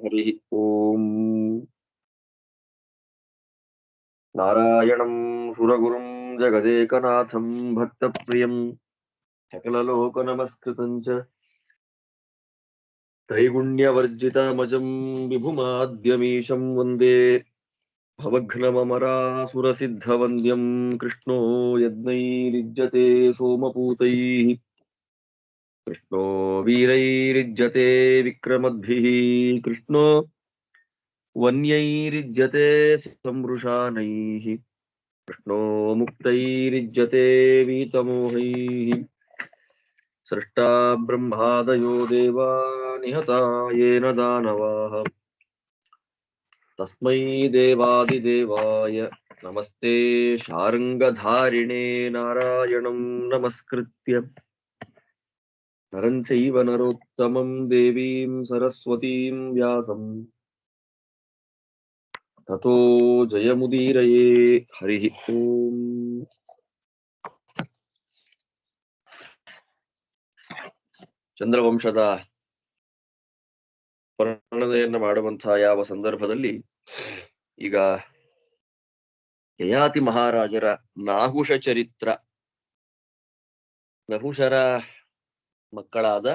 ಹರಿ ಓಂ. ನಾರಾಯಣಂ ಸುರಗುರುಂ ಜಗದೇಕನಾಥಂ ಭಕ್ತಪ್ರಿಯಂ ಸಕಲಲೋಕನಮಸ್ಕೃತಂ ಚ ತ್ರೈಗುಣ್ಯವರ್ಜಿತಮಜಂ ವಿಭುಮಾದ್ಯಮೀಶಂ ವಂದೇ ಭವಘ್ನಮರಾಸುರಸಿದ್ಧವಂದ್ಯಂ ಕೃಷ್ಣೋ ಯಜ್ಞೈರ್ಯುಜ್ಯತೆ ಸೋಮಪೂತೈಃ ಕೃಷ್ಣೋ ವೀರೈರ್ಯುಜ್ಯತೆ ವಿಕ್ರಮದ್ಭಿಃ ಕೃಷ್ಣೋ ವನ್ಯೈರ್ಯುಜ್ಯತೆ ಸಂವೃಷಾನೈಃ ಕೃಷ್ಣೋ ಮುಕ್ತೈರ್ಯುಜ್ಯತೆ ವೀತಮೋಹೈಃ ಸೃಷ್ಟಾ ಬ್ರಹ್ಮಾದಯೋ ದೇವಾ ನಿಹತಾ ಯೇನ ದಾನವಾಃ ತಸ್ಮೈ ದೇವಾದಿದೇವಾಯ ನಮಸ್ತೆ ಶಾರ್ಂಗಧಾರಿಣೇ ನಾರಾಯಣಂ ನಮಸ್ಕೃತ್ಯ ನರಂ ಚೈವ ನರೋತ್ತಮಂ ದೇವೀಂ ಸರಸ್ವತೀಂ ವ್ಯಾಸಂ ತತೋ ಜಯಮುದೀರಯೇ. ಹರಿ ಓಂ. ಚಂದ್ರವಂಶದ ವರ್ಣನೆಯನ್ನು ಮಾಡುವಂತಹ ಯಾವ ಸಂದರ್ಭದಲ್ಲಿ ಈಗ ಯಯಾತಿ ಮಹಾರಾಜರ ನಾಹುಷ ಚರಿತ್ರ, ನಹುಷರ ಮಕ್ಕಳಾದ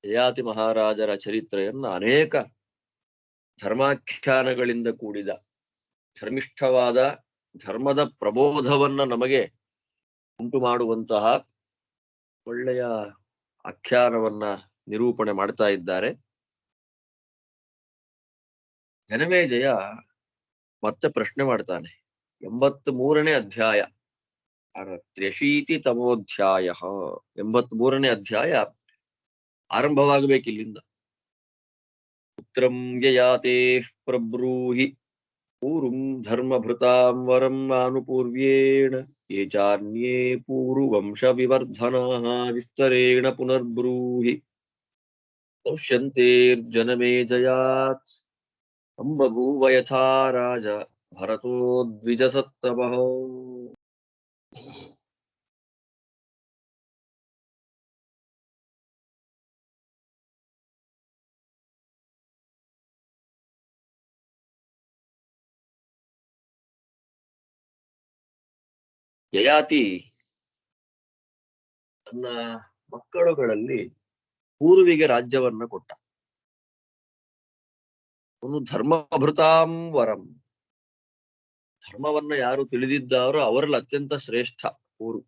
ಯಯಾತಿ ಮಹಾರಾಜರ ಚರಿತ್ರೆಯನ್ನ ಅನೇಕ ಧರ್ಮಾಖ್ಯಾನಗಳಿಂದ ಕೂಡಿದ ಧರ್ಮಿಷ್ಠವಾದ ಧರ್ಮದ ಪ್ರಬೋಧವನ್ನ ನಮಗೆ ಉಂಟು ಮಾಡುವಂತಹ ಒಳ್ಳೆಯ ಆಖ್ಯಾನವನ್ನ ನಿರೂಪಣೆ ಮಾಡ್ತಾ ಇದ್ದಾರೆ. ಜನಮೇಜಯ ಮತ್ತೆ ಪ್ರಶ್ನೆ ಮಾಡ್ತಾನೆ. 83ನೇ ಅಧ್ಯಾಯ, 83ತಮೋಧ್ಯಾಯ, 83ನೇ ಅಧ್ಯಾಯ ಆರಂಭವಾಗಬೇಕಿಲ್ಲಿಂದ. ಪುತ್ರಂ ಯಯಾತೆ ಪ್ರಬ್ರೂಹಿ ಪೂರ್ವಂ ಧರ್ಮಭೃತಾಂ ವರಂ ಆನುಪೂರ್ವ್ಯೇಣ ಯೇ ಚಾನ್ಯೇ ಪೂರ್ವಂಶ ವಿವರ್ಧನಾಃ ವಿಸ್ತರೇಣ ಪುನರ್ಬ್ರೂಹಿ ದೌಷ್ಯಂತೇರ್ಜನಮೇಜಯಾತ್ ಅಂಬಭೂವ ಯಥಾ ರಾಜ ಭರತೋ ದ್ವಿಜಸತ್ತಮಃ. ಯಯಾತಿ ತನ್ನ ಮಕ್ಕಳುಗಳಲ್ಲಿ ಪೂರ್ವಿಗೆ ರಾಜ್ಯವನ್ನ ಕೊಟ್ಟ. ಅವನು ಧರ್ಮಭೃತಾಂ ವರಂ, ಧರ್ಮವನ್ನ ಯಾರು ತಿಳಿದಿದ್ದಾರೋ ಅವರಲ್ಲಿ ಅತ್ಯಂತ ಶ್ರೇಷ್ಠ ಪೂರ್ವ.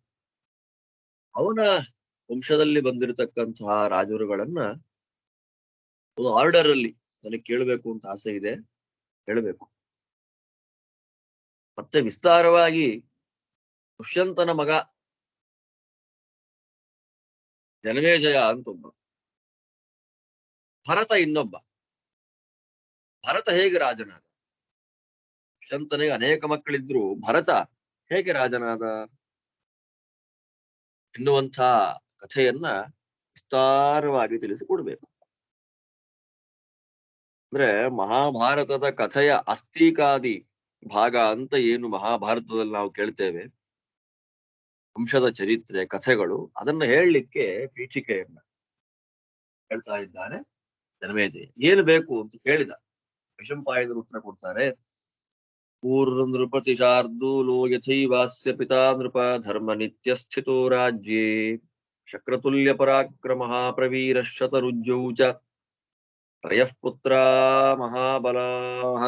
ಅವನ ವಂಶದಲ್ಲಿ ಬಂದಿರತಕ್ಕಂತಹ ರಾಜರುಗಳನ್ನ ಒಂದು ಆರ್ಡರ್ ಅಲ್ಲಿ ನನಗೆ ಕೇಳಬೇಕು ಅಂತ ಆಸೆ ಇದೆ, ಹೇಳಬೇಕು. ಮತ್ತೆ ವಿಸ್ತಾರವಾಗಿ ದುಷ್ಯಂತನ ಮಗ ಜನಮೇಜಯ ಅಂತ ಒಬ್ಬ, ಭರತ ಇನ್ನೊಬ್ಬ. ಭರತ ಹೇಗೆ ರಾಜನಾದ? ದುಷ್ಯಂತನಿಗೆ ಅನೇಕ ಮಕ್ಕಳಿದ್ರು, ಭರತ ಹೇಗೆ ರಾಜನಾದ ಎನ್ನುವಂಥ ಕಥೆಯನ್ನ ವಿಸ್ತಾರವಾಗಿ ತಿಳಿಸಿಕೊಡ್ಬೇಕು. ಅಂದ್ರೆ ಮಹಾಭಾರತದ ಕಥೆಯ ಅಸ್ತಿಕಾದಿ ಭಾಗ ಅಂತ ಏನು ಮಹಾಭಾರತದಲ್ಲಿ ನಾವು ಕೇಳ್ತೇವೆ, ವಂಶದ ಚರಿತ್ರೆ ಕಥೆಗಳು, ಅದನ್ನ ಹೇಳಲಿಕ್ಕೆ ಪೀಠಿಕೆಯನ್ನ ಹೇಳ್ತಾ ಇದ್ದಾನೆ ಜನಮೇಜಯ. ಏನು ಬೇಕು ಅಂತ ಕೇಳಿದ. ವೈಶಂಪಾಯನರು ಉತ್ತರ ಕೊಡ್ತಾರೆ. ಪೂರ್ವ ನೃಪತಿ ಶಾರ್ದೂಲೋ ಯಥೈವಾಸ್ಯ ಪಿತಾ ನೃಪ ಧರ್ಮ ನಿತ್ಯ ಸ್ಥಿತೋ ರಾಜ್ಯೇ ಶಕ್ರತುಲ್ಯ ಪರಾಕ್ರಮಃ ಪ್ರವೀರ ಶತರುಜ್ಯೌ ಚ ತ್ರಯಃ ಪುತ್ರಾ ಮಹಾಬಲಾಃ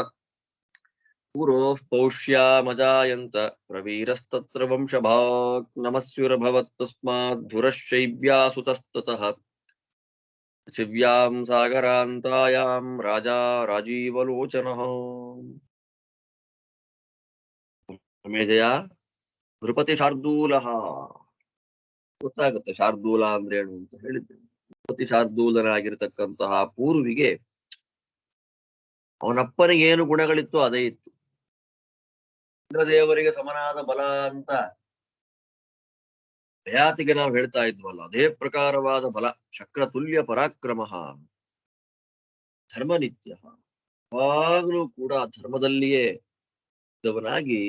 ಪುರೋಃ ಪೌಷ್ಯಾಮಜಾಯಂತ ಪ್ರವೀರಸ್ತತ್ರ ವಂಶಭಾಕ್ ನಮಸ್ಯುರಭವತ್ ತಸ್ಮಾತ್ ಧುರಶೈವ್ಯಾಸುತಸ್ತತಃ ಪೃಥಿವ್ಯಾಂ ಸಾಗರಾಂತಾಯಾಂ ರಾಜಾ ರಾಜೀವಲೋಚನಃ. ಜನಮೇಜಯ, ನೃಪತಿ ಶಾರ್ದೂಲಃ, ಗೊತ್ತಾಗುತ್ತೆ ಶಾರ್ದೂಲ ಅಂದ್ರೇನು ಅಂತ ಹೇಳಿದ್ದೇನೆ. ನೃಪತಿ ಶಾರ್ದೂಲನಾಗಿರ್ತಕ್ಕಂತಹ ಪೂರ್ವಿಗೆ ಅವನಪ್ಪನಿಗೆ ಏನು ಗುಣಗಳಿತ್ತು ಅದೇ ಇತ್ತು. ಇಂದ್ರದೇವರಿಗೆ ಸಮನಾದ ಬಲ ಅಂತ ಯಯಾತಿಗೆ ನಾವು ಹೇಳ್ತಾ ಇದ್ವಲ್ಲ, ಅದೇ ಪ್ರಕಾರವಾದ ಬಲ. ಶಕ್ರತುಲ್ಯ ಪರಾಕ್ರಮ, ಧರ್ಮನಿತ್ಯ, ಯಾವಾಗಲೂ ಕೂಡ ಧರ್ಮದಲ್ಲಿಯೇ ಇದ್ದವನಾಗಿ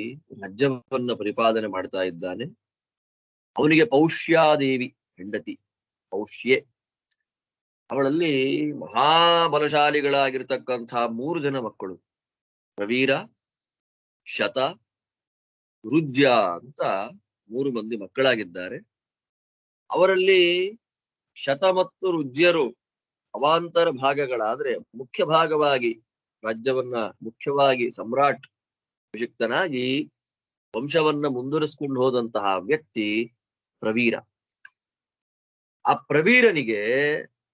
ರಾಜ್ಯವನ್ನ ಪರಿಪಾಲನೆ ಮಾಡ್ತಾ ಇದ್ದಾನೆ. ಅವನಿಗೆ ಪೌಷ್ಯಾದೇವಿ ಹೆಂಡತಿ, ಪೌಷ್ಯೆ ಅವಳಲ್ಲಿ ಮಹಾಬಲಶಾಲಿಗಳಾಗಿರ್ತಕ್ಕಂತಹ 3 ಜನ ಮಕ್ಕಳು, ಪ್ರವೀರ, ಶತ, ರುಜ್ಯ ಅಂತ 3 ಮಂದಿ ಮಕ್ಕಳಾಗಿದ್ದಾರೆ. ಅವರಲ್ಲಿ ಶತ ಮತ್ತು ರುಜ್ಯರು ಅವಾಂತರ ಭಾಗಗಳಾದ್ರೆ ಮುಖ್ಯ ಭಾಗವಾಗಿ ರಾಜ್ಯವನ್ನ ಮುಖ್ಯವಾಗಿ ಸಮ್ರಾಟ್ ಅಭಿಷಿಕ್ತನಾಗಿ ವಂಶವನ್ನ ಮುಂದುವರಿಸಿಕೊಂಡು ಹೋದಂತಹ ವ್ಯಕ್ತಿ ಪ್ರವೀರ. ಆ ಪ್ರವೀರನಿಗೆ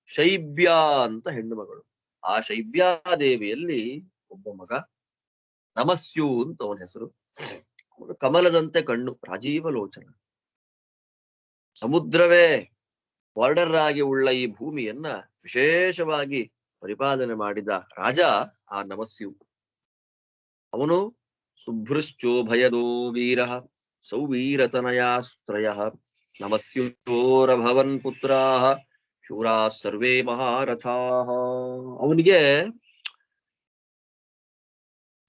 ಶೈಬ್ಯ ಅಂತ ಹೆಣ್ಣು ಮಗಳು. ಆ ಶೈಬ್ಯಾದೇವಿಯಲ್ಲಿ ಒಬ್ಬ ಮಗ ನಮಸ್ಯು ಅಂತ ಅವನ ಹೆಸರು. ಅವನು ಕಮಲದಂತೆ ಕಣ್ಣು, ರಾಜೀವ ಲೋಚನ. ಸಮುದ್ರವೇ ಬಾರ್ಡರ್ ಆಗಿ ಉಳ್ಳ ಈ ಭೂಮಿಯನ್ನ ವಿಶೇಷವಾಗಿ ಪರಿಪಾಲನೆ ಮಾಡಿದ ರಾಜ ಆ ನಮಸ್ಯು. ಅವನು ಶುಭ್ರಶ್ಚೋಭಯದೋ ವೀರ ಸೌವೀರತನಯಾಸ್ತ್ರಯ ನಮಸ್ಯೋರಭವನ್ ಪುತ್ರಾಃ ಶೂರಾ ಸರ್ವೇ ಮಹಾರಥಾಃ. ಅವನಿಗೆ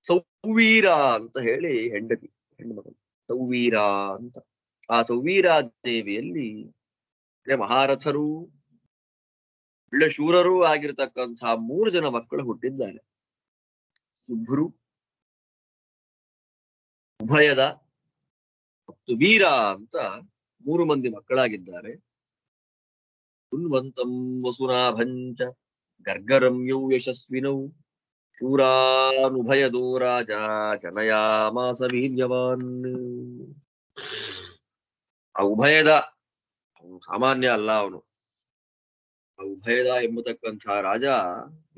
ಸೌವೀರ ಅಂತ ಹೇಳಿ ಹೆಂಡತಿ, ಹೆಣ್ಣು ಮಗಳು ಸೌವೀರ ಅಂತ. ಆ ಸೌವೀರಾದೇವಿಯಲ್ಲಿ ಮಹಾರಥರು ಒಳ್ಳೆ ಶೂರರೂ ಆಗಿರ್ತಕ್ಕಂತಹ 3 ಜನ ಮಕ್ಕಳು ಹುಟ್ಟಿದ್ದಾರೆ. ಶುಭ್ರು, ಉಭಯದ ಮತ್ತು ವೀರ ಅಂತ 3 ಮಂದಿ ಮಕ್ಕಳಾಗಿದ್ದಾರೆ. ಸುನ್ವಂತಂ ವಸುನಾಭಂಚ ಗರ್ಗರಮ್ಯೌ ಯಶಸ್ವಿನೌ ಶೂರಾನುಭಯದೋ ರಾಜ ಜನಯಾಮಾಸ ವೀರ್ಯವಾನ್. ಆ ಉಭಯದ, ಅವನು ಸಾಮಾನ್ಯ ಅಲ್ಲ, ಅವನು ಆ ಉಭಯದ ಎಂಬತಕ್ಕಂಥ ರಾಜ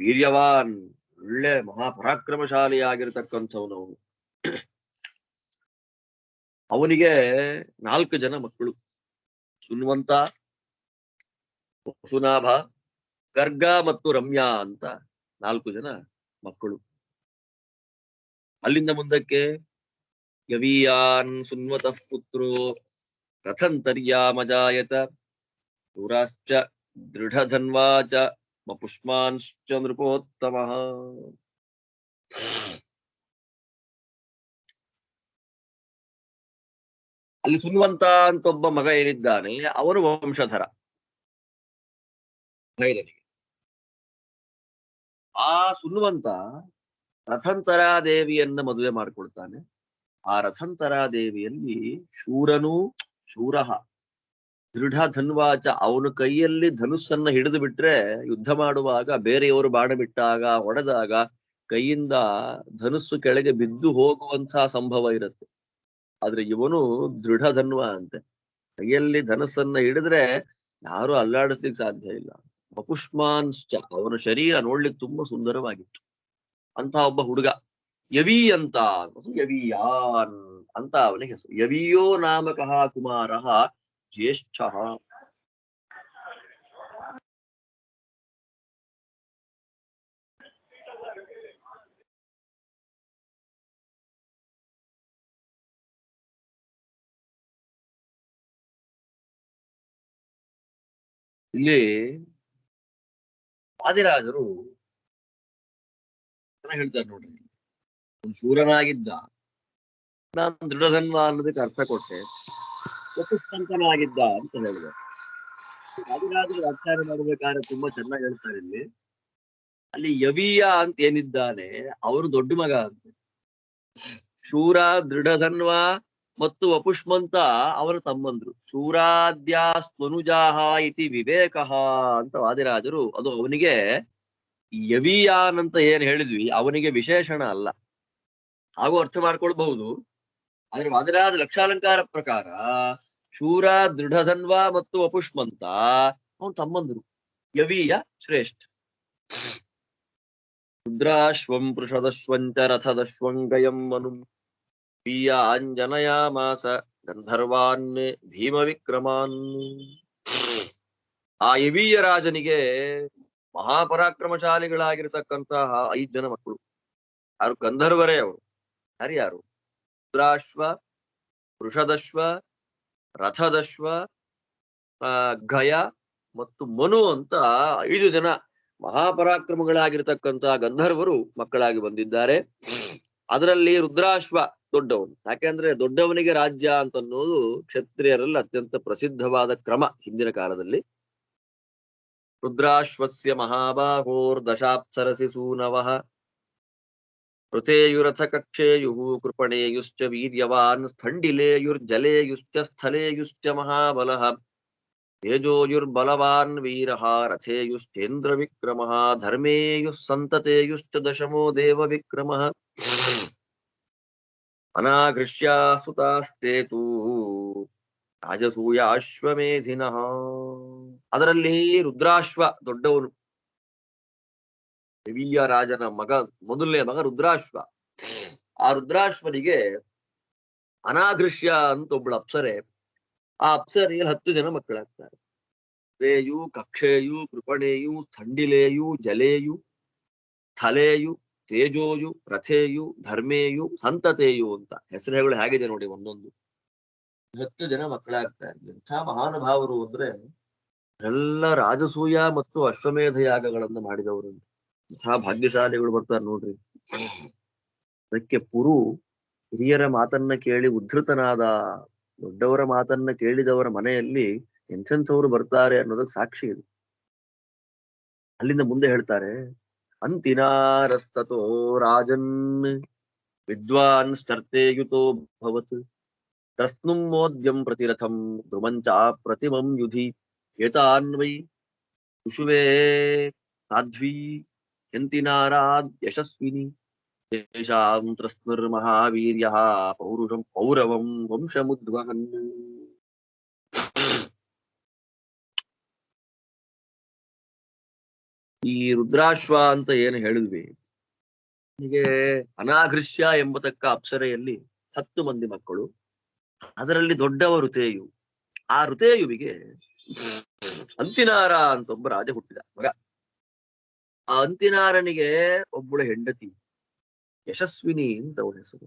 ವೀರ್ಯವಾನ್, ಒಳ್ಳೆ ಮಹಾಪರಾಕ್ರಮಶಾಲಿ ಆಗಿರತಕ್ಕಂಥವನು. ಅವನಿಗೆ 4 ಜನ ಮಕ್ಕಳು, ಸುನ್ವಂತ, ಸುನಾಭ, ಗರ್ಗ ಮತ್ತು ರಮ್ಯಾ ಅಂತ 4 ಜನ ಮಕ್ಕಳು. ಅಲ್ಲಿಂದ ಮುಂದಕ್ಕೆ ಯವೀಯಾನ್ ಸುನ್ವತಃ ಪುತ್ರೋ ರಥಂತರ್ಯಾಮಜಾಯತ ಶೂರಾಶ್ಚ ದೃಢಧನ್ವಾಚ ಮಪುಷ್ಮಾಂಶ್ಚ ನೃಪೋತ್ತಮಃ. ಅಲ್ಲಿ ಸುನ್ವಂತ ಅಂತ ಒಬ್ಬ ಮಗ ಏನಿದ್ದಾನೆ ಅವನು ವಂಶಧರ ಭೈರನಿಗೆ. ಆ ಸುನ್ವಂತ ರಥಂತರಾದೇವಿಯನ್ನ ಮದುವೆ ಮಾಡಿಕೊಳ್ತಾನೆ. ಆ ರಥಂತರಾದೇವಿಯಲ್ಲಿ ಶೂರನು, ಶೂರಃ ದೃಢ ಧನ್ವಾಚ, ಅವನ ಕೈಯಲ್ಲಿ ಧನುಸ್ಸನ್ನ ಹಿಡಿದು ಬಿಟ್ರೆ ಯುದ್ಧ ಮಾಡುವಾಗ ಬೇರೆಯವರು ಬಾಣ ಬಿಟ್ಟಾಗ ಹೊಡೆದಾಗ ಕೈಯಿಂದ ಧನುಸ್ಸು ಕೆಳಗೆ ಬಿದ್ದು ಹೋಗುವಂತಹ ಸಂಭವ ಇರುತ್ತೆ. ಆದ್ರೆ ಇವನು ದೃಢ ಧನ್ವ ಅಂತೆ, ಕೈಯಲ್ಲಿ ಧನಸ್ಸನ್ನ ಹಿಡಿದ್ರೆ ಯಾರು ಅಲ್ಲಾಡಿಸ್ಲಿಕ್ಕೆ ಸಾಧ್ಯ ಇಲ್ಲ. ಮಪುಷ್ಮಾಂಶ್ಚ, ಅವನ ಶರೀರ ನೋಡ್ಲಿಕ್ಕೆ ತುಂಬಾ ಸುಂದರವಾಗಿತ್ತು ಅಂತ ಒಬ್ಬ ಹುಡುಗ. ಯವೀ ಅಂತ, ಯವೀಯಾನ್ ಅಂತ ಅವನಿಗೆ ಹೆಸರು. ಯವೀಯೋ ನಾಮಕಃ ಕುಮಾರಃ ಜ್ಯೇಷ್ಠ. ಇಲ್ಲಿ ವಾದಿರಾಜರು ಹೇಳ್ತಾರೆ ನೋಡ್ರಿ, ಒಂದು ಶೂರನಾಗಿದ್ದ, ನಾನು ದೃಢಧನ್ವ ಅನ್ನೋದಕ್ಕೆ ಅರ್ಥ ಕೊಟ್ಟೆ, ವಪುಸ್ತಂತನಾಗಿದ್ದ ಅಂತ ಹೇಳಿದೆ. ವಾದಿರಾಜರು ವ್ಯಾಖ್ಯಾನ ಮಾಡಬೇಕಾದ್ರೆ ತುಂಬಾ ಚೆನ್ನಾಗಿ ಹೇಳ್ತಾರೆ. ಇಲ್ಲಿ ಅಲ್ಲಿ ಯವೀಯ ಅಂತ ಏನಿದ್ದಾನೆ ಅವನು ದೊಡ್ಡ ಮಗ ಅಂತ. ಶೂರ, ದೃಢಧನ್ವ ಮತ್ತು ವಪುಷ್ಮಂತ ಅವರ ತಮ್ಮಂದ್ರು. ಶೂರಾದ್ಯಾಸ್ತ್ವನುಜಾಹ ಇತಿ ವಿವೇಕಃ ಅಂತ ವಾದಿರಾಜರು, ಅದು ಅವನಿಗೆ ಯವೀಯಾನ್ ಅಂತ ಏನ್ ಹೇಳಿದ್ವಿ ಅವನಿಗೆ ವಿಶೇಷಣ ಅಲ್ಲ, ಹಾಗೂ ಅರ್ಥ ಮಾಡ್ಕೊಳ್ಬಹುದು. ಆದ್ರೆ ವಾದಿರಾಜ ಲಕ್ಷಾಲಂಕಾರ ಪ್ರಕಾರ ಶೂರ, ದೃಢಧನ್ವ ಮತ್ತು ವಪುಷ್ಮಂತ ಅವನ್ ತಮ್ಮಂದ್ರು. ಯವೀಯ ಶ್ರೇಷ್ಠ. ರುದ್ರಾಶ್ವಂ ಪೃಷದಶ್ವಂಚ ರಥದಶ್ವಂ ಗಯಂ ಮನು ಪೀಯ ಅಂಜನಯಾಮಾಸ ಗಂಧರ್ವಾನ್ ಭೀಮ ವಿಕ್ರಮಾನ್. ಆ ಯವೀಯ ರಾಜನಿಗೆ ಮಹಾಪರಾಕ್ರಮಶಾಲಿಗಳಾಗಿರ್ತಕ್ಕಂತಹ 5 ಜನ ಮಕ್ಕಳು. ಯಾರು? ಗಂಧರ್ವರೇ ಅವರು. ಯಾರ್ಯಾರು? ರುದ್ರಾಶ್ವ, ವೃಷದಶ್ವ, ರಥದಶ್ವ, ಗಯ ಮತ್ತು ಮನು ಅಂತ 5 ಜನ ಮಹಾಪರಾಕ್ರಮಗಳಾಗಿರ್ತಕ್ಕಂತಹ ಗಂಧರ್ವರು ಮಕ್ಕಳಾಗಿ ಬಂದಿದ್ದಾರೆ. ಅದರಲ್ಲಿ ರುದ್ರಾಶ್ವ ದೊಡ್ಡವನು. ಯಾಕೆಂದ್ರೆ ದೊಡ್ಡವನಿಗೆ ರಾಜ್ಯ ಅಂತ ಅನ್ನೋದು ಕ್ಷತ್ರಿಯರಲ್ಲಿ ಅತ್ಯಂತ ಪ್ರಸಿದ್ಧವಾದ ಕ್ರಮ ಹಿಂದಿನ ಕಾಲದಲ್ಲಿ. ರುದ್ರಾಶ್ವಸ್ಯ ಮಹಾಬಾಹೋರ್ದಶಾಪ್ಸರಸಿ ಸೂನವಃ ಋತೇಯುರಥ ಕಕ್ಷೇಯುಃ ಕೃಪಣೇಯುಶ್ಚ ವೀರ್ಯವಾನ್ ಸ್ಥಂಡಿಲೇಯುರ್ಜಲೇಯುಶ್ಚ ಸ್ಥಲೇಯುಶ್ಚ ಮಹಾಬಲಃ ತೇಜೋಯುರ್ಬಲವಾನ್ ವೀರಃ ರಥೇಯುಶ್ಚೇಂದ್ರ ವಿಕ್ರಮಃ ಧರ್ಮೇಯುಃ ಸಂತತೇಯುಶ್ಚ ದಶಮೋ ದೇವ ವಿಕ್ರಮಃ ಅನಾಘೃಷ್ಯಾಸುತಾಸ್ತೇತೂ ರಾಜಸೂಯ ಅಶ್ವಮೇಧಿನಃ. ಅದರಲ್ಲಿ ರುದ್ರಾಶ್ವ ದೊಡ್ಡವನು, ದಿವ್ಯ ರಾಜನ ಮಗ, ಮೊದಲನೇ ಮಗ ರುದ್ರಾಶ್ವ. ಆ ರುದ್ರಾಶ್ವನಿಗೆ ಅನಾಘೃಷ್ಯ ಅಂತ ಒಬ್ಬಳು ಅಪ್ಸರೆ, ಆ ಅಪ್ಸರೆಯಲ್ಲಿ 10 ಜನ ಮಕ್ಕಳಾಗ್ತಾರೆ. ತೇಯು, ಕಕ್ಷೇಯು, ಕೃಪಣೇಯು, ಸ್ಥಂಡಿಲೇಯು, ಜಲೇಯು, ಸ್ಥಲೇಯು, ತೇಜೋಯು, ರಥೇಯು, ಧರ್ಮೇಯು, ಸಂತತೇಯು ಅಂತ ಹೆಸರುಗಳು ಹೇಗಿದೆ ನೋಡಿ ಒಂದೊಂದು. 10 ಜನ ಮಕ್ಕಳಾಗ್ತಾರೆ. ಎಂಥ ಮಹಾನುಭಾವರು ಅಂದ್ರೆ ಎಲ್ಲ ರಾಜಸೂಯ ಮತ್ತು ಅಶ್ವಮೇಧ ಯಾಗಗಳನ್ನು ಮಾಡಿದವರು. ಇಂಥ ಭಾಗ್ಯಶಾಲಿಗಳು ಬರ್ತಾರೆ ನೋಡ್ರಿ. ಅದಕ್ಕೆ ಪುರು ಹಿರಿಯರ ಮಾತನ್ನ ಕೇಳಿ ಉದ್ಧತನಾದ, ದೊಡ್ಡವರ ಮಾತನ್ನ ಕೇಳಿದವರ ಮನೆಯಲ್ಲಿ ಎಂಥೆಂಥವ್ರು ಬರ್ತಾರೆ ಅನ್ನೋದಕ್ಕೆ ಸಾಕ್ಷಿ ಇದು. ಅಲ್ಲಿಂದ ಮುಂದೆ ಹೇಳ್ತಾರೆ, ಅಂತಿನಾರಸ್ತತೋ ರಾಜನ್ ವಿದ್ವಾನ್ ಚರ್ತೇಯುತೋ ಭವತ್ ತಸ್ನುಂ ಮೋದ್ಯಂ ಪ್ರತಿರಥಂ ಧ್ರುವಂಚ ಪ್ರತಿಮಂ ಯುಧಿ ಏತಾನ್ವೈ ಕುಶುವೇ ಸಾಧ್ವಿ ಯಂತಿನಾರಾದ್ ಯಶಸ್ವಿನಿ ತೇಷಾಂ ತ್ರಸ್ನುರ್ಮಹಾವೀರ್ಯಃ ಪೌರುಷಂ ಪೌರವಂ ವಂಶಮುದ್ವಹನ್. ಈ ರುದ್ರಾಶ್ವ ಅಂತ ಏನು ಹೇಳಿದ್ವಿ, ಹೀಗೆ ಅನಾಘೃಷ್ಯ ಎಂಬತಕ್ಕ ಅಪ್ಸರೆಯಲ್ಲಿ 10 ಮಂದಿ ಮಕ್ಕಳು. ಅದರಲ್ಲಿ ದೊಡ್ಡವ ಋತೇಯು. ಆ ಋತೇಯುವಿಗೆ ಅಂತಿನಾರ ಅಂತ ಒಬ್ಬ ರಾಜ ಹುಟ್ಟಿದ ಮಗ. ಆ ಅಂತಿನಾರನಿಗೆ ಒಬ್ಬಳು ಹೆಂಡತಿ ಯಶಸ್ವಿನಿ ಅಂತ ಅವಳ ಹೆಸರು.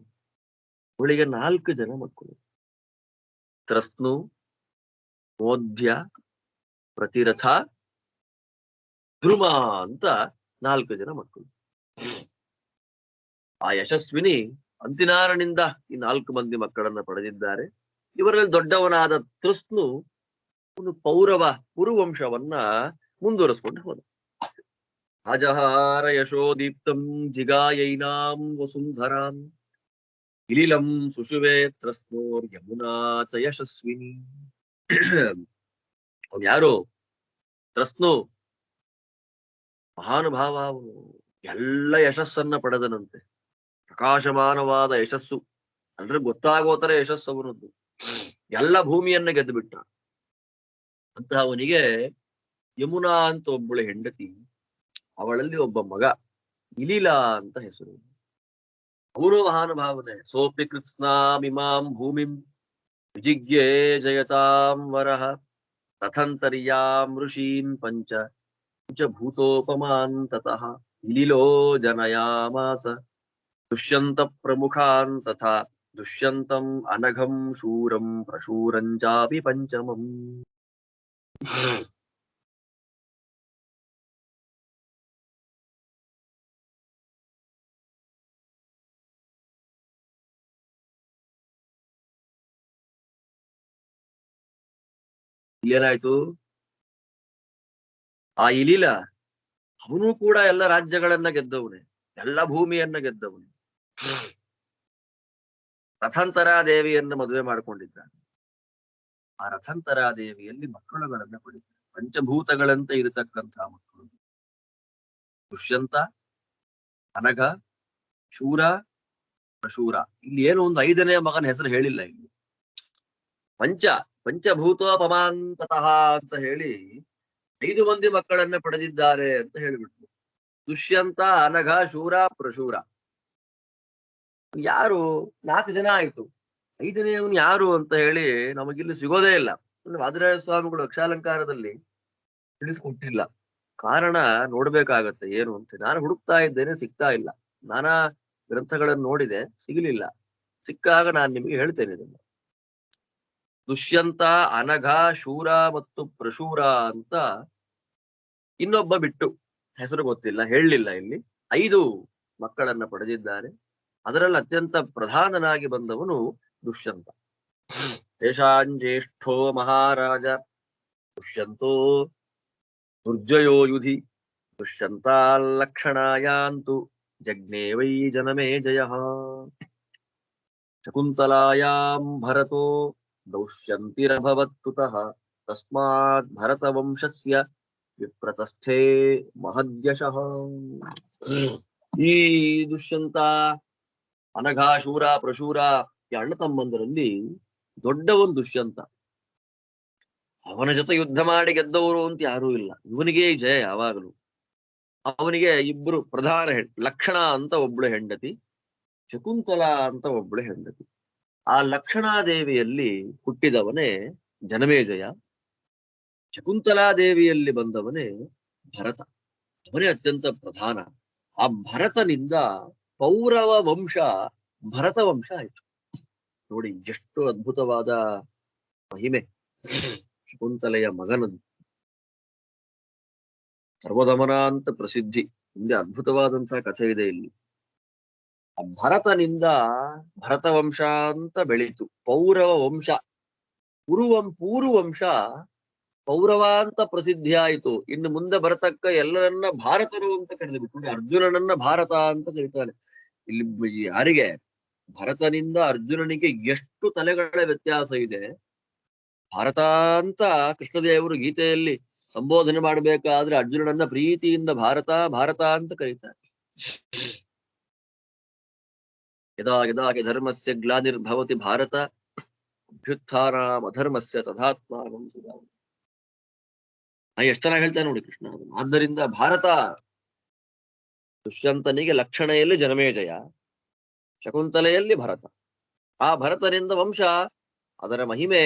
ಅವಳಿಗೆ 4 ಜನ ಮಕ್ಕಳು. ತ್ರಸ್ನು, ಮೋಧ್ಯ, ಪ್ರತಿರಥ, ಧ್ರುವ ಅಂತ 4 ಜನ ಮಕ್ಕಳು. ಆ ಯಶಸ್ವಿನಿ ಅಂತಿನಾರನಿಂದ ಈ 4 ಮಂದಿ ಮಕ್ಕಳನ್ನ ಪಡೆದಿದ್ದಾರೆ. ಇವರಲ್ಲಿ ದೊಡ್ಡವನಾದ ತೃಸ್ನು ಪೌರವ ಪುರುವಂಶವನ್ನ ಮುಂದುವರಿಸ್ಕೊಂಡು ಹೋದ. ಅಜಹಾರ ಯಶೋದೀಪ್ತಂ ಜಿಗಾಯೈನಾಂ ವಸುಂಧರಾಂ ಇಲಿಲಂ ಸುಷುವೆ ತ್ರಸ್ನೋರ್ ಯಮುನಾ ಚ ಯಶಸ್ವಿನಿ. ಅವನು ಯಾರು? ತ್ರಸ್ನು ಮಹಾನುಭಾವ. ಅವನು ಎಲ್ಲ ಯಶಸ್ಸನ್ನ ಪಡೆದನಂತೆ. ಪ್ರಕಾಶಮಾನವಾದ ಯಶಸ್ಸು ಅಂದ್ರೆ ಗೊತ್ತಾಗೋ ತರ ಯಶಸ್ಸು ಅವನದ್ದು. ಎಲ್ಲ ಭೂಮಿಯನ್ನ ಗೆದ್ದು ಬಿಟ್ಟ. ಅಂತ ಅವನಿಗೆ ಯಮುನಾ ಅಂತ ಒಬ್ಬಳು ಹೆಂಡತಿ, ಅವಳಲ್ಲಿ ಒಬ್ಬ ಮಗ ಇಲಿಲ ಅಂತ ಹೆಸರು. ಅವನು ಮಹಾನುಭಾವನೆ. ಸೋಪಿ ಕೃತ್ಸ್ನಾಮಿಮಾಂ ಭೂಮಿಂ ವಿಜಿಗ್ಯೇ ಜಯತಾಂ ವರಃ ರಥಂತರ್ಯಾಂ ಋಷೀನ್ ಪಂಚ ಭೂತೋಪಮಾನ್ ತತಃ ಇಲಿಲೋ ಜನಯಾಮಾಸ ದುಷ್ಯಂತ ಪ್ರಮುಖಾನ್ ತಥಾ ದುಷ್ಯಂತಂ ಅನಘಂ ಶೂರಂ ಪ್ರಶೂರಂಚಾಪಿ ಪಂಚಮಂ. ಏನಾಯ್ತು? ಆ ಇಲಿಲ ಅವನು ಕೂಡ ಎಲ್ಲ ರಾಜ್ಯಗಳನ್ನ ಗೆದ್ದವನೇ, ಎಲ್ಲ ಭೂಮಿಯನ್ನ ಗೆದ್ದವನೇ. ರಥಂತರಾ ದೇವಿಯನ್ನು ಮದುವೆ ಮಾಡಿಕೊಂಡಿದ್ದಾನೆ. ಆ ರಥಂತರಾ ದೇವಿಯಲ್ಲಿ ಮಕ್ಕಳುಗಳನ್ನ ಪಡಿತಾರೆ. ಪಂಚಭೂತಗಳಂತೆ ಇರತಕ್ಕಂತಹ ಮಕ್ಕಳು ದುಷ್ಯಂತ, ಅನಘ, ಶೂರ, ಪ್ರಶೂರ. ಇಲ್ಲಿ ಏನು ಒಂದು 5ನೇ ಮಗನ ಹೆಸರು ಹೇಳಿಲ್ಲ. ಇಲ್ಲಿ ಪಂಚಭೂತೋಪಮಾಂತತಃ ಅಂತ ಹೇಳಿ 5 ಮಂದಿ ಮಕ್ಕಳನ್ನ ಪಡೆದಿದ್ದಾರೆ ಅಂತ ಹೇಳಿಬಿಟ್ರು. ದುಷ್ಯಂತ, ಅನಘ, ಶೂರ, ಪ್ರಶೂರ. ಯಾರು? 4 ಜನ ಆಯ್ತು. 5ನೇವನು ಯಾರು ಅಂತ ಹೇಳಿ ನಮಗಿಲ್ಲಿ ಸಿಗೋದೇ ಇಲ್ಲ. ವಾದಿರಾಜ ಸ್ವಾಮಿಗಳು ಅಕ್ಷಾಲಂಕಾರದಲ್ಲಿ ತಿಳಿಸ್ಕೊಟ್ಟಿಲ್ಲ. ಕಾರಣ ನೋಡ್ಬೇಕಾಗತ್ತೆ ಏನು ಅಂತ. ನಾನು ಹುಡುಕ್ತಾ ಇದ್ದೇನೆ, ಸಿಗ್ತಾ ಇಲ್ಲ. ನಾನಾ ಗ್ರಂಥಗಳನ್ನು ನೋಡಿದೆ, ಸಿಗಲಿಲ್ಲ. ಸಿಕ್ಕಾಗ ನಾನು ನಿಮಗೆ ಹೇಳ್ತೇನೆ ಇದನ್ನು. ದುಷ್ಯಂತ, ಅನಘ, ಶೂರ ಮತ್ತು ಪ್ರಶೂರ ಅಂತ ಇನ್ನೊಬ್ಬ ಬಿಟ್ಟು ಹೆಸರು ಗೊತ್ತಿಲ್ಲ, ಹೇಳಲಿಲ್ಲ. ಇಲ್ಲಿ 5 ಮಕ್ಕಳನ್ನ ಪಡೆದಿದ್ದಾರೆ. ಅದರಲ್ಲಿ ಅತ್ಯಂತ ಪ್ರಧಾನನಾಗಿ ಬಂದವನು ದುಷ್ಯಂತ. ತೇಷಾಂ ಜ್ಯೇಷ್ಠೋ ಮಹಾರಾಜ ದುಷ್ಯಂತೋ ದುರ್ಜಯೋ ಯುಧಿ ದುಷ್ಯಂತಾಲ್ಲಕ್ಷಣಾಯಾಂತು ಜಗ್ನೇ ವೈ ಜನಮೇ ಜಯ ಶಕುಂತಲಾಯಾಂ ಭರತೋ ದೌಷ್ಯಂತಿರಭವತ್ಕೃತಃ ತಸ್ಮಾತ್ ಭರತವಂಶಸ್ಯ ವಿಪ್ರತಸ್ಥೆ ಮಹದ್ಯಶಃ. ಈ ದುಷ್ಯಂತ, ಅನಘ, ಶೂರ, ಪ್ರಶೂರ ಈ ಅಣ್ಣ ತಮ್ಮಂದರಲ್ಲಿ ದೊಡ್ಡವನ್ ದುಷ್ಯಂತ. ಅವನ ಜೊತೆ ಯುದ್ಧ ಮಾಡಿ ಗೆದ್ದವರು ಅಂತ ಯಾರೂ ಇಲ್ಲ. ಇವನಿಗೆ ಜಯ ಯಾವಾಗಲೂ. ಅವನಿಗೆ ಇಬ್ರು ಪ್ರಧಾನ ಲಕ್ಷಣ ಅಂತ ಒಬ್ಳು ಹೆಂಡತಿ, ಶಕುಂತಲಾ ಅಂತ ಒಬ್ಳು ಹೆಂಡತಿ. ಆ ಲಕ್ಷಣಾದೇವಿಯಲ್ಲಿ ಹುಟ್ಟಿದವನೇ ಜನಮೇಜಯ. ಶಕುಂತಲಾದೇವಿಯಲ್ಲಿ ಬಂದವನೇ ಭರತ. ಅವನೇ ಅತ್ಯಂತ ಪ್ರಧಾನ. ಆ ಭರತನಿಂದ ಪೌರವ ವಂಶ ಭರತ ವಂಶ ಆಯ್ತು. ನೋಡಿ ಎಷ್ಟು ಅದ್ಭುತವಾದ ಮಹಿಮೆ ಶಕುಂತಲೆಯ ಮಗನದು. ಸರ್ವದಮನ ಅಂತ ಪ್ರಸಿದ್ಧಿ. ಮುಂದೆ ಅದ್ಭುತವಾದಂತಹ ಕಥೆ ಇದೆ ಇಲ್ಲಿ. ಆ ಭರತನಿಂದ ಭರತ ವಂಶ ಅಂತ ಬೆಳೀತು. ಪೌರವ ವಂಶ, ಪೂರುವಂಶ ಪೌರವ ಅಂತ ಪ್ರಸಿದ್ಧಿ ಆಯಿತು. ಇನ್ನು ಮುಂದೆ ಬರತಕ್ಕ ಎಲ್ಲರನ್ನ ಭಾರತರು ಅಂತ ಕರೆದುಬಿಟ್ಟು ಅರ್ಜುನನನ್ನ ಭಾರತ ಅಂತ ಕರೀತಾನೆ. ಇಲ್ಲಿ ಯಾರಿಗೆ ಭರತನಿಂದ ಅರ್ಜುನನಿಗೆ ಎಷ್ಟು ತಲೆಗಳ ವ್ಯತ್ಯಾಸ ಇದೆ. ಭಾರತ ಅಂತ ಕೃಷ್ಣದೇವರು ಗೀತೆಯಲ್ಲಿ ಸಂಬೋಧನೆ ಮಾಡಬೇಕಾದ್ರೆ ಅರ್ಜುನನನ್ನ ಪ್ರೀತಿಯಿಂದ ಭಾರತ ಭಾರತ ಅಂತ ಕರೀತಾರೆ. ಯದಾ ಯದಾ ಧರ್ಮಸ್ಯ ಗ್ಲಾನಿರ್ಭವತಿ ಭಾರತ ಅಭ್ಯುತ್ಥಾನಾಂ ಅಧರ್ಮಸ್ಯ ತಥಾತ್ಮಾನಂ ಸುಧಾ. ಎಷ್ಟು ಚೆನ್ನಾಗಿ ಹೇಳ್ತಾನೆ ನೋಡಿ ಕೃಷ್ಣ. ಆದ್ದರಿಂದ ಭಾರತ ದುಷ್ಯಂತನಿಗೆ ಲಕ್ಷಣೆಯಲ್ಲಿ ಜನಮೇಜಯ, ಶಕುಂತಲೆಯಲ್ಲಿ ಭರತ. ಆ ಭರತನಿಂದ ವಂಶ, ಅದರ ಮಹಿಮೆ,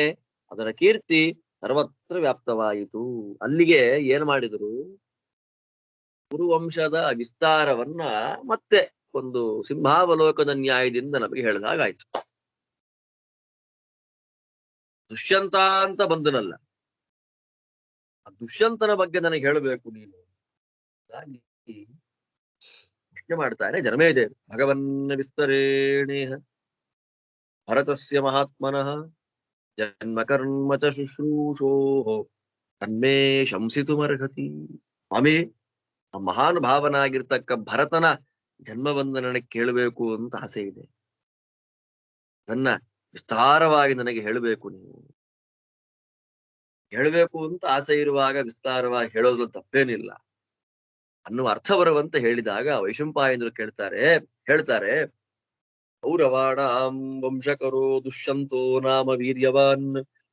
ಅದರ ಕೀರ್ತಿ ಸರ್ವತ್ರ ವ್ಯಾಪ್ತವಾಯಿತು. ಅಲ್ಲಿಗೆ ಏನ್ ಮಾಡಿದರು, ಕುರುವಂಶದ ವಿಸ್ತಾರವನ್ನ ಮತ್ತೆ ಒಂದು ಸಿಂಹಾವಲೋಕದ ನ್ಯಾಯದಿಂದ ನಮಗೆ ಹೇಳಿದಾಗಾಯ್ತು. ದುಷ್ಯಂತ ಅಂತ ಬಂದನಲ್ಲ, ಆ ದುಷ್ಯಂತನ ಬಗ್ಗೆ ನನಗೆ ಹೇಳಬೇಕು ನೀನು. ಪ್ರಶ್ನೆ ಮಾಡ್ತಾನೆ ಜನಮೇಜಯ. ಭಗವನ್ ವಿಸ್ತರೇಣೇಹ ಭರತಸ್ಯ ಮಹಾತ್ಮನಃ ಜನ್ಮ ಕರ್ಮ ಚ ಶುಶ್ರೂಷೋ ತನ್ಮೇ ಶಂಸಿತುಮರ್ಹತಿ. ಸ್ವಾಮಿ, ಆ ಮಹಾನ್ ಭಾವನಾಗಿರ್ತಕ್ಕ ಭರತನ ಜನ್ಮವನ್ನು ನನಗೆ ಕೇಳಬೇಕು ಅಂತ ಆಸೆ ಇದೆ. ನನ್ನ ವಿಸ್ತಾರವಾಗಿ ನನಗೆ ಹೇಳಬೇಕು. ನೀವು ಹೇಳಬೇಕು ಅಂತ ಆಸೆ ಇರುವಾಗ ವಿಸ್ತಾರವಾಗಿ ಹೇಳೋದು ತಪ್ಪೇನಿಲ್ಲ ಅನ್ನುವ ಅರ್ಥ ಬರುವಂತೆ ಹೇಳಿದಾಗ ವೈಶಂಪಾಯನರು ಹೇಳ್ತಾರೆ ಕೌರವಾಣಾಂ ವಂಶಕರೋ ದುಷ್ಯಂತೋ ನಾಮ ವೀರ್ಯವಾನ್.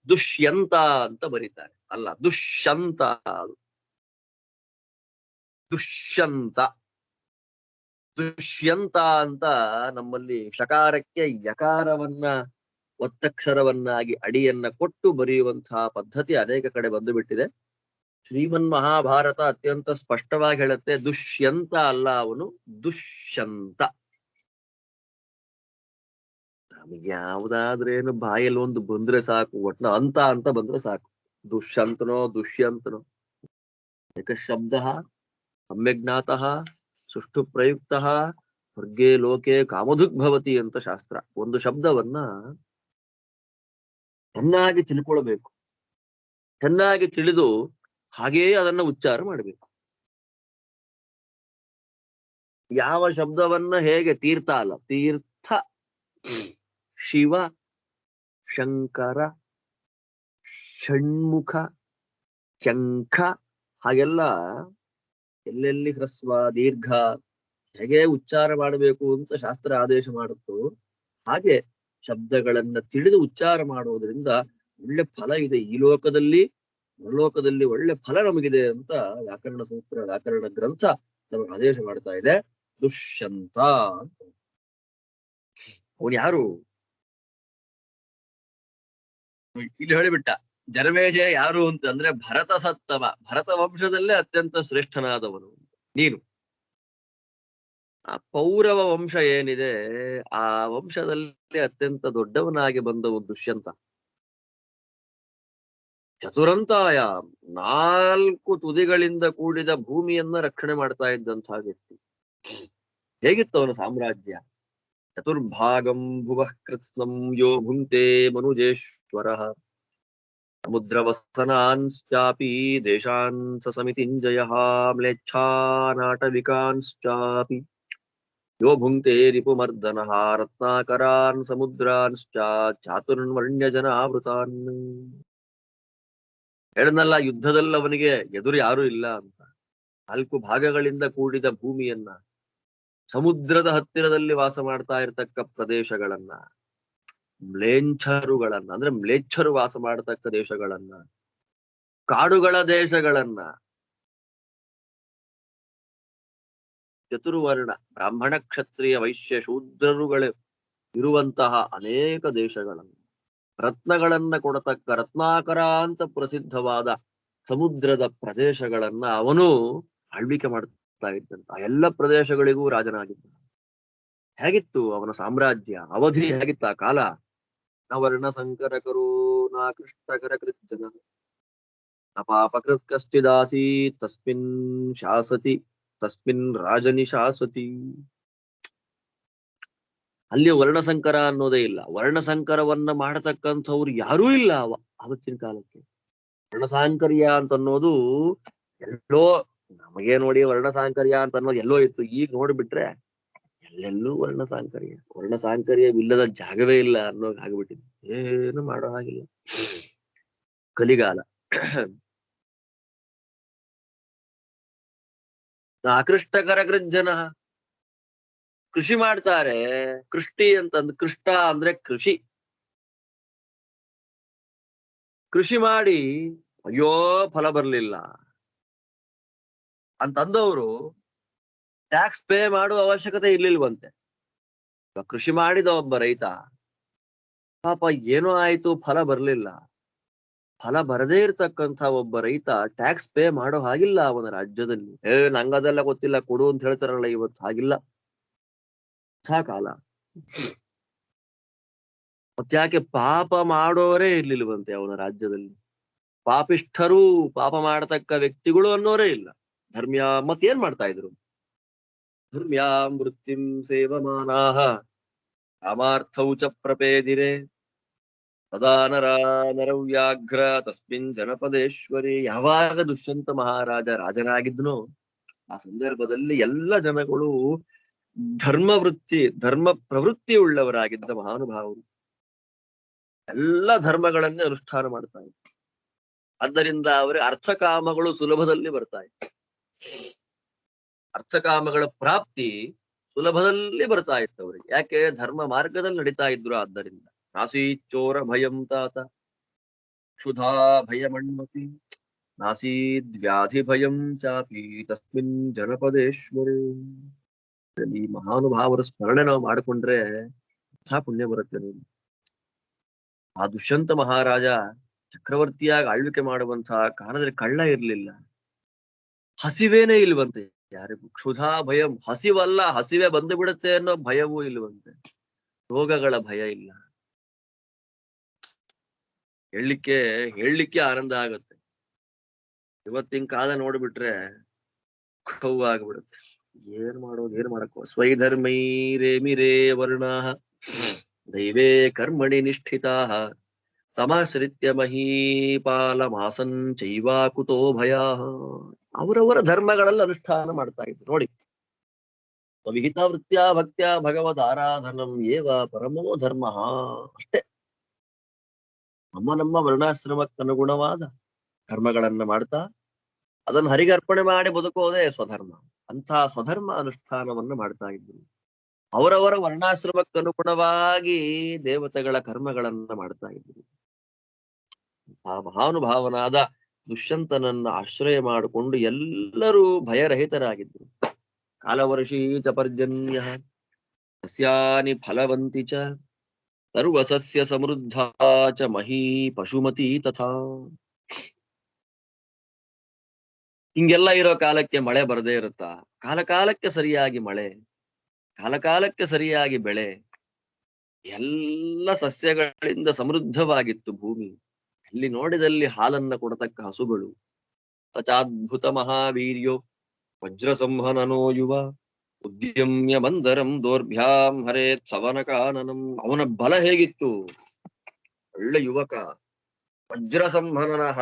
ದುಷ್ಯಂತ ಅಂತ ಬರೀತಾರೆ, ಅಲ್ಲ ದುಷ್ಯಂತ. ದುಷ್ಯಂತ ದುಷ್ಯಂತ ಅಂತ ನಮ್ಮಲ್ಲಿ ಶಕಾರಕ್ಕೆ ಯಕಾರವನ್ನ ಒತ್ತಕ್ಷರವನ್ನಾಗಿ ಅಡಿಯನ್ನ ಕೊಟ್ಟು ಬರೆಯುವಂತಹ ಪದ್ಧತಿ ಅನೇಕ ಕಡೆ ಬಂದು ಬಿಟ್ಟಿದೆ. ಶ್ರೀಮನ್ ಮಹಾಭಾರತ ಅತ್ಯಂತ ಸ್ಪಷ್ಟವಾಗಿ ಹೇಳುತ್ತೆ, ದುಷ್ಯಂತ ಅಲ್ಲ, ಅವನು ದುಷ್ಯಂತ. ನಮಗೆ ಯಾವುದಾದ್ರೇನು ಬಾಯಲ್ಲಿ ಒಂದು ಬಂದ್ರೆ ಸಾಕು, ಒಟ್ನ ಅಂತ ಬಂದ್ರೆ ಸಾಕು. ದುಷ್ಯಂತನೋ ದುಷ್ಯಂತನೋ ಏಕ ಶಬ್ದ ಸಮ್ಯಜ್ಞಾತಃ ಸುಷ್ಟು ಪ್ರಯುಕ್ತ ಸ್ವರ್ಗೇ ಲೋಕೆ ಕಾಮಧುಗ್ಭವತಿ ಅಂತ ಶಾಸ್ತ್ರ. ಒಂದು ಶಬ್ದವನ್ನ ಚೆನ್ನಾಗಿ ತಿಳ್ಕೊಳ್ಬೇಕು, ಚೆನ್ನಾಗಿ ತಿಳಿದು ಹಾಗೆಯೇ ಅದನ್ನ ಉಚ್ಚಾರ ಮಾಡಬೇಕು. ಯಾವ ಶಬ್ದವನ್ನ ಹೇಗೆ, ತೀರ್ಥ ಅಲ್ಲ, ತೀರ್ಥ, ಶಿವ, ಶಂಕರ, ಷಣ್ಮುಖ, ಶಂಖ, ಹಾಗೆಲ್ಲ ಎಲ್ಲೆಲ್ಲಿ ಹ್ರಸ್ವ ದೀರ್ಘ ಹೇಗೆ ಉಚ್ಚಾರ ಮಾಡಬೇಕು ಅಂತ ಶಾಸ್ತ್ರ ಆದೇಶ ಮಾಡುತ್ತೋ ಹಾಗೆ ಶಬ್ದಗಳನ್ನ ತಿಳಿದು ಉಚ್ಚಾರ ಮಾಡುವುದರಿಂದ ಒಳ್ಳೆ ಫಲ ಇದೆ. ಈ ಲೋಕದಲ್ಲಿ ಪರಲೋಕದಲ್ಲಿ ಒಳ್ಳೆ ಫಲ ನಮಗಿದೆ ಅಂತ ವ್ಯಾಕರಣ ಸೂತ್ರ, ವ್ಯಾಕರಣ ಗ್ರಂಥ ನಮಗೆ ಆದೇಶ ಮಾಡ್ತಾ ಇದೆ. ದುಷ್ಯಂತ ಅವನು ಯಾರು ಇಲ್ಲಿ ಹೇಳಿಬಿಟ್ಟ. ಜನಮೇಜಯ ಯಾರು ಅಂತಂದ್ರೆ ಭರತ ಸತ್ತಮ, ಭರತ ವಂಶದಲ್ಲೇ ಅತ್ಯಂತ ಶ್ರೇಷ್ಠನಾದವನು ನೀನು. ಆ ಪೌರವ ವಂಶ ಏನಿದೆ, ಆ ವಂಶದಲ್ಲಿ ಅತ್ಯಂತ ದೊಡ್ಡವನಾಗಿ ಬಂದವನು ದುಷ್ಯಂತ. ಚತುರಂತಾಯ, 4 ತುದಿಗಳಿಂದ ಕೂಡಿದ ಭೂಮಿಯನ್ನ ರಕ್ಷಣೆ ಮಾಡ್ತಾ ಇದ್ದಂತಹ ವ್ಯಕ್ತಿ. ಹೇಗಿತ್ತು ಅವನ ಸಾಮ್ರಾಜ್ಯ? ಚತುರ್ಭಾಗಂ ಭುವಃ ಕೃತ್ಸ್ನಂ ಯೋ ಭುಂಕ್ತೆ ಮನುಜೇಶ್ವರ. ಸಮುದ್ರವಸ್ತನಾಂಶ್ಚಾಪಿ ದೇಶಾನ್ ಸ ಸಮಿತಿಂಜಯಃ ಮ್ಲೇಚ್ಛಾನಾಟವಿಕಾಂಶ್ಚಾಪಿ ಯೋ ಭುಂಕ್ತೆ ರಿಪುಮರ್ದನಃ ರತ್ನಾಕರಾನ್ ಸಮುದ್ರಾಂಶ್ಚ ಚಾತುರ್ವರ್ಣ್ಯಜನಾವೃತಾನ್. ಹೇಳನಲ್ಲ, ಯುದ್ಧದಲ್ಲಿ ಅವನಿಗೆ ಎದುರು ಯಾರೂ ಇಲ್ಲ ಅಂತ. 4 ಭಾಗಗಳಿಂದ ಕೂಡಿದ ಭೂಮಿಯನ್ನ, ಸಮುದ್ರದ ಹತ್ತಿರದಲ್ಲಿ ವಾಸ ಮಾಡ್ತಾ ಇರತಕ್ಕ ಪ್ರದೇಶಗಳನ್ನ, ಮ್ಲೇಚ್ಛರುಗಳನ್ನ ಅಂದ್ರೆ ಮ್ಲೇಚ್ಛರು ವಾಸ ಮಾಡತಕ್ಕ ದೇಶಗಳನ್ನ, ಕಾಡುಗಳ ದೇಶಗಳನ್ನ, ಚತುರ್ವರ್ಣ ಬ್ರಾಹ್ಮಣ ಕ್ಷತ್ರಿಯ ವೈಶ್ಯ ಶೂದ್ರರುಗಳು ಇರುವಂತಹ ಅನೇಕ ದೇಶಗಳನ್ನು, ರತ್ನಗಳನ್ನ ಕೊಡತಕ್ಕ ರತ್ನಾಕರ ಅಂತ ಪ್ರಸಿದ್ಧವಾದ ಸಮುದ್ರದ ಪ್ರದೇಶಗಳನ್ನ ಅವನು ಆಳ್ವಿಕೆ ಮಾಡ್ತಾ ಇದ್ದಂತ. ಆ ಎಲ್ಲ ಪ್ರದೇಶಗಳಿಗೂ ರಾಜನಾಗಿದ್ದ. ಹೇಗಿತ್ತು ಅವನ ಸಾಮ್ರಾಜ್ಯ, ಅವಧಿ ಹೇಗಿತ್ತ ಆ ಕಾಲ? ನ ವರ್ಣ ಸಂಕರ ಕರೋ ನ ಕೃಷ್ಟಕರ ಕೃಜ್ಜನ ನ ಪಾಪಕೃತ್ ಕಶ್ಚಿದಾಸಿ ತಸ್ಮಿನ್ ಶಾಸತಿ ತಸ್ಮಿನ್ ರಾಜನಿ ಶಾಸತಿ. ಅಲ್ಲಿ ವರ್ಣಸಂಕರ ಅನ್ನೋದೇ ಇಲ್ಲ. ವರ್ಣಸಂಕರವನ್ನ ಮಾಡತಕ್ಕಂಥವ್ರು ಯಾರೂ ಇಲ್ಲ ಅವತ್ತಿನ ಕಾಲಕ್ಕೆ. ವರ್ಣಸಾಂಕರ್ಯ ಅಂತ ಅನ್ನೋದು ಎಲ್ಲೋ, ನಮಗೆ ನೋಡಿ ವರ್ಣಸಾಂಕರ್ಯ ಅಂತ ಅನ್ನೋದು ಎಲ್ಲೋ ಇತ್ತು. ಈಗ ನೋಡ್ಬಿಟ್ರೆ ಎಲ್ಲೆಲ್ಲೂ ವರ್ಣಸಾಂಕರ್ಯ. ವರ್ಣಸಾಂಕರ್ಯವಿಲ್ಲದ ಜಾಗವೇ ಇಲ್ಲ ಅನ್ನೋದು ಆಗ್ಬಿಟ್ಟಿದೆ. ಏನು ಮಾಡೋ ಹಾಗಿಲ್ಲ, ಕಲಿಗಾಲ. ಆಕೃಷ್ಟಕರ ಕೃಜ್ಜನ, ಕೃಷಿ ಮಾಡ್ತಾರೆ. ಕೃಷ್ಟಿ ಅಂತಂದ್, ಕೃಷ್ಟ ಅಂದ್ರೆ ಕೃಷಿ. ಕೃಷಿ ಮಾಡಿ ಅಯ್ಯೋ ಫಲ ಬರ್ಲಿಲ್ಲ ಅಂತಂದವರು ಟ್ಯಾಕ್ಸ್ ಪೇ ಮಾಡುವ ಅವಶ್ಯಕತೆ ಇರ್ಲಿಲ್ವಂತೆ. ಕೃಷಿ ಮಾಡಿದ ಒಬ್ಬ ರೈತ ಪಾಪ ಏನೋ ಆಯ್ತು, ಫಲ ಬರ್ಲಿಲ್ಲ. ಫಲ ಬರದೇ ಇರ್ತಕ್ಕಂಥ ಒಬ್ಬ ರೈತ ಟ್ಯಾಕ್ಸ್ ಪೇ ಮಾಡೋ ಹಾಗಿಲ್ಲ ಅವನ ರಾಜ್ಯದಲ್ಲಿ. ನಂಗದೆಲ್ಲ ಗೊತ್ತಿಲ್ಲ, ಕೊಡು ಅಂತ ಹೇಳ್ತಾರಲ್ಲ ಇವತ್ತು, ಹಾಗಿಲ್ಲ ಕಾಲ. ಮತ್ತ್ಯಾಕೆ ಪಾಪ ಮಾಡೋರೇ ಇರ್ಲಿಲ್ವಂತೆ ಅವನ ರಾಜ್ಯದಲ್ಲಿ. ಪಾಪಿಷ್ಠರು, ಪಾಪ ಮಾಡತಕ್ಕ ವ್ಯಕ್ತಿಗಳು ಅನ್ನೋರೇ ಇಲ್ಲ. ಧರ್ಮ್ಯ ಮತ್ತೇನ್ ಮಾಡ್ತಾ ಇದ್ರು? ಧರ್ಮ್ಯಾಂ ವೃತ್ತಿಂ ಸೇವಮಾನಾಹ ಕಾಮಾರ್ಥೌ ಚ ಪ್ರಪೇದಿರೆ ತದಾ ನರವ್ಯಾಘ್ರ ತಸ್ಮಿನ್ ಜನಪದೇಶ್ವರಿ. ಯಾವಾಗ ದುಷ್ಯಂತ ಮಹಾರಾಜ ರಾಜನಾಗಿದ್ನೋ ಆ ಸಂದರ್ಭದಲ್ಲಿ ಎಲ್ಲ ಜನಗಳು ಧರ್ಮ ಪ್ರವೃತ್ತಿ ಉಳ್ಳವರಾಗಿದ್ದ ಮಹಾನುಭಾವರು. ಎಲ್ಲ ಧರ್ಮಗಳನ್ನೇ ಅನುಷ್ಠಾನ ಮಾಡ್ತಾ ಇದ್ರು. ಆದ್ದರಿಂದ ಅವರಿಗೆ ಅರ್ಥಕಾಮಗಳು ಸುಲಭದಲ್ಲಿ ಬರ್ತಾ ಇತ್ತು. ಅರ್ಥಕಾಮಗಳ ಪ್ರಾಪ್ತಿ ಸುಲಭದಲ್ಲಿ ಬರ್ತಾ ಇತ್ತು ಅವರಿಗೆ. ಯಾಕೆ? ಧರ್ಮ ಮಾರ್ಗದಲ್ಲಿ ನಡೀತಾ ಇದ್ರು. ಆದ್ದರಿಂದ ನಾಸೀಚೋರ ಭಯಂ ತಾತ ಕ್ಷುಧಾ ಭಯಮಣ್ಮತಿ ನಾಸೀದ್ವ್ಯಾಧಿ ಭಯಂ ಚಾಪಿ ತಸ್ಮಿನ್ ಜನಪದೇಶ್ವರಿ. ಈ ಮಹಾನುಭಾವರ ಸ್ಮರಣೆ ನಾವು ಮಾಡಿಕೊಂಡ್ರೆ ಪುಣ್ಯ ಬರುತ್ತೆ ನೋಡಿ. ಆ ದುಷ್ಯಂತ ಮಹಾರಾಜ ಚಕ್ರವರ್ತಿಯಾಗಿ ಆಳ್ವಿಕೆ ಮಾಡುವಂತಹ ಕಾಲದಲ್ಲಿ ಕಳ್ಳ ಇರ್ಲಿಲ್ಲ, ಹಸಿವೇನೇ ಇಲ್ವಂತೆ ಯಾರಿಗೂ. ಕ್ಷುಧಾ ಭಯಂ, ಹಸಿವಲ್ಲ, ಹಸಿವೆ ಬಂದು ಬಿಡುತ್ತೆ ಅನ್ನೋ ಭಯವೂ ಇಲ್ವಂತೆ. ರೋಗಗಳ ಭಯ ಇಲ್ಲ. ಹೇಳಲಿಕ್ಕೆ ಆನಂದ ಆಗುತ್ತೆ. ಇವತ್ತಿನ ಕಾಲ ನೋಡ್ಬಿಟ್ರೆ ಆಗ್ಬಿಡುತ್ತೆ. ಏನ್ ಮಾಡಕ್ಕೋ. ಸ್ವೈಧರ್ಮೈರೇಮಿರೇ ವರ್ಣಾ ದೈವೇ ಕರ್ಮಣಿ ನಿಷ್ಠಿತಾ ತಮಾಶ್ರಿತ್ಯ ಮಹೀಪಾಲಮಾಸನ್ ಚೈವಾ ಕುತೋ ಭಯ. ಅವರವರ ಧರ್ಮಗಳಲ್ಲಿ ಅನುಷ್ಠಾನ ಮಾಡ್ತಾ ಇದ್ರು ನೋಡಿ. ವಿಹಿತ ವೃತ್ತ್ಯಾ ಭಕ್ತ್ಯಾ ಭಗವದ್ ಆರಾಧನಂ ಏವ ಪರಮೋ ಧರ್ಮ. ಅಷ್ಟೇ. ನಮ್ಮ ವರ್ಣಾಶ್ರಮಕ್ಕನುಗುಣವಾದ ಧರ್ಮಗಳನ್ನ ಮಾಡ್ತಾ ಅದನ್ನು ಹರಿಗರ್ಪಣೆ ಮಾಡಿ ಬದುಕೋದೇ ಸ್ವಧರ್ಮ. ಅಂಥ ಸ್ವಧರ್ಮ ಅನುಷ್ಠಾನವನ್ನು ಮಾಡ್ತಾ ಇದ್ರು. ಅವರವರ ವರ್ಣಾಶ್ರಮಕ್ಕನುಗುಣವಾಗಿ ದೇವತೆಗಳ ಕರ್ಮಗಳನ್ನ ಮಾಡ್ತಾ ಇದ್ರು. ಆ ಮಹಾನುಭಾವನಾದ ದುಷ್ಯಂತನನ್ನ ಆಶ್ರಯ ಮಾಡಿಕೊಂಡು ಎಲ್ಲರೂ ಭಯರಹಿತರಾಗಿದ್ರು. ಕಾಲವರ್ಷೀ ಚ ಪರ್ಜನ್ಯ ಸಸ್ಯಾನಿ ಫಲವಂತಿ ಚ ಸರ್ವಸಸ್ಯ ಸಮೃದ್ಧ ಚ ಮಹೀ ಪಶುಮತಿ ತಥಾ. ಹಿಂಗೆಲ್ಲ ಇರೋ ಕಾಲಕ್ಕೆ ಮಳೆ ಬರದೇ ಇರುತ್ತಾ? ಕಾಲಕಾಲಕ್ಕೆ ಸರಿಯಾಗಿ ಮಳೆ, ಕಾಲಕಾಲಕ್ಕೆ ಸರಿಯಾಗಿ ಬೆಳೆ, ಎಲ್ಲ ಸಸ್ಯಗಳಿಂದ ಸಮೃದ್ಧವಾಗಿತ್ತು ಭೂಮಿ. ಅಲ್ಲಿ ನೋಡಿದಲ್ಲಿ ಹಾಲನ್ನ ಕೊಡತಕ್ಕ ಹಸುಗಳು. ತಚಾದ್ಭುತ ಮಹಾವೀರ್ಯೋ ವಜ್ರಸಂಹನನೋ ಯುವ ಉದ್ಯಮ್ಯ ಮಂದರಂ ದೌರ್ಭ್ಯಾಂ ಹರೇತ್ ಸವನ ಕಾನನಂ. ಅವನ ಬಲ ಹೇಗಿತ್ತು! ಒಳ್ಳೆ ಯುವಕ, ವಜ್ರ ಸಂಹನನಃ,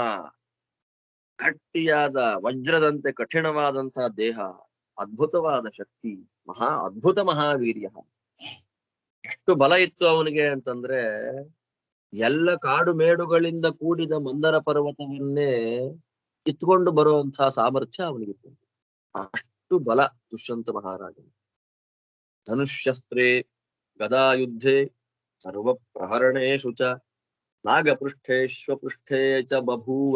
ಗಟ್ಟಿಯಾದ ವಜ್ರದಂತೆ ಕಠಿಣವಾದಂತಹ ದೇಹ, ಅದ್ಭುತವಾದ ಶಕ್ತಿ, ಅದ್ಭುತ ಮಹಾವೀರ್ಯ. ಎಷ್ಟು ಬಲ ಇತ್ತು ಅವನಿಗೆ ಅಂತಂದ್ರೆ, ಎಲ್ಲ ಕಾಡು ಮೇಡುಗಳಿಂದ ಕೂಡಿದ ಮಂದರ ಪರ್ವತವನ್ನೇ ಕಿತ್ಕೊಂಡು ಬರುವಂತಹ ಸಾಮರ್ಥ್ಯ ಅವನಿಗಿತ್ತು. ಅಷ್ಟು ಬಲ ದುಷ್ಯಂತ ಮಹಾರಾಜ. ಧನುಷ್ಯಸ್ತ್ರೇ ಗದಾಯುದ್ಧೆ ಸರ್ವ ಪ್ರಹರಣೇಶು ಚ ನಾಗಪೃಷ್ಠೇಶ್ವಪೃಷ್ಠೇ ಚ ಬಭೂವ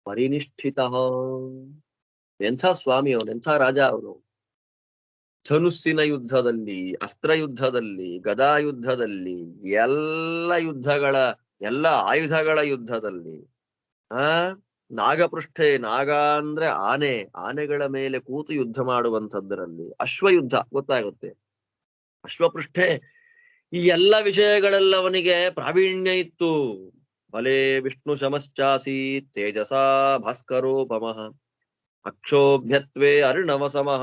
ಪರಿನಿಷ್ಠಿತ. ಎಂಥ ಸ್ವಾಮಿ ಅವನು, ಎಂಥ ರಾಜ ಅವನು. ಧನುಸ್ಸಿನ ಯುದ್ಧದಲ್ಲಿ, ಅಸ್ತ್ರ ಯುದ್ಧದಲ್ಲಿ, ಗದಾ ಯುದ್ಧದಲ್ಲಿ, ಎಲ್ಲ ಆಯುಧಗಳ ಯುದ್ಧದಲ್ಲಿ, ನಾಗಪೃಷ್ಠೆ, ನಾಗ ಅಂದ್ರೆ ಆನೆಗಳ ಮೇಲೆ ಕೂತು ಯುದ್ಧ ಮಾಡುವಂಥದ್ದರಲ್ಲಿ, ಅಶ್ವಯುದ್ಧ ಗೊತ್ತಾಗುತ್ತೆ, ಅಶ್ವಪೃಷ್ಠೆ, ಈ ಎಲ್ಲ ವಿಷಯಗಳೆಲ್ಲ ಅವನಿಗೆ ಪ್ರಾವೀಣ್ಯ ಇತ್ತು. ಬಲೇ ವಿಷ್ಣು ಶಮಶ್ಚಾಸಿ ತೇಜಸಾ ಭಾಸ್ಕರೋಪಮಃ, ಅಕ್ಷೋಭ್ಯತ್ವೇ ಅರ್ಣವ ಸಮಃ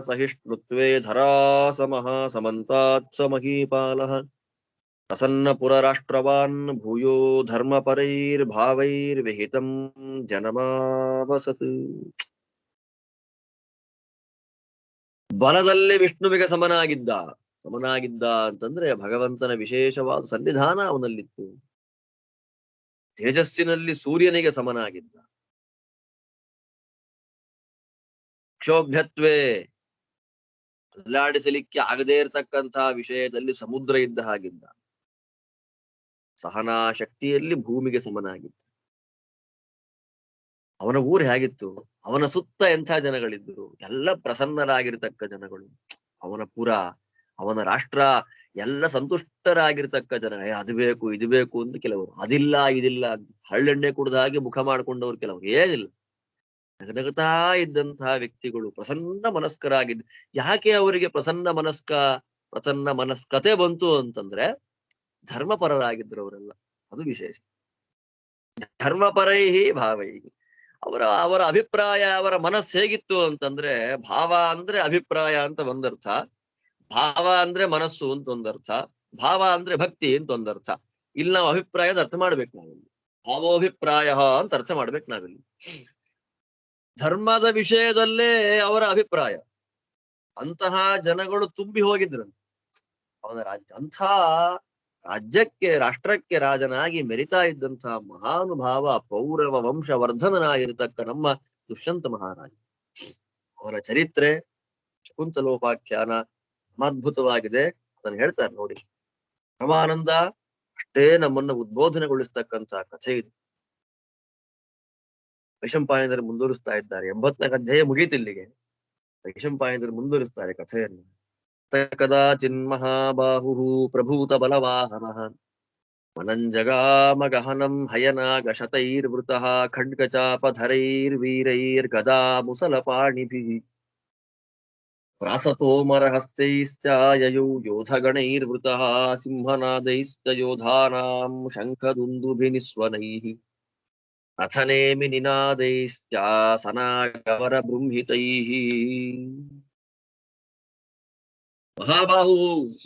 ಸಹಿಷ್ಣುತ್ವೇ ಧರಾಸಮಃ ಸಮಂತಾತ್ ಸ ಮಹೀಪಾಲಃ ಪ್ರಸನ್ನ ಪುರರಾಷ್ಟ್ರವಾನ್ ಭೂಯೋ ಧರ್ಮಪರೈರ್ಭಾವೈರ್ವಿಹಿತಂ ಜನಮಾವಸತ್. ಬಲದಲ್ಲಿ ವಿಷ್ಣುವಿಗೆ ಸಮನಾಗಿದ್ದ ಅಂತಂದ್ರೆ ಭಗವಂತನ ವಿಶೇಷವಾದ ಸನ್ನಿಧಾನ ಅವನಲ್ಲಿತ್ತು. ತೇಜಸ್ಸಿನಲ್ಲಿ ಸೂರ್ಯನಿಗೆ ಸಮನಾಗಿದ್ದ. ಕ್ಷೋಭ್ಯತ್ವೇ, ಅಲ್ಲಾಡಿಸಲಿಕ್ಕೆ ಆಗದೇ ಇರತಕ್ಕಂತಹ ವಿಷಯದಲ್ಲಿ ಸಮುದ್ರ ಇದ್ದ ಹಾಗಿದ್ದ. ಸಹನಾ ಶಕ್ತಿಯಲ್ಲಿ ಭೂಮಿಗೆ ಸಮನಾಗಿದ್ದ. ಅವನ ಊರು ಹೇಗಿತ್ತು, ಅವನ ಸುತ್ತ ಎಂಥ ಜನಗಳಿದ್ರು, ಎಲ್ಲ ಪ್ರಸನ್ನರಾಗಿರ್ತಕ್ಕ ಜನಗಳು. ಅವನ ಪುರ, ಅವನ ರಾಷ್ಟ್ರ ಎಲ್ಲ ಸಂತುಷ್ಟರಾಗಿರ್ತಕ್ಕ ಜನ. ಅದು ಬೇಕು ಇದು ಬೇಕು ಅಂತ ಕೆಲವರು, ಅದಿಲ್ಲ ಇದಿಲ್ಲ ಅಂತ ಹಳ್ಳೆಣ್ಣೆ ಕುಡ್ದ ಹಾಗೆ ಮುಖ ಮಾಡ್ಕೊಂಡವ್ರು ಕೆಲವರು, ಏನಿಲ್ಲ ನಗನಗತಾ ಇದ್ದಂತಹ ವ್ಯಕ್ತಿಗಳು, ಪ್ರಸನ್ನ ಮನಸ್ಕರಾಗಿದ್ದು. ಯಾಕೆ ಅವರಿಗೆ ಪ್ರಸನ್ನ ಮನಸ್ಕತೆ ಬಂತು ಅಂತಂದ್ರೆ ಧರ್ಮಪರರಾಗಿದ್ರು ಅವರೆಲ್ಲ, ಅದು ವಿಶೇಷ. ಧರ್ಮಪರೈಹಿ ಭಾವೈಹಿ, ಅವರ ಅಭಿಪ್ರಾಯ, ಅವರ ಮನಸ್ಸು ಹೇಗಿತ್ತು ಅಂತಂದ್ರೆ, ಭಾವ ಅಂದ್ರೆ ಅಭಿಪ್ರಾಯ ಅಂತ ಒಂದರ್ಥ, ಭಾವ ಅಂದ್ರೆ ಮನಸ್ಸು ಅಂತ ಒಂದರ್ಥ, ಭಾವ ಅಂದ್ರೆ ಭಕ್ತಿ ಅಂತ ಒಂದರ್ಥ. ಇಲ್ಲಿ ನಾವು ಅಭಿಪ್ರಾಯದ ಅರ್ಥ ಮಾಡ್ಬೇಕು, ನಾವಿಲ್ಲಿ ಭಾವೋಭಿಪ್ರಾಯ ಅಂತ ಅರ್ಥ ಮಾಡ್ಬೇಕು ನಾವಿಲ್ಲಿ. ಧರ್ಮದ ವಿಷಯದಲ್ಲೇ ಅವರ ಅಭಿಪ್ರಾಯ, ಅಂತಹ ಜನಗಳು ತುಂಬಿ ಹೋಗಿದ್ರಂತೆ ಅವನ ರಾಜ್ಯ. ಅಂಥ ರಾಜ್ಯಕ್ಕೆ, ರಾಷ್ಟ್ರಕ್ಕೆ ರಾಜನಾಗಿ ಮೆರಿತಾ ಇದ್ದಂತಹ ಮಹಾನುಭಾವ, ಪೌರವ ವಂಶವರ್ಧನನಾಗಿರ್ತಕ್ಕ ನಮ್ಮ ದುಷ್ಯಂತ ಮಹಾರಾಜ. ಅವರ ಚರಿತ್ರೆ ಶಕುಂತಲೋಪಾಖ್ಯಾನ ಅದ್ಭುತವಾಗಿದೆ. ಅದನ್ನು ಹೇಳ್ತಾರೆ ನೋಡಿ. ಪರಮಾನಂದ ಅಷ್ಟೇ ನಮ್ಮನ್ನ ಉದ್ಬೋಧನೆಗೊಳಿಸ್ತಕ್ಕಂತಹ ಕಥೆ ಇದು. ವೈಶಂಪಾಯನರು ಮುಂದುವರಿಸ್ತಾ ಇದ್ದಾರೆ. 84 ಅಧ್ಯಾಯ ಮುಗೀತಿಲ್ಲಿಗೆ. ವೈಶಂಪಾಯನರು ಮುಂದುವರಿಸ್ತಾರೆ ಕಥೆಯನ್ನು. ಕದಾಚಿನ್ಮಹಾಬಾಹು ಪ್ರಭೂತ ಬಲವಾಹನಃ ಮನಂಜಗಾಮ ಗಹನಂ ಹಯನಾಗ ಶತೈರ್ವೃತಃ ಖಡ್ಗಚಾಪಧರೈರ್ವೀರೈರ್ಗದಾ ಮುಸಲಪಾಣಿಭಿಃ ಪ್ರಾಸತೋಮರಹಸ್ತೈಶ್ಚ ಯಯೌ ಯೋಧಗಣೈರ್ವೃತಃ ಸಿಂಹನಾದೈಶ್ಚ ಯೋಧಾನಾಂ ಶಂಖದುಂದುಭಿನಿಸ್ವನೈಃ ರಥನೇಮಿ ನಿನಾದೈಶ್ಚ ಸನಾಗವರ ಬೃಂಹಿತೈಃ.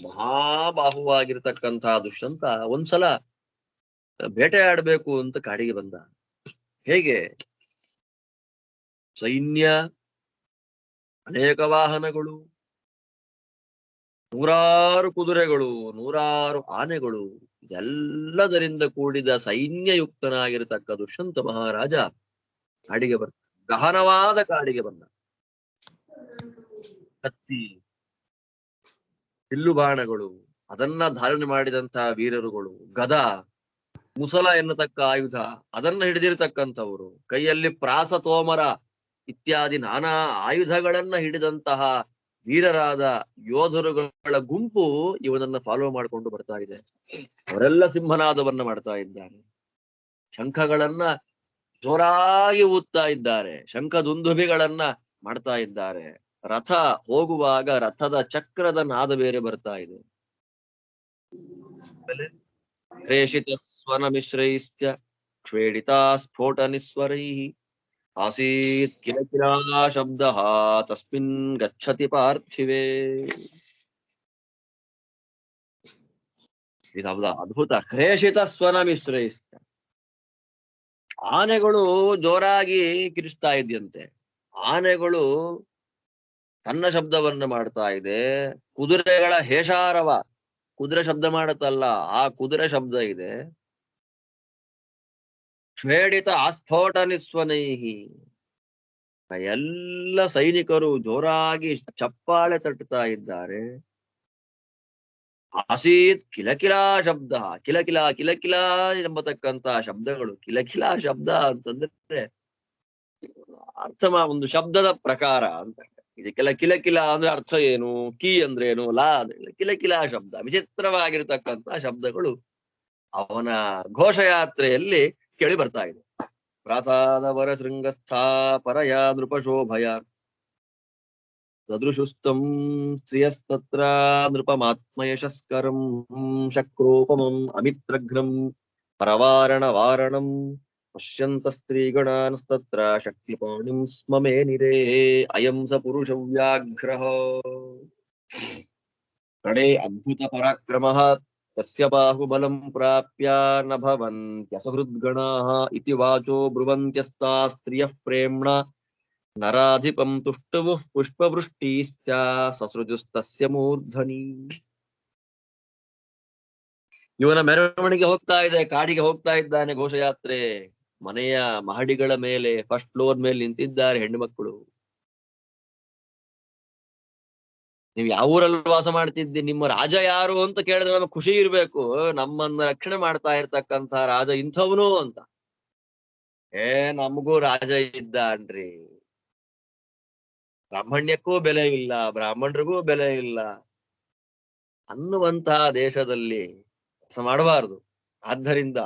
ಮಹಾಬಾಹುವಾಗಿರ್ತಕ್ಕಂತಹ ದುಷ್ಯಂತ ಒಂದ್ಸಲ ಬೇಟೆ ಆಡ್ಬೇಕು ಅಂತ ಕಾಡಿಗೆ ಬಂದ. ಹೇಗೆ? ಸೈನ್ಯ, ಅನೇಕ ವಾಹನಗಳು, 100 ಕುದುರೆಗಳು, 100 ಆನೆಗಳು, ಇದೆಲ್ಲದರಿಂದ ಕೂಡಿದ ಸೈನ್ಯಯುಕ್ತನಾಗಿರತಕ್ಕ ದುಷ್ಯಂತ ಮಹಾರಾಜ ಕಾಡಿಗೆ ಬಂದ. ಗಹನವಾದ ಕಾಡಿಗೆ ಬಂದ. ಕತ್ತಿ, ಬಿಲ್ಲು ಬಾಣಗಳು, ಅದನ್ನ ಧಾರಣೆ ಮಾಡಿದಂತಹ ವೀರರುಗಳು, ಗದ, ಮುಸಲ ಎನ್ನತಕ್ಕ ಆಯುಧ, ಅದನ್ನ ಹಿಡಿದಿರತಕ್ಕಂಥವರು, ಕೈಯಲ್ಲಿ ಪ್ರಾಸ, ತೋಮರ ಇತ್ಯಾದಿ ನಾನಾ ಆಯುಧಗಳನ್ನ ಹಿಡಿದಂತಹ ವೀರರಾದ ಯೋಧರುಗಳ ಗುಂಪು ಇವನನ್ನ ಫಾಲೋ ಮಾಡ್ಕೊಂಡು ಬರ್ತಾ ಇದೆ. ಅವರೆಲ್ಲ ಸಿಂಹನಾದವನ್ನ ಮಾಡ್ತಾ ಇದ್ದಾರೆ. ಶಂಖಗಳನ್ನ ಜೋರಾಗಿ ಊದ್ತಾ ಇದ್ದಾರೆ. ಶಂಖದುಂದುಭಿಗಳನ್ನ ಮಾಡ್ತಾ ಇದ್ದಾರೆ. ರಥ ಹೋಗುವಾಗ ರಥದ ಚಕ್ರದ ನಾದ ಬೇರೆ ಬರ್ತಾ ಇದೆ. ಕ್ರೇಷಿತ ಸ್ವನ ಮಿಶ್ರೈಶ್ಚ ಕ್ಷೇಡಿತಾ ಸ್ಫೋಟ ನಿಸ್ವರೈಃ ಆಸೀತ್ ಕಿಲಕಿಲಾ ಶಬ್ದಃ ತಸ್ಮಿನ್ ಗಚ್ಚತಿ ಪಾರ್ಥಿವೇ. ಇದು ಅದ್ಭುತ. ಕ್ರೇಷಿತ ಸ್ವನ ಮಿಶ್ರೈಶ್ಚ, ಆನೆಗಳು ಜೋರಾಗಿ ಕಿರಿಸ್ತಾ ಇದೆಯಂತೆ. ಆನೆಗಳು ತನ್ನ ಶಬ್ದವನ್ನ ಮಾಡ್ತಾ ಇದೆ. ಕುದುರೆಗಳ ಹೇಷಾರವ, ಕುದುರೆ ಶಬ್ದ ಮಾಡತ್ತಲ್ಲ, ಆ ಕುದುರೆ ಶಬ್ದ ಇದೆ. ಶ್ವೇಡಿತ ಆಸ್ಫೋಟ ನಿಸ್ವನೈಹಿ, ಎಲ್ಲ ಸೈನಿಕರು ಜೋರಾಗಿ ಚಪ್ಪಾಳೆ ತಟ್ಟುತ್ತಾ ಇದ್ದಾರೆ. ಆಸೀತ್ ಕಿಲಕಿಲಾ ಶಬ್ದ, ಕಿಲಕಿಲಾ ಕಿಲಕಿಲಾ ಎಂಬತಕ್ಕಂತ ಶಬ್ದಗಳು. ಕಿಲಕಿಲಾ ಶಬ್ದ ಅಂತಂದ್ರೆ ಒಂದು ಶಬ್ದದ ಪ್ರಕಾರ ಅಂತ. ಇದಕ್ಕೆಲ್ಲ ಕಿಲಕಿಲ ಅಂದ್ರೆ ಅರ್ಥ ಏನು, ಕಿ ಅಂದ್ರೆ ಏನು, ಲಾ ಅಂದ್ರೆ ಕಿಲಕಿಲಾ ಶಬ್ದ. ವಿಚಿತ್ರವಾಗಿರ್ತಕ್ಕಂತ ಶಬ್ದಗಳು ಅವನ ಘೋಷಯಾತ್ರೆಯಲ್ಲಿ ಕೇಳಿ ಬರ್ತಾ ಇದೆ. ಪ್ರಾಸಾದವರ ಶೃಂಗಸ್ಥಾ ಪರಯ ನೃಪಶೋಭಯ ಸದೃಶುಸ್ತಂ ಸ್ತ್ರಿಯಸ್ತತ್ರ ನೃಪಮಾತ್ಮಯಶಸ್ಕರಂ ಶಕ್ರೋಪಮಂ ಅಮಿತ್ರಘ್ನಂ ಪರವಾರಣ ವಾರಣಂ ಪಶ್ಯಂತ ಸ್ತ್ರೀಗಣಾನಸ್ತತ್ರ ಶಕ್ತಿಪಾಣಿಂ ಸ್ಮ ಮೇನಿರೇ ಅಯಂ ಸ ಪುರುಷ ವ್ಯಾಘ್ರಃ. ಕಡೆ ಅದ್ಭುತ ಪರಾಕ್ರಮಃ ತಸ್ಯ ಬಾಹುಬಲಂ ಪ್ರಾಪ್ಯ ನ ಭವಂತ್ಯಸಹೃದ್ಗಣಾಃ ಇತಿ ವಾಚೋ ಬ್ರುವಂತ್ಯಸ್ತಾ ಸ್ತ್ರಿಯಃ ಪ್ರೇಮ್ಣ ನರಾಧಿಪಂ ತುಷ್ಟುವುಃ ಪುಷ್ಪವೃಷ್ಟೀಶ್ಚ ಸಸೃಜುಸ್ತಸ್ಯ ಮೂರ್ಧನಿ. ಇವನ ಮೆರವಣಿಗೆ ಹೋಗ್ತಾ ಇದೆ, ಕಾಡಿಗೆ ಹೋಗ್ತಾ ಇದ್ದಾನೆ ಘೋಷಯಾತ್ರೆ. ಮನೆಯ ಮಹಡಿಗಳ ಮೇಲೆ ಫಸ್ಟ್ ಫ್ಲೋರ್ ಮೇಲೆ ನಿಂತಿದ್ದಾರೆ ಹೆಣ್ಣು ಮಕ್ಕಳು. ನೀವು ಯಾವ ಊರಲ್ಲಿ ವಾಸ ಮಾಡ್ತಿದ್ದಿ, ನಿಮ್ಮ ರಾಜ ಯಾರು ಅಂತ ಕೇಳಿದ್ರೆ ನಮಗೆ ಖುಷಿ ಇರ್ಬೇಕು. ನಮ್ಮನ್ನ ರಕ್ಷಣೆ ಮಾಡ್ತಾ ಇರ್ತಕ್ಕಂಥ ರಾಜ ಇಂಥವನು ಅಂತ. ನಮಗೂ ರಾಜ ಇದ್ದಾನ್ರಿ. ಬ್ರಾಹ್ಮಣ್ಯಕ್ಕೂ ಬೆಲೆ ಇಲ್ಲ, ಬ್ರಾಹ್ಮಣರಿಗೂ ಬೆಲೆ ಇಲ್ಲ ಅನ್ನುವಂತಹ ದೇಶದಲ್ಲಿ ವಾಸ ಮಾಡಬಾರದು. ಆದ್ದರಿಂದ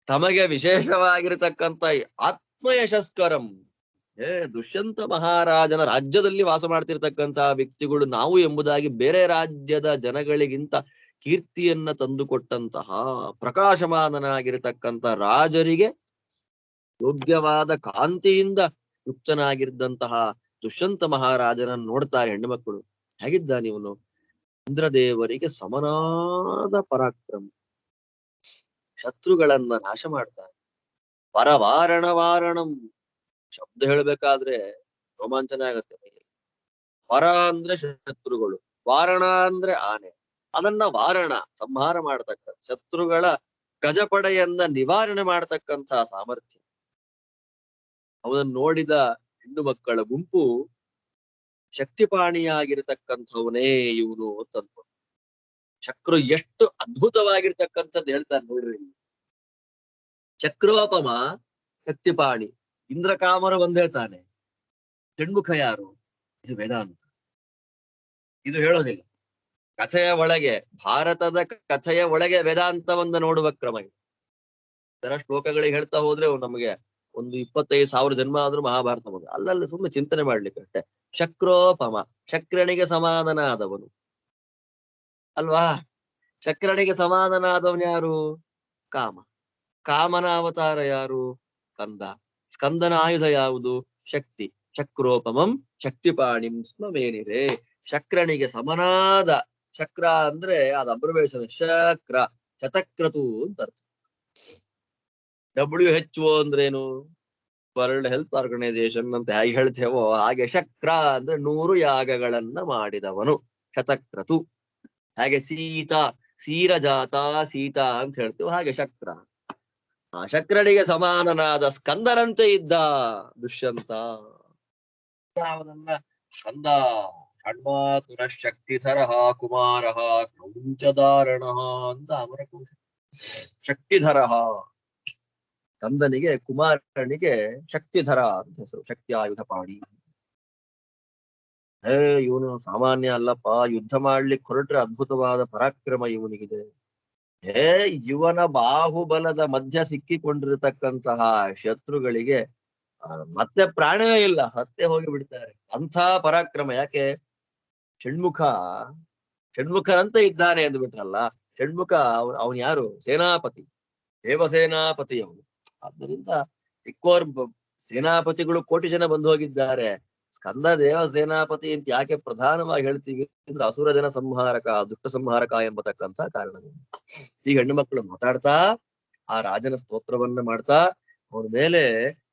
ತಮಗೆ ವಿಶೇಷವಾಗಿರತಕ್ಕಂಥ ಆತ್ಮಯಶಸ್ಕರಂ, ದುಷ್ಯಂತ ಮಹಾರಾಜನ ರಾಜ್ಯದಲ್ಲಿ ವಾಸ ಮಾಡ್ತಿರ್ತಕ್ಕಂತಹ ವ್ಯಕ್ತಿಗಳು ನಾವು ಎಂಬುದಾಗಿ ಬೇರೆ ರಾಜ್ಯದ ಜನಗಳಿಗಿಂತ ಕೀರ್ತಿಯನ್ನ ತಂದುಕೊಟ್ಟಂತಹ ಪ್ರಕಾಶಮಾನನಾಗಿರತಕ್ಕಂಥ ರಾಜರಿಗೆ ಯೋಗ್ಯವಾದ ಕಾಂತಿಯಿಂದ ಯುಕ್ತನಾಗಿದ್ದಂತಹ ದುಷ್ಯಂತ ಮಹಾರಾಜನನ್ನು ನೋಡ್ತಾರೆ ಹೆಣ್ಣು ಮಕ್ಕಳು. ಹೇಗಿದ್ದಾನೆ ಇವನು? ಇಂದ್ರದೇವರಿಗೆ ಸಮನಾದ ಪರಾಕ್ರಮ, ಶತ್ರುಗಳನ್ನ ನಾಶ ಮಾಡ್ತಾನೆ. ಪರವಾರಣ ವಾರಣಂ, ಶಬ್ದ ಹೇಳ್ಬೇಕಾದ್ರೆ ರೋಮಾಂಚನ ಆಗತ್ತೆ ಮೈಯಲ್ಲಿ. ಪರ ಅಂದ್ರೆ ಶತ್ರುಗಳು, ವಾರಣ ಅಂದ್ರೆ ಆನೆ. ಅದನ್ನ ವಾರಣ ಸಂಹಾರ ಮಾಡತಕ್ಕ, ಶತ್ರುಗಳ ಗಜಪಡೆಯನ್ನ ನಿವಾರಣೆ ಮಾಡತಕ್ಕಂತಹ ಸಾಮರ್ಥ್ಯ. ಅವನನ್ನು ನೋಡಿದ ಹೆಣ್ಣು ಮಕ್ಕಳ ಗುಂಪು ಶಕ್ತಿಪಾಣಿಯಾಗಿರ್ತಕ್ಕಂಥವನೇ ಇವನು ಅಂತ ಅನ್ಕೊಂಡು. ಚಕ್ರ ಎಷ್ಟು ಅದ್ಭುತವಾಗಿರ್ತಕ್ಕಂಥದ್ದು ಹೇಳ್ತಾರೆ ನೋಡ್ರಿ. ಚಕ್ರೋಪಮ ಶಕ್ತಿಪಾಣಿ, ಇಂದ್ರಕಾಮರ ಒಂದ್ ಹೇಳ್ತಾನೆ. ಷಣ್ಮುಖ ಯಾರು? ಇದು ವೇದಾಂತ. ಇದು ಹೇಳೋದಿಲ್ಲ. ಕಥೆಯ ಒಳಗೆ, ಭಾರತದ ಕಥೆಯ ಒಳಗೆ ವೇದಾಂತವನ್ನ ನೋಡುವ ಕ್ರಮ ಇದು. ಇದರ ಶ್ಲೋಕಗಳಿಗೆ ಹೇಳ್ತಾ ಹೋದ್ರೆ ನಮಗೆ ಒಂದು 25,000 ಜನ್ಮ ಆದ್ರೂ ಮಹಾಭಾರತ ಬಂದು ಅಲ್ಲಲ್ಲಿ ಸುಮ್ಮನೆ ಚಿಂತನೆ ಮಾಡ್ಲಿಕ್ಕೆ ಅಷ್ಟೇ. ಶಕ್ರೋಪಮ, ಶಕ್ರನಿಗೆ ಸಮಾನನಾದವನು ಅಲ್ವಾ? ಶಕ್ರನಿಗೆ ಸಮಾನನಾದವನು ಯಾರು? ಕಾಮ. ಕಾಮನ ಅವತಾರ ಯಾರು? ಸ್ಕಂದ. ಸ್ಕಂದನ ಆಯುಧ ಯಾವುದು? ಶಕ್ತಿ. ಚಕ್ರೋಪಮಂ ಶಕ್ತಿಪಾಣಿಂ ಸ್ಮ ಮೇನಿರೆ. ಶಕ್ರನಿಗೆ ಸಮನಾದ, ಶಕ್ರ ಅಂದ್ರೆ ಅದು ಅಬ್ರವೇಶನ, ಶಕ್ರ ಶತಕ್ರತು ಅಂತ ಅರ್ಥ. WHO ಅಂದ್ರೇನು? ವರ್ಲ್ಡ್ ಹೆಲ್ತ್ ಆರ್ಗನೈಸೇಷನ್ ಅಂತ ಹೇಗೆ ಹೇಳ್ತೇವೋ ಹಾಗೆ ಶಕ್ರ ಅಂದ್ರೆ 100 ಯಾಗಗಳನ್ನ ಮಾಡಿದವನು ಶತಕ್ರತು. ಹಾಗೆ ಸೀತಾ, ಕ್ಷೀರಜಾತ ಸೀತಾ ಅಂತ ಹೇಳ್ತೇವೆ, ಹಾಗೆ ಶಕ್ರ. ಆ ಶಕ್ರನಿಗೆ ಸಮಾನನಾದ ಸ್ಕಂದನಂತೆ ಇದ್ದ ದುಷ್ಯಂತ. ಅವನನ್ನ ಸ್ಕಂದ ಷಣ್ಮಾತುರ ಶಕ್ತಿಧರ ಕುಮಾರ ಕ್ರೌಂಚಧಾರಣ ಅಂತ ಅಮರಕೋಶ. ಶಕ್ತಿಧರ, ಕಂದನಿಗೆ ಕುಮಾರನಿಗೆ ಶಕ್ತಿಧರ ಅಂತ ಹೆಸರು, ಶಕ್ತಿ ಆಯುಧ ಪಾಡಿ. ಇವನು ಸಾಮಾನ್ಯ ಅಲ್ಲಪ್ಪ, ಯುದ್ಧ ಮಾಡ್ಲಿಕ್ಕೆ ಹೊರಟ್ರೆ ಅದ್ಭುತವಾದ ಪರಾಕ್ರಮ ಇವನಿಗಿದೆ. ಇವನ ಬಾಹುಬಲದ ಮಧ್ಯ ಸಿಕ್ಕಿಕೊಂಡಿರತಕ್ಕಂತಹ ಶತ್ರುಗಳಿಗೆ ಮತ್ತೆ ಪ್ರಾಣವೇ ಇಲ್ಲ, ಹತ್ತೆ ಹೋಗಿ ಬಿಡ್ತಾರೆ. ಅಂಥ ಪರಾಕ್ರಮ. ಯಾಕೆ? ಷಣ್ಮುಖನಂತೆ ಇದ್ದಾನೆ ಅಂದ್ಬಿಟ್ರಲ್ಲ. ಷಣ್ಮುಖ ಅವನು ಯಾರು? ಸೇನಾಪತಿ, ದೇವಸೇನಾಪತಿ ಅವನು. ಆದ್ದರಿಂದ ಇಕ್ಕೋರ್ ಸೇನಾಪತಿಗಳು ಕೋಟಿ ಜನ ಬಂದು ಹೋಗಿದ್ದಾರೆ. ಸ್ಕಂದ ದೇವ ಸೇನಾಪತಿ ಅಂತ ಯಾಕೆ ಪ್ರಧಾನವಾಗಿ ಹೇಳ್ತೀವಿ ಅಂದ್ರೆ ಅಸುರ ಜನ ಸಂಹಾರಕ, ದುಷ್ಟ ಸಂಹಾರಕ ಎಂಬತಕ್ಕಂಥ ಕಾರಣದಿಂದ. ಈಗ ಹೆಣ್ಣು ಮಕ್ಕಳು ಮಾತಾಡ್ತಾ ಆ ರಾಜನ ಸ್ತೋತ್ರವನ್ನ ಮಾಡ್ತಾ ಅವನ ಮೇಲೆ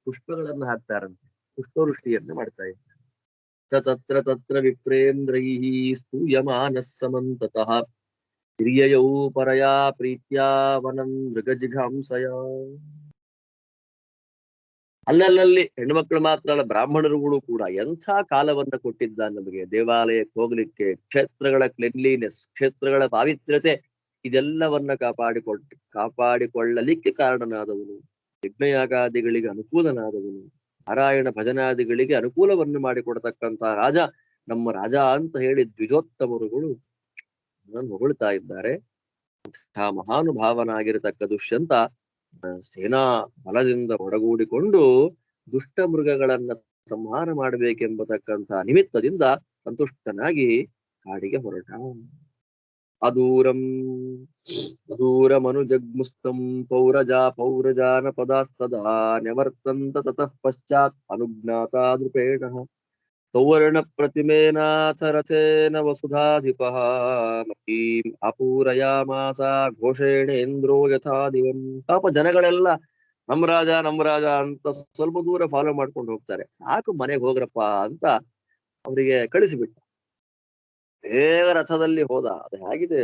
ಪುಷ್ಪಗಳನ್ನ ಹಾಕ್ತಾರಂತೆ, ಪುಷ್ಪವೃಷ್ಟಿಯನ್ನ ಮಾಡ್ತಾ ಇದ್ದಾರೆ. ತತ್ರ ತತ್ರ ವಿಪ್ರೇಂದ್ರೈಃ ಸ್ತೂಯಮಾನಃ ಸಮಂತತಃ ಹಿರಿಯಯೌ ಪರಯಾ ಪ್ರೀತ್ಯಾ ವನಂ ಮೃಗಜಿಘಾಂಸಯ. ಅಲ್ಲಲ್ಲಿ ಹೆಣ್ಮಕ್ಳು ಮಾತ್ರ ಅಲ್ಲ, ಬ್ರಾಹ್ಮಣರುಗಳು ಕೂಡ ಎಂಥ ಕಾಲವನ್ನ ಕೊಟ್ಟಿದ್ದಾನೆ ನಮಗೆ. ದೇವಾಲಯಕ್ಕೆ ಹೋಗ್ಲಿಕ್ಕೆ, ಕ್ಷೇತ್ರಗಳ ಕ್ಲೆನ್ಲಿನೆಸ್, ಕ್ಷೇತ್ರಗಳ ಪಾವಿತ್ರ್ಯತೆ, ಇದೆಲ್ಲವನ್ನ ಕಾಪಾಡಿಕೊಳ್ಳಲಿಕ್ಕೆ ಕಾರಣನಾದವನು, ಯಜ್ಞಯಾಗಾದಿಗಳಿಗೆ ಅನುಕೂಲನಾದವನು, ನಾರಾಯಣ ಭಜನಾದಿಗಳಿಗೆ ಅನುಕೂಲವನ್ನು ಮಾಡಿಕೊಡತಕ್ಕಂತ ರಾಜ ನಮ್ಮ ರಾಜ ಅಂತ ಹೇಳಿ ದ್ವಿಜೋತ್ತಮರುಗಳು ಹೊಗಳ್ತಾ ಇದ್ದಾರೆ. ಮಹಾನುಭಾವನಾಗಿರತಕ್ಕ ದುಷ್ಯಂತ ಸೇನಾ ಬಲದಿಂದ ಒಡಗೂಡಿಕೊಂಡು ದುಷ್ಟ ಮೃಗಗಳನ್ನ ಸಂಹಾರ ಮಾಡಬೇಕೆಂಬತಕ್ಕಂಥ ನಿಮಿತ್ತದಿಂದ ಸಂತುಷ್ಟನಾಗಿ ಕಾಡಿಗೆ ಹೊರಟ. ಅದೂರಮನುಜಗ್ಮುಸ್ತಂ ಪೌರಜಾನಪದಾಸ್ತದಾ ನ್ಯವರ್ತಂತ ತತಃ ಪಶ್ಚಾತ್ ಅನುಜ್ಞಾತಾದೃಪೇಣಃ ಸೌವರ್ಣ ಪ್ರತಿಮೇನಾಥ ರಥೇನ ವಸುಧಾಧಿಪಃ ಮತೀಂ ಅಪೂರಯಾಮಾಸ ಘೋಷೇಣೇಂದ್ರೋ ಯಥಾ ದಿವಂ. ಪಾಪ ಜನಗಳೆಲ್ಲ ನಮ್ ರಾಜ ಅಂತ ಸ್ವಲ್ಪ ದೂರ ಫಾಲೋ ಮಾಡ್ಕೊಂಡು ಹೋಗ್ತಾರೆ. ಸಾಕು ಮನೆಗೆ ಹೋಗ್ರಪ್ಪ ಅಂತ ಅವರಿಗೆ ಕಳಿಸಿಬಿಟ್ಟ. ಬೇಗ ರಥದಲ್ಲಿ ಹೋದ. ಅದು ಹೇಗಿದೆ,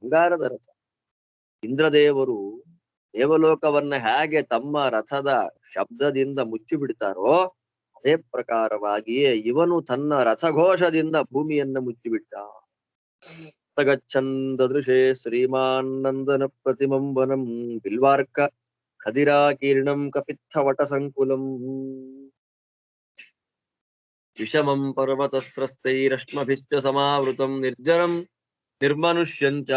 ಬಂಗಾರದ ರಥ. ಇಂದ್ರದೇವರು ದೇವಲೋಕವನ್ನ ಹೇಗೆ ತಮ್ಮ ರಥದ ಶಬ್ದದಿಂದ ಮುಚ್ಚಿಬಿಡ್ತಾರೋ ಅದೇ ಪ್ರಕಾರವಾಗಿಯೇ ಇವನು ತನ್ನ ರಥಘೋಷದಿಂದ ಭೂಮಿಯನ್ನ ಮುಚ್ಚಿಬಿಟ್ಟ. ತಗಚ್ಛಂದೃಶೇ ಶ್ರೀಮಾನ್ ನಂದನ ಪ್ರತಿಮಂ ವನಂ ಬಿಲ್ವಾರ್ಕ ಖದಿರಾಕೀರ್ಣಂ ಕಪಿತ್ಥ ವಟ ಸಂಕುಲಂ ವಿಷಮಂ ಪರ್ವತಸ್ರಸ್ತೈರಶ್ಮಭಿಶ್ಚ ಸಮಾವೃತಂ ನಿರ್ಜನಂ ನಿರ್ಮನುಷ್ಯಂಚ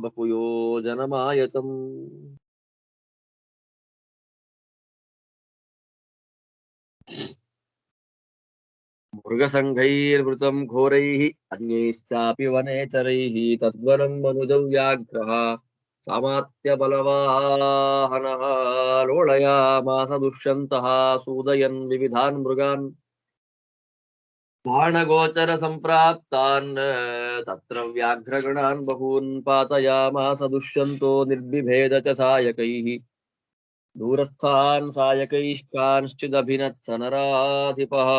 ಬಪುಯೋ ಜನಮಾಯತಂ. ಮೃಗಸಂಘೈರ್ವೃತಂ ಘೋರೈಃ ಅನ್ಯೈಶ್ಚಾಪಿ ವನೇಚರೈಃ ತದ್ವನಂ ಮನುಜೌ ವ್ಯಾಘ್ರಃ ಸಾಮಾತ್ಯ ಬಲವಾಹನಃ ಲೋಳಯಾಮಾಸ ದುಷ್ಯಂತಃ ಸೂದಯನ್ ವಿವಿಧಾನ್ ಮೃಗಾನ್ ಬಾಣಗೋಚರ ಸಂಪ್ರಾಪ್ತಾನ್ ತತ್ರ ವ್ಯಾಘ್ರಗಣಾನ್ ಬಹೂನ್ ಪಾತಯಾಮಾಸ ದುಷ್ಯಂತೋ ನಿರ್ಬಿಭೇದ ಚ ಸಾಯಕೈಃ ದೂರಸ್ಥಾನ್ ಸಾಯಕೈಃ ಕಾಂಶ್ಚಿದಭಿನತ್ಸ ನರಾಧಿಪಃ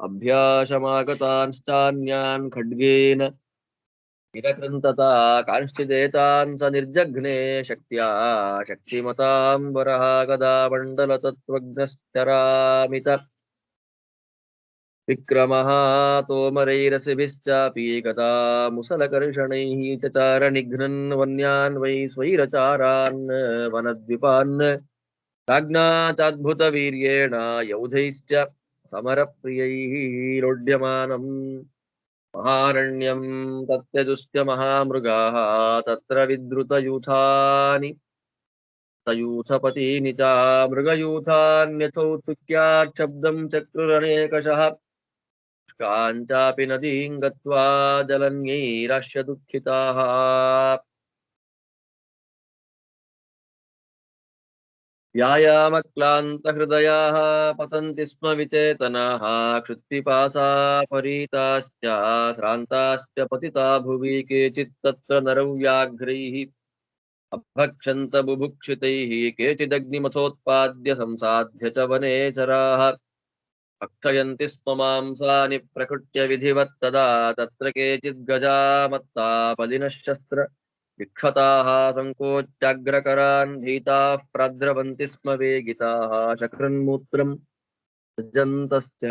ಅಭ್ಯಾಸಮಾಗತಾನ್ಶ್ಚಾನ್ಯಾನ್ ಖಡ್ಗೇನ ವಿರಕೃಂತತಾ ಕಾಂಶ್ಚಿದೇತಾನ್ ಸ ನಿರ್ಜಘ್ನೆ ಶಕ್ತ್ಯಾ ಶಕ್ತಿಮತಾಂ ವರಹ ಗದಾ ಮಂಡಲ ತತ್ವಜ್ಞಶ್ಚರಾಮಿತ ವಿಕ್ರಮಃ ತೋಮರೈರಸಿಭಿಶ್ಚಾಪಿ ಗದಾ ಮುಸಲಕರ್ಷಣೈಃ ಚಚಾರ ನಿಘ್ನನ್ ವನ್ಯಾನ್ ವೈ ಸ್ವೈರಚಾರಾನ್ ವನದ್ವಿಪಾನ್ ರಾಜ್ಞಾ ಚಾದ್ಭುತ ವೀರ್ಯೇಣ ಯೌಧೈಶ್ಚ ಸಮರಪ್ರಿಯೈಃ ಲೋಡ್ಯಮಾನಂ ಮಹಾರಣ್ಯಂ ತತ್ಯಜುಶ್ಚ ಮಹಾಮೃಗಾಃ ತತ್ರ ವಿದ್ರುತಯೂಥಾನಿ ತಯೂಥಪತೀನಿ ಚ ಮೃಗಯೂಥಾನ್ಯಥೌತ್ಸುಕ್ಯಾತ್ ಶಬ್ದಂ ಚಕ್ರುರನೇಕಶಃ ಕಾಂಚಾಪಿ ನದೀಂ ಗತ್ವಾ ಜಲನ್ಯೈರಾಶ್ಯ ದುಃಖಿತಾಃ. ವ್ಯಾಯಾಮಕ್ಲಾಂತ ಹೃದಯಾಃ ಪತಂತಿ ಸ್ಮ ವಿಚೇತನಾಃ ಕ್ಷುತ್ಪಿಪಾಸಾ ಪರೀತಾಶ್ಚ ಶ್ರಾಂತಾಶ್ಚ ಪತಿತಾ ಭುವಿ ಕೇಚಿತ್ ತತ್ರ ನರೌ ವ್ಯಾಘ್ರೈಃ ಅಭಕ್ಷಂತ ಬುಭುಕ್ಷಿತೈಃ ಕೇಚಿದಗ್ನಿಮಥೋತ್ಪಾದ್ಯ ಸಂಸಾಧ್ಯ ಚ ವನೇಚರಾಃ ಭಕ್ಷಯಂತಿ ಸ್ಮ ಮಾಂಸಾನಿ ಪ್ರಕೃತ್ಯ ವಿಧಿವತ್ ತದಾ ತತ್ರ ಕೇಚಿದ್ ಗಜಾ ಮತ್ತಾ ಬಲಿನಃ ಶಸ್ತ್ರ ವಿಕ್ಷತಾಃ ಸಂಕೋಚ್ಯಾಗ್ರಕರಾನ್ ಭೀತಾಃ ಪ್ರಾದ್ರವಂತಿ ಸ್ಮ ವೇಗಿತಾಃ ಶಕ್ರನ್ಮೂತ್ರಂ ಸೃಜन्तಶ್ಚ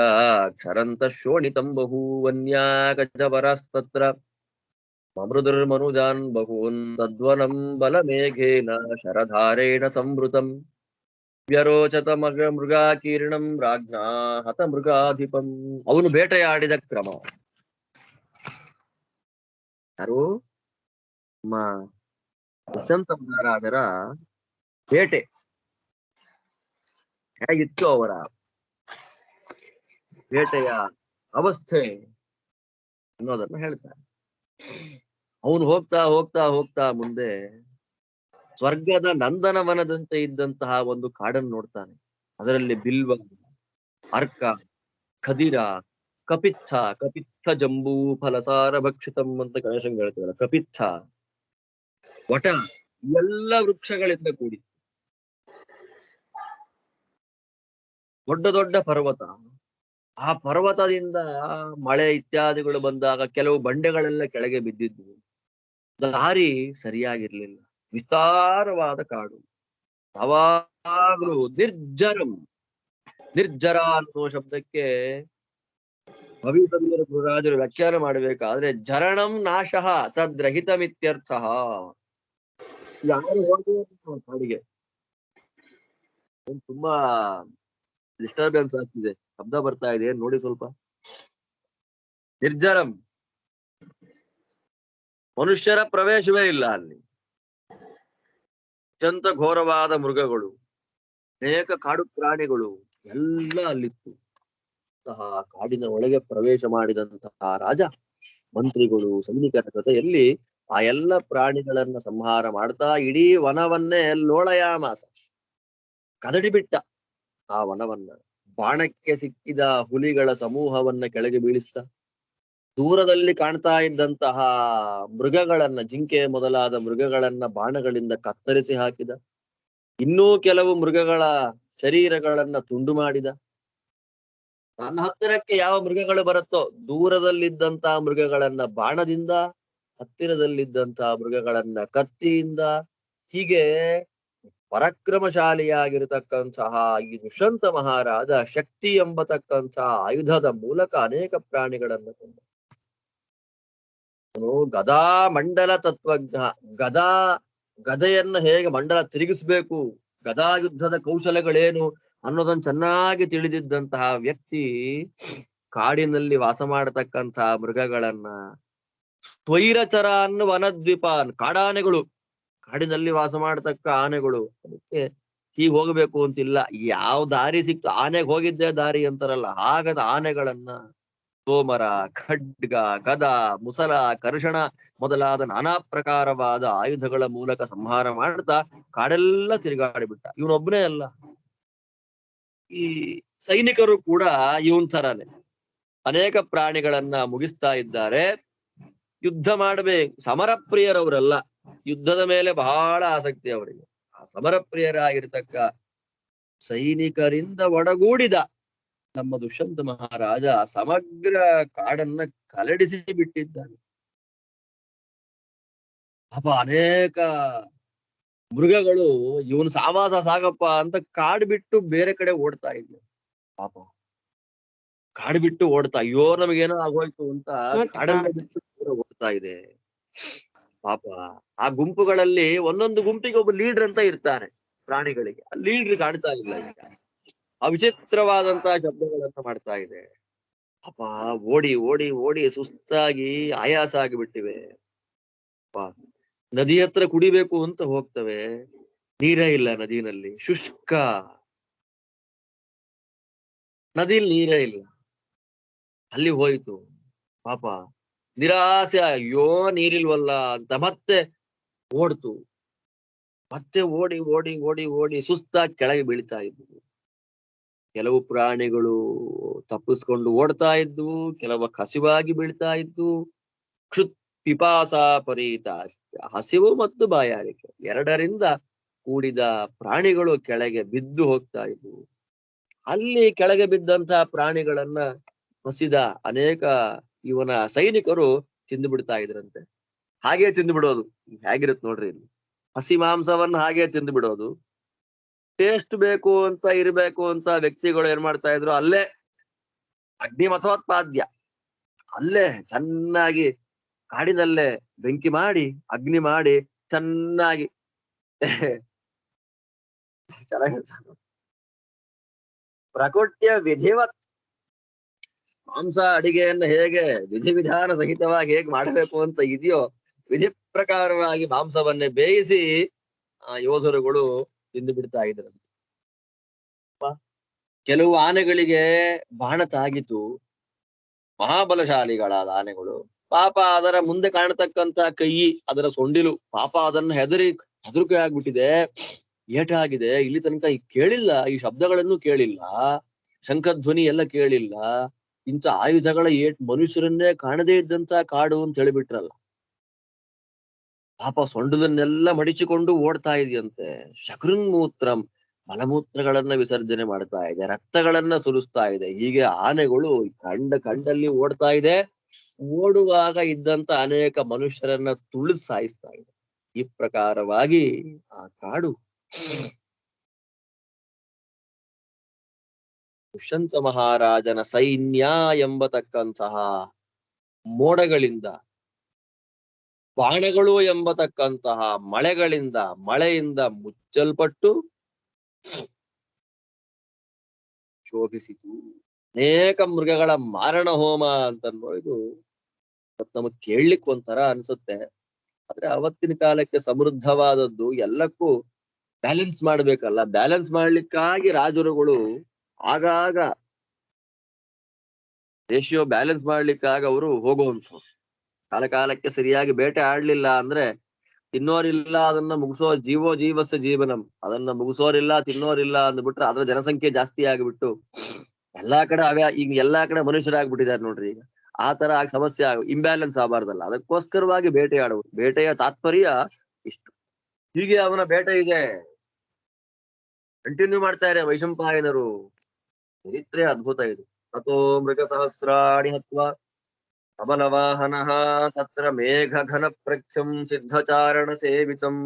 ಕ್ಷರन्तಃ ಶೋಣಿತಂ ಬಹೂವನ್ಯಾ ಗಜವರಾಸ್ತತ್ರ ಮಮೃದುರ್ಮನುಜಾನ್ ಬಹೂನ್ ತದ್ವನಂ ಬಲಮೇಘೇನ ಶರಧಾರೇಣ ಸಂವೃತಂ ವ್ಯರೋಚತ ಮೃಗಾಕೀರ್ಣಂ ರಾಜ್ಞಾ ಹತ ಮೃಗಾಧಿಪಂ. ಅವನು ಬೇಟೆಯಾಡಿದ ಕ್ರಮ. ಯಾರು? ನಮ್ಮ ದುಷ್ಯಂತ ಮಹಾರಾಜರ ಬೇಟೆ ಹೇಗಿತ್ತು, ಅವರ ಬೇಟೆಯ ಅವಸ್ಥೆ ಅನ್ನೋದನ್ನ ಹೇಳ್ತಾರೆ. ಅವನು ಹೋಗ್ತಾ ಹೋಗ್ತಾ ಹೋಗ್ತಾ ಮುಂದೆ ಸ್ವರ್ಗದ ನಂದನವನದಂತೆ ಇದ್ದಂತಹ ಒಂದು ಕಾಡನ್ನು ನೋಡ್ತಾನೆ. ಅದರಲ್ಲಿ ಬಿಲ್ವ, ಅರ್ಕ, ಖದಿರ, ಕಪಿತ್ಥ ಜಂಬೂ ಫಲಸಾರ ಭಕ್ಷಿತಂ ಅಂತ ಗಣೇಶನ್ ಹೇಳ್ತೀವಲ್ಲ, ಕಪಿತ್ಥ, ವಟ, ಎಲ್ಲ ವೃಕ್ಷಗಳಿಂದ ಕೂಡಿ ದೊಡ್ಡ ದೊಡ್ಡ ಪರ್ವತ. ಆ ಪರ್ವತದಿಂದ ಮಳೆ ಇತ್ಯಾದಿಗಳು ಬಂದಾಗ ಕೆಲವು ಬಂಡೆಗಳೆಲ್ಲ ಕೆಳಗೆ ಬಿದ್ದಿದ್ವು. ದಾರಿ ಸರಿಯಾಗಿರ್ಲಿಲ್ಲ. ವಿಸ್ತಾರವಾದ ಕಾಡು. ಯಾವಾಗ್ಲೂ ನಿರ್ಜರಂ. ನಿರ್ಜರ ಅನ್ನುವ ಶಬ್ದಕ್ಕೆ ಭವಿಸಂದ್ರ ಗುರುರಾಜರು ವ್ಯಾಖ್ಯಾನ ಮಾಡಬೇಕಾದ್ರೆ ಜರಣಂ ನಾಶಃ ತದ್ರಹಿತಮಿತ್ಯರ್ಥಃ. ಯಾರು ಹೋಗುವ ಕಾಡಿಗೆ ತುಂಬಾ ಡಿಸ್ಟರ್ಬೆನ್ಸ್ ಆಗ್ತಿದೆ, ಶಬ್ದ ಬರ್ತಾ ಇದೆ, ಏನ್ ನೋಡಿ ಸ್ವಲ್ಪ. ನಿರ್ಜರಂ, ಮನುಷ್ಯರ ಪ್ರವೇಶವೇ ಇಲ್ಲ ಅಲ್ಲಿ. ಅತ್ಯಂತ ಘೋರವಾದ ಮೃಗಗಳು, ಅನೇಕ ಕಾಡು ಪ್ರಾಣಿಗಳು ಎಲ್ಲ ಅಲ್ಲಿತ್ತು. ಕಾಡಿನ ಒಳಗೆ ಪ್ರವೇಶ ಮಾಡಿದಂತಹ ರಾಜ ಮಂತ್ರಿಗಳು ಸೈನಿಕರ ಜೊತೆಯಲ್ಲಿ ಆ ಎಲ್ಲ ಪ್ರಾಣಿಗಳನ್ನ ಸಂಹಾರ ಮಾಡ್ತಾ ಇಡೀ ವನವನ್ನೇ ಲೋಳಯಾಮಾಸ, ಕದಡಿ ಬಿಟ್ಟ. ಆ ವನವನ್ನ ಬಾಣಕ್ಕೆ ಸಿಕ್ಕಿದ ಹುಲಿಗಳ ಸಮೂಹವನ್ನ ಕೆಳಗೆ ಬೀಳಿಸ್ತಾ, ದೂರದಲ್ಲಿ ಕಾಣ್ತಾ ಇದ್ದಂತಹ ಮೃಗಗಳನ್ನ, ಜಿಂಕೆ ಮೊದಲಾದ ಮೃಗಗಳನ್ನ ಬಾಣಗಳಿಂದ ಕತ್ತರಿಸಿ ಹಾಕಿದ. ಇನ್ನೂ ಕೆಲವು ಮೃಗಗಳ ಶರೀರಗಳನ್ನ ತುಂಡು ಮಾಡಿದ. ನನ್ನ ಹತ್ತಿರಕ್ಕೆ ಯಾವ ಮೃಗಗಳು ಬರುತ್ತೋ ದೂರದಲ್ಲಿದ್ದಂತಹ ಮೃಗಗಳನ್ನ ಬಾಣದಿಂದ, ಹತ್ತಿರದಲ್ಲಿದ್ದಂತಹ ಮೃಗಗಳನ್ನ ಕತ್ತಿಯಿಂದ, ಹೀಗೆ ಪರಾಕ್ರಮಶಾಲಿಯಾಗಿರತಕ್ಕಂತಹ ಈ ದುಷ್ಯಂತ ಮಹಾರಾಜ ಶಕ್ತಿ ಎಂಬತಕ್ಕಂತಹ ಆಯುಧದ ಮೂಲಕ ಅನೇಕ ಪ್ರಾಣಿಗಳನ್ನ ಕೊಂದ. ಗದಾ ಮಂಡಲ ತತ್ವಜ್ಞ. ಗದೆಯನ್ನ ಹೇಗೆ ಮಂಡಲ ತಿರುಗಿಸ್ಬೇಕು, ಗದಾ ಯುದ್ಧದ ಕೌಶಲಗಳೇನು ಅನ್ನೋದನ್ನ ಚೆನ್ನಾಗಿ ತಿಳಿದಿದ್ದಂತಹ ವ್ಯಕ್ತಿ ಕಾಡಿನಲ್ಲಿ ವಾಸ ಮಾಡತಕ್ಕಂತಹ ಮೃಗಗಳನ್ನ, ತ್ವೈರಚರ ಅನ್ನು ವನದ್ವೀಪ, ಕಾಡಾನೆಗಳು, ಕಾಡಿನಲ್ಲಿ ವಾಸ ಮಾಡತಕ್ಕ ಆನೆಗಳು, ಅದಕ್ಕೆ ಹೀಗೆ ಹೋಗ್ಬೇಕು ಅಂತಿಲ್ಲ, ಯಾವ ದಾರಿ ಸಿಕ್ತು, ಆನೆಗೆ ಹೋಗಿದ್ದೇ ದಾರಿ ಅಂತಾರಲ್ಲ, ಹಾಗದ ಆನೆಗಳನ್ನ ತೋಮರ, ಖಡ್ಗ, ಗದ, ಮುಸಲ, ಕರ್ಷಣ ಮೊದಲಾದ ನಾನಾ ಪ್ರಕಾರವಾದ ಆಯುಧಗಳ ಮೂಲಕ ಸಂಹಾರ ಮಾಡ್ತಾ ಕಾಡೆಲ್ಲ ತಿರುಗಾಡಿಬಿಟ್ಟ. ಇವನೊಬ್ಬನೇ ಅಲ್ಲ, ಈ ಸೈನಿಕರು ಕೂಡ ಇವನ್ ಥರಾನೆ ಅನೇಕ ಪ್ರಾಣಿಗಳನ್ನ ಮುಗಿಸ್ತಾ ಇದ್ದಾರೆ. ಯುದ್ಧ ಮಾಡ್ಬೇಕು, ಸಮರ ಪ್ರಿಯರವರಲ್ಲ, ಯುದ್ಧದ ಮೇಲೆ ಬಹಳ ಆಸಕ್ತಿ ಅವರಿಗೆ. ಆ ಸಮರ ಪ್ರಿಯರಾಗಿರ್ತಕ್ಕ ಸೈನಿಕರಿಂದ ಒಡಗೂಡಿದ ನಮ್ಮ ದುಷ್ಯಂತ ಮಹಾರಾಜ ಸಮಗ್ರ ಕಾಡನ್ನ ಕಲಡಿಸಿ ಬಿಟ್ಟಿದ್ದಾನೆ. ಪಾಪ ಅನೇಕ ಮೃಗಗಳು ಇವನು ಸಾವಾಸ ಸಾಗಪ್ಪ ಅಂತ ಕಾಡು ಬಿಟ್ಟು ಬೇರೆ ಕಡೆ ಓಡ್ತಾ ಇದ್ದೆ. ಪಾಪ ಕಾಡು ಬಿಟ್ಟು ಓಡ್ತಾ, ಅಯ್ಯೋ ನಮಗೇನೋ ಆಗೋಯ್ತು ಅಂತ ಕಾಡನ್ನ ಬಿಟ್ಟು ದೂರ ಓಡ್ತಾ ಇದೆ. ಪಾಪ ಆ ಗುಂಪುಗಳಲ್ಲಿ ಒಂದೊಂದು ಗುಂಪಿಗೆ ಒಬ್ಬ ಲೀಡರ್ ಅಂತ ಇರ್ತಾನೆ ಪ್ರಾಣಿಗಳಿಗೆ. ಆ ಲೀಡರ್ ಕಾಣ್ತಾ ಇಲ್ಲ ಈಗ. ಆ ವಿಚಿತ್ರವಾದಂತಹ ಶಬ್ದಗಳನ್ನ ಮಾಡ್ತಾ ಇದೆ. ಪಾಪ ಓಡಿ ಓಡಿ ಓಡಿ ಸುಸ್ತಾಗಿ ಆಯಾಸ ಆಗಿಬಿಟ್ಟಿವೆ. ನದಿ ಹತ್ರ ಕುಡಿಬೇಕು ಅಂತ ಹೋಗ್ತವೆ, ನೀರೇ ಇಲ್ಲ ನದಿನಲ್ಲಿ, ಶುಷ್ಕ, ನದಿಲ್ ನೀರೇ ಇಲ್ಲ. ಅಲ್ಲಿ ಹೋಯ್ತು ಪಾಪ, ನಿರಾಸೆ, ಅಯ್ಯೋ ನೀರಿಲ್ವಲ್ಲ ಅಂತ ಮತ್ತೆ ಓಡ್ತು. ಮತ್ತೆ ಓಡಿ ಓಡಿ ಓಡಿ ಓಡಿ ಸುಸ್ತಾಗಿ ಕೆಳಗೆ ಬೀಳ್ತಾ ಇದ್ವು. ಕೆಲವು ಪ್ರಾಣಿಗಳು ತಪ್ಪಿಸ್ಕೊಂಡು ಓಡ್ತಾ ಇದ್ವು, ಕೆಲವು ಹಸಿವಾಗಿ ಬೀಳ್ತಾ ಇದ್ವು. ಕ್ಷುತ್ ಪಿಪಾಸ ಪರೀತ, ಹಸಿವು ಮತ್ತು ಬಾಯಾರಿಕೆ ಎರಡರಿಂದ ಕೂಡಿದ ಪ್ರಾಣಿಗಳು ಕೆಳಗೆ ಬಿದ್ದು ಹೋಗ್ತಾ ಇದ್ವು. ಅಲ್ಲಿ ಕೆಳಗೆ ಬಿದ್ದಂತಹ ಪ್ರಾಣಿಗಳನ್ನ ಹಸಿದ ಅನೇಕ ಇವನ ಸೈನಿಕರು ತಿಂದು ಬಿಡ್ತಾ ಇದ್ರಂತೆ. ಹಾಗೆ ತಿಂದು ಬಿಡೋದು, ಹೇಗಿರುತ್ತೆ ನೋಡ್ರಿ ಇಲ್ಲಿ, ಹಸಿ ಮಾಂಸವನ್ನ ಹಾಗೆ ತಿಂದು ಬಿಡೋದು. ಟೇಸ್ಟ್ ಬೇಕು ಅಂತ ಇರ್ಬೇಕು ಅಂತ ವ್ಯಕ್ತಿಗಳು ಏನ್ ಮಾಡ್ತಾ ಇದ್ರು, ಅಲ್ಲೇ ಅಗ್ನಿ ಮಥೋತ್ಪಾದ್ಯ, ಅಲ್ಲೇ ಚೆನ್ನಾಗಿ ಕಾಡಿನಲ್ಲೇ ಬೆಂಕಿ ಮಾಡಿ ಅಗ್ನಿ ಮಾಡಿ ಚೆನ್ನಾಗಿ ಚೆನ್ನಾಗಿರ್ತಾರೆ. ಪ್ರಕೃತಿಯ ವಿಧಿವತ್ ಮಾಂಸ ಅಡಿಗೆಯನ್ನ ಹೇಗೆ ವಿಧಿವಿಧಾನ ಸಹಿತವಾಗಿ ಹೇಗೆ ಮಾಡಬೇಕು ಅಂತ ಇದೆಯೋ, ವಿಧಿ ಪ್ರಕಾರವಾಗಿ ಮಾಂಸವನ್ನೇ ಬೇಯಿಸಿ ಆ ಯೋಧರುಗಳು ತಿಂದು ಬಿಡ್ತಾ ಇದ್ರು. ಕೆಲವು ಆನೆಗಳಿಗೆ ಬಾಣ ತಾಗಿತು, ಮಹಾಬಲಶಾಲಿಗಳಾದ ಆನೆಗಳು. ಪಾಪ ಅದರ ಮುಂದೆ ಕಾಣತಕ್ಕಂತ ಕೈ, ಅದರ ಸೊಂಡಿಲು, ಪಾಪ ಅದನ್ನ ಹೆದರಿಕೆ ಆಗ್ಬಿಟ್ಟಿದೆ, ಏಟಾಗಿದೆ. ಇಲ್ಲಿ ತನಕ ಕೇಳಿಲ್ಲ, ಈ ಶಬ್ದಗಳನ್ನು ಕೇಳಿಲ್ಲ, ಶಂಖಧ್ವನಿ ಎಲ್ಲ ಕೇಳಿಲ್ಲ, ಇಂಥ ಆಯುಧಗಳ ಮನುಷ್ಯರನ್ನೇ ಕಾಣದೇ ಇದ್ದಂತ ಕಾಡು ಅಂತ ಹೇಳಿಬಿಟ್ರಲ್ಲ. ಪಾಪ ಸೊಂಡಲನ್ನೆಲ್ಲ ಮಡಿಚಿಕೊಂಡು ಓಡ್ತಾ ಇದೆಯಂತೆ. ಶಕೃನ್ಮೂತ್ರಂ, ಮಲಮೂತ್ರಗಳನ್ನ ವಿಸರ್ಜನೆ ಮಾಡ್ತಾ ಇದೆ, ರಕ್ತಗಳನ್ನ ಸುರಿಸ್ತಾ ಇದೆ. ಹೀಗೆ ಆನೆಗಳು ಕಂಡಲ್ಲಿ ಓಡ್ತಾ ಇದೆ. ಓಡುವಾಗ ಇದ್ದಂತ ಅನೇಕ ಮನುಷ್ಯರನ್ನ ತುಳಿದು ಸಾಯಿಸ್ತಾ ಇದೆ. ಈ ಪ್ರಕಾರವಾಗಿ ಆ ಕಾಡು ದುಷ್ಯಂತ ಮಹಾರಾಜನ ಸೈನ್ಯ ಎಂಬತಕ್ಕಂತಹ ಮೋಡಗಳಿಂದ, ಬಾಣಗಳು ಎಂಬತಕ್ಕಂತಹ ಮಳೆಯಿಂದ ಮುಚ್ಚಲ್ಪಟ್ಟು ಶೋಭಿಸಿತು. ಅನೇಕ ಮೃಗಗಳ ಮಾರಣ ಹೋಮ ಅಂತನ್ನೋ ಇದು ನಮಗ್ ಕೇಳಲಿಕ್ಕೆ ಒಂಥರ ಅನ್ಸುತ್ತೆ. ಆದ್ರೆ ಅವತ್ತಿನ ಕಾಲಕ್ಕೆ ಸಮೃದ್ಧವಾದದ್ದು ಎಲ್ಲಕ್ಕೂ ಬ್ಯಾಲೆನ್ಸ್ ಮಾಡ್ಬೇಕಲ್ಲ. ಬ್ಯಾಲೆನ್ಸ್ ಮಾಡ್ಲಿಕ್ಕಾಗಿ ರಾಜರುಗಳು ಆಗಾಗ ರೇಷಿಯೋ ಬ್ಯಾಲೆನ್ಸ್ ಮಾಡ್ಲಿಕ್ಕಾಗ ಅವರು ಹೋಗುವಂಥವ್ರು. ಕಾಲಕ್ಕೆ ಸರಿಯಾಗಿ ಬೇಟೆ ಆಡ್ಲಿಲ್ಲ ಅಂದ್ರೆ ತಿನ್ನೋರಿಲ್ಲ, ಅದನ್ನ ಮುಗಿಸೋ ಜೀವಸ್ಯ ಜೀವನಂ, ಅದನ್ನ ಮುಗಿಸೋರಿಲ್ಲ ತಿನ್ನೋರಿಲ್ಲ ಅಂದ್ಬಿಟ್ರೆ ಅದ್ರ ಜನಸಂಖ್ಯೆ ಜಾಸ್ತಿ ಆಗಿಬಿಟ್ಟು ಎಲ್ಲಾ ಕಡೆ ಈಗ ಎಲ್ಲಾ ಕಡೆ ಮನುಷ್ಯರಾಗ್ಬಿಟ್ಟಿದ್ದಾರೆ ನೋಡ್ರಿ. ಈಗ ಆ ತರ ಸಮಸ್ಯೆ ಇಂಬ್ಯಾಲೆನ್ಸ್ ಆಗಬಾರ್ದಲ್ಲ, ಅದಕ್ಕೋಸ್ಕರವಾಗಿ ಬೇಟೆಯಾಡುವುದು. ಬೇಟೆಯ ತಾತ್ಪರ್ಯ ಇಷ್ಟು. ಹೀಗೆ ಅವನ ಬೇಟೆ ಇದೆ, ಕಂಟಿನ್ಯೂ ಮಾಡ್ತಾರೆ ವೈಶಂಪಾಯನರು. ಚರಿತ್ರೆ ಅದ್ಭುತ ಇದು. ತಥೋ ಮೃಗ ಸಹಸ್ರಾಣಿ ಹತ್ವಾ ಅಬಲವಾಹನಃ ತತ್ರ ಮೇಘ ಘನ ಪ್ರಖ್ಯಂ ಸಿದ್ಧಚಾರಣ ಸೇವಿತಂ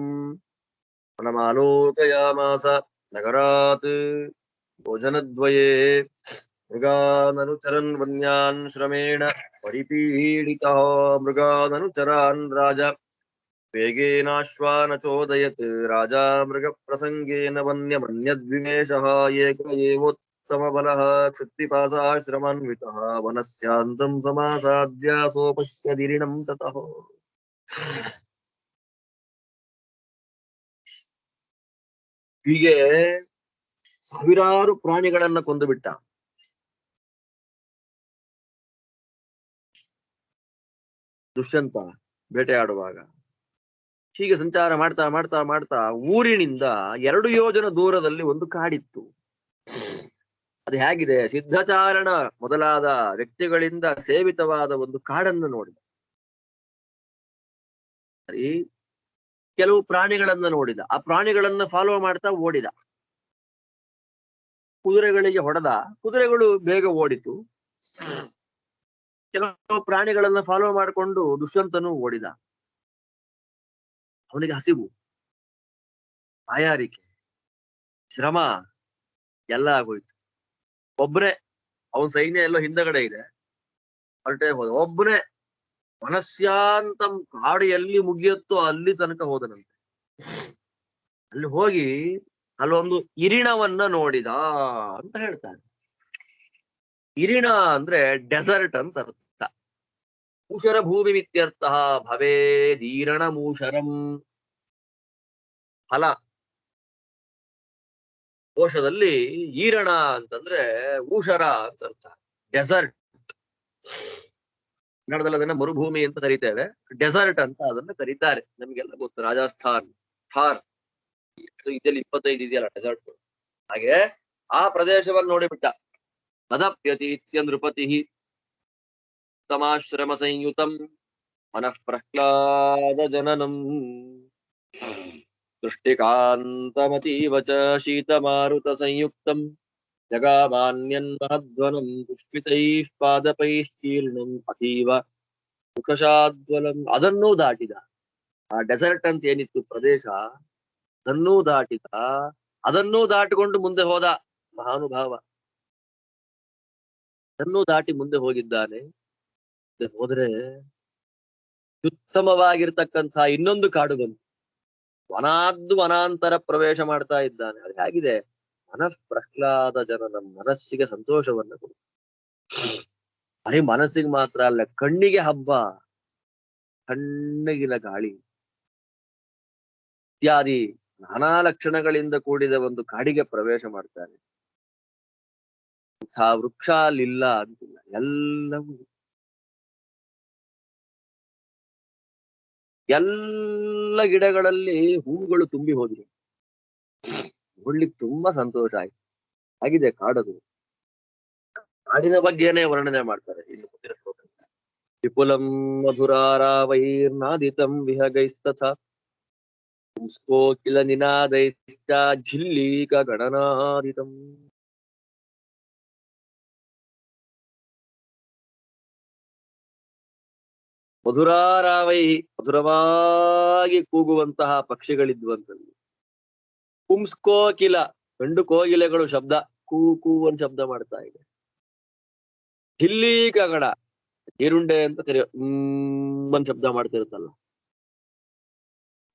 ವನಮಾಲೋಕಯಾಮಾಸ ನಗರಾತ್ ಭೋಜನದ್ವಯೇ ಮೃಗಾನನುಚರನ್ ವನ್ಯಾನ್ ಶ್ರಮೇಣ ಪರಿಪೀಡಿತಃ ಮೃಗಾನನುಚರಾನ್ ರಾಜ ವೇಗೇನಾಶ್ವಾನ ಚೋದಯತ್ ರಾಜಾ ಮೃಗ ಪ್ರಸಂಗೇನ ವನ್ಯಮನ್ಯದ್ವಿವೇಶಃ ಏಕ ಏವೋತ್ತಮ ಬಲಃ ಕ್ಷತ್ರಿಪಾಸಾಶ್ರಮಾನ್ವಿತಃ ವನಸ್ಯಾಂತಂ ಸಮಾಸಾದ್ಯ ಸೋಪಶ್ಯದಿರಿಣಂ ತತಃ. ಹೀಗೆ ಸಾವಿರಾರು ಪ್ರಾಣಿಗಳನ್ನ ಕೊಂದು ಬಿಟ್ಟ. ದುಷ್ಯಂತ ಬೇಟೆಯಾಡುವಾಗ ಹೀಗೆ ಸಂಚಾರ ಮಾಡ್ತಾ ಮಾಡ್ತಾ ಮಾಡ್ತಾ ಊರಿನಿಂದ 2 ಯೋಜನ ದೂರದಲ್ಲಿ ಒಂದು ಕಾಡಿತ್ತು. ಅದು ಹೇಗಿದೆ, ಸಿದ್ಧಚಾರಣ ಮೊದಲಾದ ವ್ಯಕ್ತಿಗಳಿಂದ ಸೇವಿತವಾದ ಒಂದು ಕಾಡನ್ನು ನೋಡಿದ. ಕೆಲವು ಪ್ರಾಣಿಗಳನ್ನ ನೋಡಿದ. ಆ ಪ್ರಾಣಿಗಳನ್ನ ಫಾಲೋ ಮಾಡ್ತಾ ಓಡಿದ. ಕುದುರೆಗಳಿಗೆ ಹೊಡೆದ, ಕುದುರೆಗಳು ಬೇಗ ಓಡಿತು. ಕೆಲವು ಪ್ರಾಣಿಗಳನ್ನ ಫಾಲೋ ಮಾಡಿಕೊಂಡು ದುಷ್ಯಂತನು ಓಡಿದ. ಅವನಿಗೆ ಹಸಿವು, ಬಾಯಾರಿಕೆ, ಶ್ರಮ ಎಲ್ಲ ಆಗೋಯ್ತು. ಒಬ್ಬನೇ, ಅವನ ಸೈನ್ಯ ಎಲ್ಲೋ ಹಿಂದಗಡೆ ಇದೆ, ಹೊರಟೆ ಹೋದ. ಒಬ್ಬನೇ ಮನಸ್ಯಾಂತಂ, ಕಾಡು ಎಲ್ಲಿ ಮುಗಿಯುತ್ತೋ ಅಲ್ಲಿ ತನಕ ಹೋದನಂತೆ. ಅಲ್ಲಿ ಹೋಗಿ ಅಲ್ಲೊಂದು ಇರಿಣವನ್ನ ನೋಡಿದ ಅಂತ ಹೇಳ್ತಾನೆ. ಇರಿಣ ಅಂದ್ರೆ ಡೆಸರ್ಟ್ ಅಂತ ಅರ್ಥ. ಮೂಷರ ಭೂಮಿ ಮಿತ್ಯರ್ಥ ಭವೇದೀರಣ ಮೂಷರಂ. ಫಲ ಕೋಶದಲ್ಲಿ ಈರಣ ಅಂತಂದ್ರೆ ಊಷರ ಅಂತ ಅರ್ಥ. ಡೆಸರ್ಟ್, ಕನ್ನಡದಲ್ಲಿ ಅದನ್ನ ಮರುಭೂಮಿ ಅಂತ ಕರೀತೇವೆ, ಡೆಸರ್ಟ್ ಅಂತ ಅದನ್ನ ಕರೀತಾರೆ. ನಮ್ಗೆಲ್ಲ ಗೊತ್ತು, ರಾಜಸ್ಥಾನ್, ಥಾರ್, ಇದೆಲ್ಲ 25 ಇದೆಯಲ್ಲ ಡೆಸರ್ಟ್. ಹಾಗೆ ಆ ಪ್ರದೇಶವನ್ನು ನೋಡಿಬಿಟ್ಟ. ಮದಪ್ಯತೀತ್ಯ ನೃಪತಿ ತಮಾಶ್ರಮ ಸಂಯುತಂ ಮನಃ ಪ್ರಹ್ಲಾದ ಜನನಂ ದೃಷ್ಟಿಕಾಂತಮತೀವ ಚ ಶೀತಮಾರುತ ಸಂಯುಕ್ತಂ ಜಗಾಮಾನ್ಯನ್ ಮಹಧ್ವನಂ ಪುಷ್ಪಿತೈಃ ಪಾದಪೈಃ ಕೀರ್ಣಂ ಅತೀವ ಮುಖಶಾದ್ವಲಂ. ಅದನ್ನೂ ದಾಟಿದ. ಆ ಡೆಸರ್ಟ್ ಅಂತ ಏನಿತ್ತು ಪ್ರದೇಶ, ಅದನ್ನೂ ದಾಟಿದ. ಅದನ್ನೂ ದಾಟಿಕೊಂಡು ಮುಂದೆ ಹೋದ ಮಹಾನುಭಾವ. ಅದನ್ನೂ ದಾಟಿ ಮುಂದೆ ಹೋಗಿದ್ದಾನೆ. ಹೋದ್ರೆ ಅತ್ಯುತ್ತಮವಾಗಿರ್ತಕ್ಕಂತಹ ಇನ್ನೊಂದು ಕಾಡು ಬಂತು. ವನಾಂತರ ಪ್ರವೇಶ ಮಾಡ್ತಾ ಇದ್ದಾನೆ. ಅದು ಹೇಗಿದೆ, ಮನಃ ಪ್ರಹ್ಲಾದ ಜನನ, ಮನಸ್ಸಿಗೆ ಸಂತೋಷವನ್ನ ಕೊಡು. ಬರೀ ಮನಸ್ಸಿಗೆ ಮಾತ್ರ ಅಲ್ಲ, ಕಣ್ಣಿಗೆ ಹಬ್ಬ, ತಣ್ಣಗಿನ ಗಾಳಿ ಇತ್ಯಾದಿ ನಾನಾ ಲಕ್ಷಣಗಳಿಂದ ಕೂಡಿದ ಒಂದು ಕಾಡಿಗೆ ಪ್ರವೇಶ ಮಾಡ್ತಾನೆ. ಇಂಥ ವೃಕ್ಷ ಅಲ್ಲಿಲ್ಲ ಅಂತಿಲ್ಲ, ಎಲ್ಲ ಗಿಡಗಳಲ್ಲಿ ಹೂವುಗಳು ತುಂಬಿ ಹೋದ್ರು. ನೋಡ್ಲಿಕ್ಕೆ ತುಂಬಾ ಸಂತೋಷ ಆಯ್ತು. ಆಗಿದೆ ಕಾಡದು. ಕಾಡಿನ ಬಗ್ಗೆನೇ ವರ್ಣನೆ ಮಾಡ್ತಾರೆ ಇಲ್ಲಿ. ವಿಪುಲಂ ಮಧುರಾರಾವೈರ್ನಾದಿತಂ ವಿಹಗೈಸ್ತಥ ಪುಂಸ್ಕೋಕಿಲ ನಿನಾದೈಶ್ಚ ಝಿಲ್ಲೀಕ ಗಣನಾದಿತಂ. ಮಧುರಾರಾವೈ, ಮಧುರವಾಗಿ ಕೂಗುವಂತಹ ಪಕ್ಷಿಗಳಿದ್ವಂತಲ್ಲಿ. ಪುಂಸ್ಕೋಕಿಲ, ಗಂಡು ಕೋಗಿಲೆಗಳು ಶಬ್ದ ಕೂ ಕೂ ಅಂತ ಶಬ್ದ ಮಾಡ್ತಾ ಇದೆ. ಝಿಲ್ಲೀಕ ಗಣ, ಜೀರುಂಡೆ ಅಂತ ಕರೆಯೋ ಅಂತ ಶಬ್ದ ಮಾಡ್ತಿರುತ್ತಲ್ಲ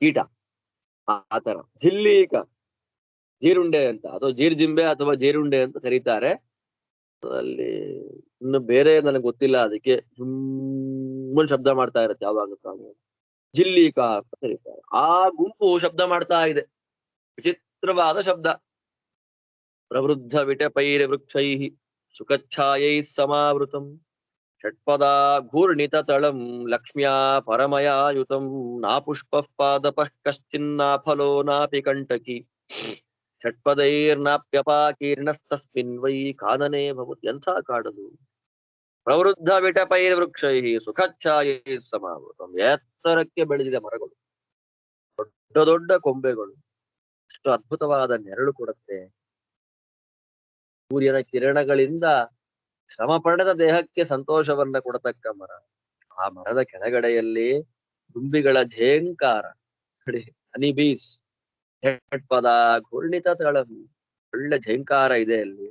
ಕೀಟ, ಆತರ ಝಿಲ್ಲೀಕ ಜೀರುಂಡೆ ಅಂತ, ಅಥವಾ ಜೀರ್ಜಿಂಬೆ ಅಥವಾ ಜೀರುಂಡೆ ಅಂತ ಕರೀತಾರೆ. ಅಲ್ಲಿ ಇನ್ನು ಬೇರೆ ನನಗೆ ಗೊತ್ತಿಲ್ಲ, ಅದಕ್ಕೆ ಶಬ್ದ ಮಾಡ್ತಾ ಇರುತ್ತೆ ಯಾವಾಗ ಪ್ರಾಣಿ. ಜಿಲ್ಲೀಕ ಅಂತ ಕರೀತಾರೆ. ಆ ಗುಂಪು ಶಬ್ದ ಮಾಡ್ತಾ ಇದೆ, ವಿಚಿತ್ರವಾದ ಶಬ್ದ. ಪ್ರವೃದ್ಧ ವಿಟಪೈರ್ ವೃಕ್ಷೈ ಸುಖಚ್ಛಾಯೈ ಸಮಾವೃತಂ ಷಟ್ಪದ ಘೂರ್ಣಿತ ತಳಂ ಲಕ್ಷ್ಮ್ಯಾ ಪರಮಯಾಯುತಂ ನಾ ಪುಷ್ಪ ಪಾದಪಃ ಕಶ್ಚಿನ್ನಾ ಫಲೋ ನಾಪಿ ಕಂಟಕಿ ಷಟ್ಪದೈರ್ನಾಪ್ಯಪಾಕೀರ್ಣಸ್ತಸ್ಮಿನ್ ವೈ ಕಾನನೇ ಭವತಿ. ಎಂಥ ಕಾಡದು! ಪ್ರವೃದ್ಧ ವಿಟಪೈರ್ ವೃಕ್ಷೈ ಸುಖಚ್ಛಾಯೈ ಸಮಾವೃತಂ, ಎತ್ತರಕ್ಕೆ ಬೆಳೆದಿದೆ ಮರಗಳು, ದೊಡ್ಡ ದೊಡ್ಡ ಕೊಂಬೆಗಳು, ಎಷ್ಟು ಅದ್ಭುತವಾದ ನೆರಳು ಕೊಡುತ್ತೆ. ಸೂರ್ಯನ ಕಿರಣಗಳಿಂದ ಶ್ರಮ ಪಡೆದ ದೇಹಕ್ಕೆ ಸಂತೋಷವನ್ನ ಕೊಡತಕ್ಕ ಮರ. ಆ ಮರದ ಕೆಳಗಡೆಯಲ್ಲಿ ದುಂಬಿಗಳ ಝೇಂಕಾರ, ಹನಿಬೀಸ್, ಷಟ್ಪದ ಘೂರ್ಣಿತ ತಳಂ, ಒಳ್ಳೆ ಝೇಂಕಾರ ಇದೆ ಅಲ್ಲಿ.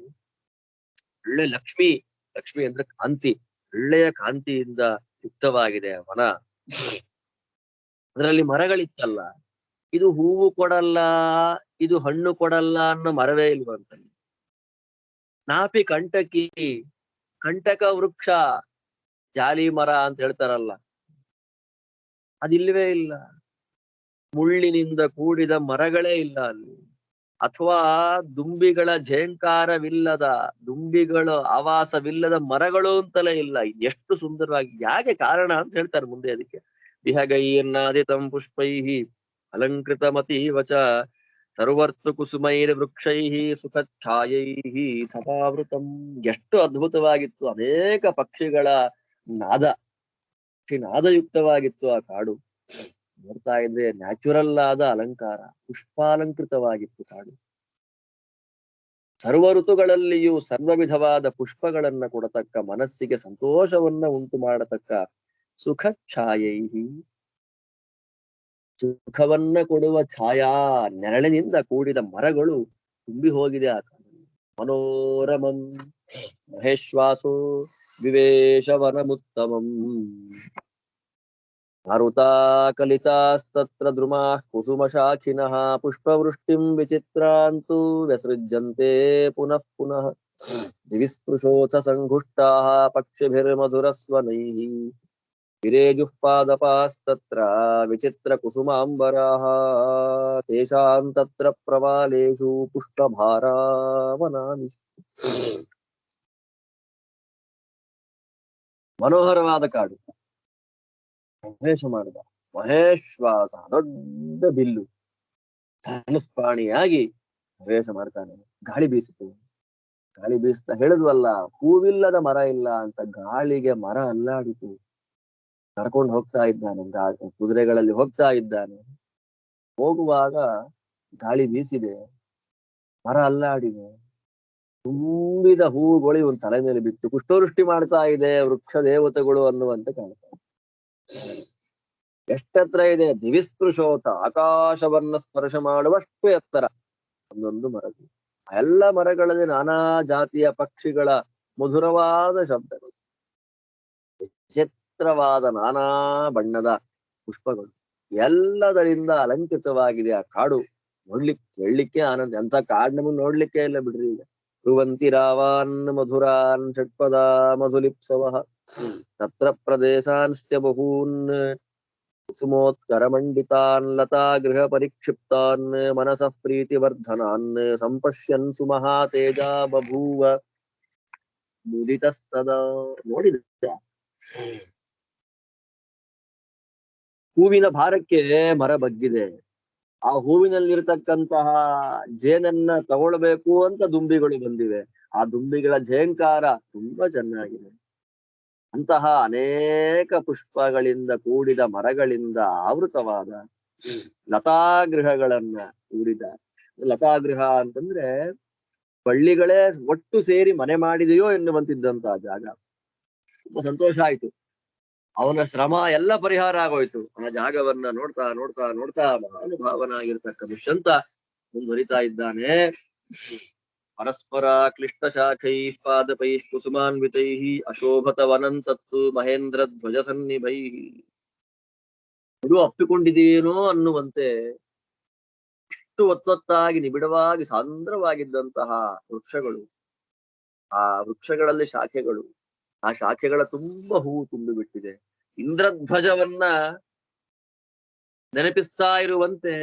ಒಳ್ಳೆ ಲಕ್ಷ್ಮಿ, ಲಕ್ಷ್ಮಿ ಅಂದ್ರೆ ಕಾಂತಿ, ಒಳ್ಳೆಯ ಕಾಂತಿಯಿಂದ ಯುಕ್ತವಾಗಿದೆ ವನ. ಅದರಲ್ಲಿ ಮರಗಳಿತ್ತಲ್ಲ, ಇದು ಹೂವು ಕೊಡಲ್ಲ, ಇದು ಹಣ್ಣು ಕೊಡಲ್ಲ ಅನ್ನೋ ಮರವೇ ಇಲ್ವಂತಲ್ಲಿ. ನಾಪಿ ಕಂಟಕಿ, ಕಂಟಕ ವೃಕ್ಷ, ಜಾಲಿ ಮರ ಅಂತ ಹೇಳ್ತಾರಲ್ಲ, ಅದಿಲ್ವೇ ಇಲ್ಲ. ಮುಳ್ಳಿನಿಂದ ಕೂಡಿದ ಮರಗಳೇ ಇಲ್ಲ ಅಲ್ಲಿ. ಅಥವಾ ದುಂಬಿಗಳ ಝೇಂಕಾರವಿಲ್ಲದ, ದುಂಬಿಗಳ ಆವಾಸವಿಲ್ಲದ ಮರಗಳು ಅಂತಲೇ ಇಲ್ಲ. ಎಷ್ಟು ಸುಂದರವಾಗಿ, ಯಾಕೆ ಕಾರಣ ಅಂತ ಹೇಳ್ತಾರೆ ಮುಂದೆ ಅದಕ್ಕೆ. ವಿಹಗೈರ್ನಾದಿತಂ ಪುಷ್ಪೈಹಿ ಅಲಂಕೃತ ಮತೀವಚ ಸರ್ವರ್ತು ಕುಸುಮೈರ್ ವೃಕ್ಷೈಹಿ ಸುಖಚ್ಛಾಯೈಹಿ ಸಮಾವೃತಂ. ಎಷ್ಟು ಅದ್ಭುತವಾಗಿತ್ತು, ಅನೇಕ ಪಕ್ಷಿಗಳ ನಾದ, ನಾದಯುಕ್ತವಾಗಿತ್ತು ಆ ಕಾಡು. ನೋಡ್ತಾ ಇದ್ರೆ ನ್ಯಾಚುರಲ್ ಆದ ಅಲಂಕಾರ, ಪುಷ್ಪಾಲಂಕೃತವಾಗಿತ್ತು ಕಾಡು. ಸರ್ವ ಋತುಗಳಲ್ಲಿಯೂ ಸರ್ವ ವಿಧವಾದ ಪುಷ್ಪಗಳನ್ನ ಕೊಡತಕ್ಕ, ಮನಸ್ಸಿಗೆ ಸಂತೋಷವನ್ನ ಉಂಟು ಮಾಡತಕ್ಕ ಸುಖಚ್ಛಾಯೈಹಿ, ಸುಖವನ್ನ ಕೊಡುವ ಛಾಯಾ ನೆರಳಿನಿಂದ ಕೂಡಿದ ಮರಗಳು ತುಂಬಿ ಹೋಗಿದೆ ಆ ಕಾಡಲ್ಲಿ. ಮನೋರಮಂ ಮಹೇಶ್ವಾಸೋ ವಿವೇಶವನಮುತ್ತಮಂ ಮಾರುತಾ ಕಲಿತಾಸ್ತತ್ರ ದ್ರುಮಾಃ ಕುಸುಮಶಾಖಿನಃ ಪುಷ್ಪವೃಷ್ಟಿಂ ವಿಚಿತ್ರಾಂತು ವ್ಯಸೃಜ್ಯಂತೆ ಪುನಃ ಪುನಃ ದಿವಿಸ್ಪೃಶೋಥ ಸಂಘುಷ್ಟಾಃ ಪಕ್ಷಿಭಿರ್ಮಧುರಸ್ವನೈಃ ವಿರೇಜುಃ ಪಾದಪಾಸ್ತತ್ರ ವಿಚಿತ್ರ ಕುಸುಮಾಂಬರಾಃ ತೇಷಾಂ ತತ್ರ ಪ್ರವಾಲೇಷು ಪುಷ್ಪಭಾರಾವನಾನಿ. ಮನೋಹರವಾದ ಕಾಡು. ಪ್ರವೇಶ ಮಾಡಿದ ಮಹೇಶ್ವಾಸ, ದೊಡ್ಡ ಬಿಲ್ಲು, ಧನುಷ್ಪಾಣಿಯಾಗಿ ಪ್ರವೇಶ ಮಾಡ್ತಾನೆ. ಗಾಳಿ ಬೀಸಿತು, ಗಾಳಿ ಬೀಸ್ತಾ ಹೇಳಿದ್ವಲ್ಲ, ಹೂವಿಲ್ಲದ ಮರ ಇಲ್ಲ ಅಂತ. ಗಾಳಿಗೆ ಮರ ಅಲ್ಲಾಡಿತು. ನಡ್ಕೊಂಡು ಹೋಗ್ತಾ ಇದ್ದಾನೆ, ಕುದುರೆಗಳಲ್ಲಿ ಹೋಗ್ತಾ ಇದ್ದಾನೆ. ಹೋಗುವಾಗ ಗಾಳಿ ಬೀಸಿದೆ, ಮರ ಅಲ್ಲಾಡಿದೆ, ತುಂಬಿದ ಹೂವುಗಳು ಇವನ್ ತಲೆ ಮೇಲೆ ಬಿತ್ತು. ಪುಷ್ಪವೃಷ್ಟಿ ಮಾಡ್ತಾ ಇದೆ ವೃಕ್ಷ ದೇವತೆಗಳು ಅನ್ನುವಂತೆ ಕಾಣ್ತಾ ಇದೆ. ಎಷ್ಟೆತ್ರ ಇದೆ, ದಿವಿಸ್ಪೃಶೋತ, ಆಕಾಶವನ್ನ ಸ್ಪರ್ಶ ಮಾಡುವಷ್ಟು ಎತ್ತರ ಒಂದೊಂದು ಮರಗಳು. ಎಲ್ಲ ಮರಗಳಲ್ಲಿ ನಾನಾ ಜಾತಿಯ ಪಕ್ಷಿಗಳ ಮಧುರವಾದ ಶಬ್ದಗಳು, ವಿಚಿತ್ರವಾದ ನಾನಾ ಬಣ್ಣದ ಪುಷ್ಪಗಳು, ಎಲ್ಲದರಿಂದ ಅಲಂಕೃತವಾಗಿದೆ ಆ ಕಾಡು. ಹೇಳಲಿಕ್ಕೆ ಆನಂದ. ಅಂತ ಕಾಡ್ ನಮಗ್ ನೋಡ್ಲಿಕ್ಕೆ ಇಲ್ಲ ಬಿಡ್ರಿ. ಈಗ ರುವಂತಿ ರಾವಾನ್ ಮಧುರಾನ್ ಷಟ್ಪದ ಮಧುಲಿಪ್ಸವಃ ತತ್ರ ಪ್ರದೇಶಾನ್ಶ್ಚ ಬಹೂನ್ ಕುಸುಮೋತ್ಕರಮಂಡಿತಾನ್ ಲತಾ ಗೃಹ ಪರಿಕ್ಷಿಪ್ತಾನ್ ಮನಸಃ ಪ್ರೀತಿವರ್ಧನಾನ್ ಸಂಪಶ್ಯನ್ ಸುಮಹಾತೇಜ ಬಭೂವ ಮುದಿತಸ್ತದಾ. ನೋಡಿದ ಹೂವಿನ ಭಾರಕ್ಕೆ ಮರ ಬಗ್ಗಿದೆ. ಆ ಹೂವಿನಲ್ಲಿರ್ತಕ್ಕಂತಹ ಜೇನನ್ನ ತಗೊಳ್ಬೇಕು ಅಂತ ದುಂಬಿಗಳು ಬಂದಿವೆ. ಆ ದುಂಬಿಗಳ ಝೇಂಕಾರ ತುಂಬಾ ಚೆನ್ನಾಗಿದೆ. ಅಂತಹ ಅನೇಕ ಪುಷ್ಪಗಳಿಂದ ಕೂಡಿದ ಮರಗಳಿಂದ ಆವೃತವಾದ ಲತಾಗೃಹಗಳನ್ನ ಊರಿದ್ದಾರೆ. ಲತಾಗೃಹ ಅಂತಂದ್ರೆ ಬಳ್ಳಿಗಳೇ ಒಟ್ಟು ಸೇರಿ ಮನೆ ಮಾಡಿದೆಯೋ ಎನ್ನುವಂತಿದ್ದಂತಹ ಜಾಗ. ತುಂಬಾ ಸಂತೋಷ ಆಯ್ತು. ಅವನ ಶ್ರಮ ಎಲ್ಲ ಪರಿಹಾರ ಆಗೋಯ್ತು. ಆ ಜಾಗವನ್ನ ನೋಡ್ತಾ ನೋಡ್ತಾ ನೋಡ್ತಾ ಮಹಾನುಭಾವನಾಗಿರ್ತಕ್ಕ ದುಷ್ಯಂತ ಮುಂದುವರಿತಾ ಇದ್ದಾನೆ. ಪರಸ್ಪರ ಕ್ಲಿಷ್ಟ ಶಾಖೈ ಪಾದಪೈ ಕುಸುಮಾನ್ವಿತೈ ಅಶೋಭತ ವನಂತತ್ತು ಮಹೇಂದ್ರ ಧ್ವಜ ಸನ್ನಿಭೈ. ಇದು ಅಪ್ಪಿಕೊಂಡಿದೆಯೇನೋ ಅನ್ನುವಂತೆ ಇಷ್ಟು ಒತ್ತೊತ್ತಾಗಿ ನಿಬಿಡವಾಗಿ ಸಾಂದ್ರವಾಗಿದ್ದಂತಹ ವೃಕ್ಷಗಳು, ಆ ವೃಕ್ಷಗಳಲ್ಲಿ ಶಾಖೆಗಳು, ಆ ಶಾಖೆಗಳ ತುಂಬ ಹೂವು ತುಂಬಿಬಿಟ್ಟಿದೆ. ಇಂದ್ರಧ್ವಜವನ್ನ ನೆನಪಿಸ್ತಾ ಇರುವಂತೆ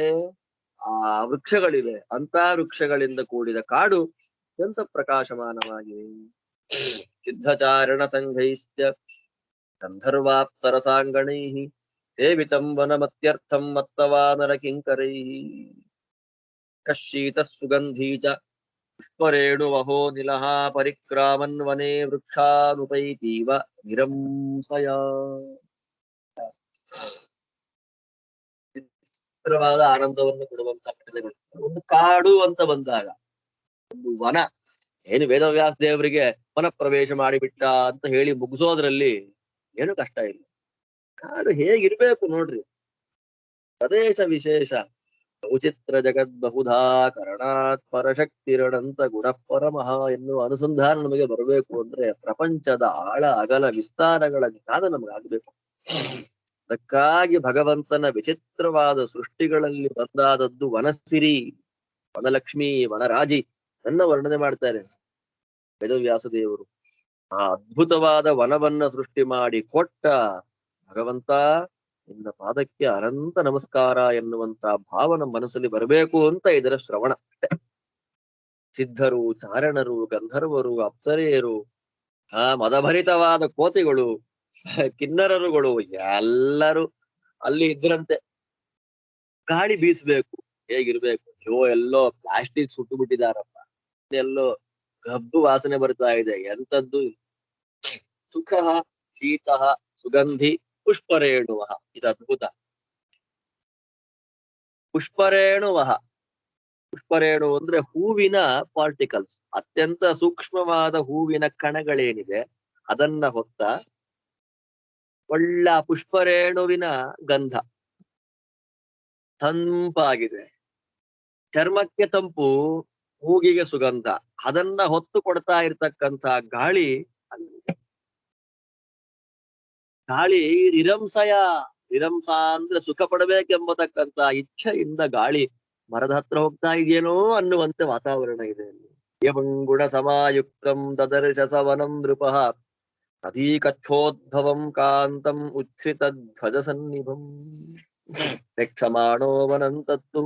ಆ ವೃಕ್ಷಗಳಿವೆ. ಅಂತ ವೃಕ್ಷಗಳಿಂದ ಕೂಡಿದ ಕಾಡು ಅತ್ಯಂತ ಪ್ರಕಾಶಮಾನವಾಗಿದೆ. ಸಿದ್ಧಚಾರಣ ಸಂಘೈಶ್ಚ ಗಂಧರ್ವಾಪ್ಸರಸಾಂಗಣೈ ಸೇವಿತಂ ವನಮತ್ಯರ್ಥಂ ಮತ್ತವಾನರ ಕಿಂಕರೈ ಕಶೀತ ಸುಗಂಧೀ ಚ ಪುಷ್ಪರೇಣುವಹೋ ನಿಲಹ ಪರಿಕ್ರಾಮನ್ ವನೇ ವೃಕ್ಷಾನುಪೈತೀವ ನಿರಂಸಯ. ಚಿತ್ರವಾದ ಆನಂದವನ್ನು ಕೊಡುವಂತ ಘಟನೆಗಳು. ಒಂದು ಕಾಡು ಅಂತ ಬಂದಾಗ, ಒಂದು ವನ, ಏನು ವೇದವ್ಯಾಸ ದೇವರಿಗೆ ವನ ಪ್ರವೇಶ ಮಾಡಿಬಿಟ್ಟ ಅಂತ ಹೇಳಿ ಮುಗಿಸೋದ್ರಲ್ಲಿ ಏನು ಕಷ್ಟ ಇಲ್ಲ. ಕಾಡು ಹೇಗಿರ್ಬೇಕು ನೋಡ್ರಿ. ಪ್ರದೇಶ ವಿಶೇಷ ವಿಚಿತ್ರ ಜಗದ್ ಬಹುಧಾ ಕರಣಾತ್ ಪರಶಕ್ತಿರಣಂತ ಗುಣ ಪರಮಃ ಎನ್ನುವ ಅನುಸಂಧಾನ ನಮಗೆ ಬರಬೇಕು ಅಂದ್ರೆ ಪ್ರಪಂಚದ ಆಳ ಅಗಲ ವಿಸ್ತಾರಗಳ ಜ್ಞಾನ ನಮಗಾಗಬೇಕು. ಅದಕ್ಕಾಗಿ ಭಗವಂತನ ವಿಚಿತ್ರವಾದ ಸೃಷ್ಟಿಗಳಲ್ಲಿ ಬಂದಾದದ್ದು ವನಸಿರಿ, ವನಲಕ್ಷ್ಮಿ, ವನರಾಜಿ ನನ್ನ ವರ್ಣನೆ ಮಾಡ್ತಾರೆ ವೇದವ್ಯಾಸ ದೇವರು. ಆ ಅದ್ಭುತವಾದ ವನವನ್ನ ಸೃಷ್ಟಿ ಮಾಡಿ ಕೊಟ್ಟ ಭಗವಂತ, ನಿನ್ನ ಪಾದಕ್ಕೆ ಅನಂತ ನಮಸ್ಕಾರ ಎನ್ನುವಂತ ಭಾವ ನಮ್ಮ ಮನಸ್ಸಲ್ಲಿ ಬರಬೇಕು ಅಂತ ಇದರ ಶ್ರವಣ ಅಷ್ಟೆ. ಸಿದ್ಧರು, ಚಾರಣರು, ಗಂಧರ್ವರು, ಅಪ್ಸರೆಯರು, ಮದಭರಿತವಾದ ಕೋತಿಗಳು, ಕಿನ್ನರರುಗಳು ಎಲ್ಲರೂ ಅಲ್ಲಿ ಇದ್ರಂತೆ. ಗಾಳಿ ಬೀಸ್ಬೇಕು, ಹೇಗಿರ್ಬೇಕು? ಎಲ್ಲೋ ಪ್ಲಾಸ್ಟಿಕ್ ಸುಟ್ಟು ಬಿಟ್ಟಿದಾರಪ್ಪ, ಎಲ್ಲೋ ಗಬ್ಬು ವಾಸನೆ ಬರ್ತಾ ಇದೆ, ಎಂತದ್ದು ಸುಖ ಶೀತ ಸುಗಂಧಿ ಪುಷ್ಪರೇಣುವ. ಇದು ಅದ್ಭುತ. ಪುಷ್ಪರೇಣುವ, ಪುಷ್ಪರೇಣು ಅಂದ್ರೆ ಹೂವಿನ ಪಾರ್ಟಿಕಲ್ಸ್, ಅತ್ಯಂತ ಸೂಕ್ಷ್ಮವಾದ ಹೂವಿನ ಕಣಗಳೇನಿದೆ ಅದನ್ನ ಹೊತ್ತ ಒಳ್ಳೆ ಪುಷ್ಪರೇಣುವಿನ ಗಂಧ ತಂಪಾಗಿದೆ. ಚರ್ಮಕ್ಕೆ ತಂಪು, ಮೂಗಿಗೆ ಸುಗಂಧ. ಅದನ್ನ ಹೊತ್ತು ಕೊಡ್ತಾ ಇರ್ತಕ್ಕಂಥ ಗಾಳಿ, ಗಾಳಿ ನಿರಂಸಯ. ನಿರಂಸ ಅಂದ್ರೆ ಸುಖ ಪಡಬೇಕೆಂಬತಕ್ಕಂತ ಇಚ್ಛೆಯಿಂದ ಗಾಳಿ ಮರದ ಹತ್ರ ಹೋಗ್ತಾ ಇದೆಯೇನೋ ಅನ್ನುವಂತೆ ವಾತಾವರಣ ಇದೆ ಅಲ್ಲಿ. ಯವಂಗುಣ ಸಮಾಯುಕ್ತಂ ದದರ್ಶ ಸವನಂ ನೃಪಃ ನದೀ ಕಚ್ಛೋದ್ಭವಂ ಕಾಂತಂ ಉಚ್ಛ್ರಿತ ಧ್ವಜ ಸನ್ನಿಭಂ ರಕ್ಷಮಾಣೋ ವನಂತತ್ತು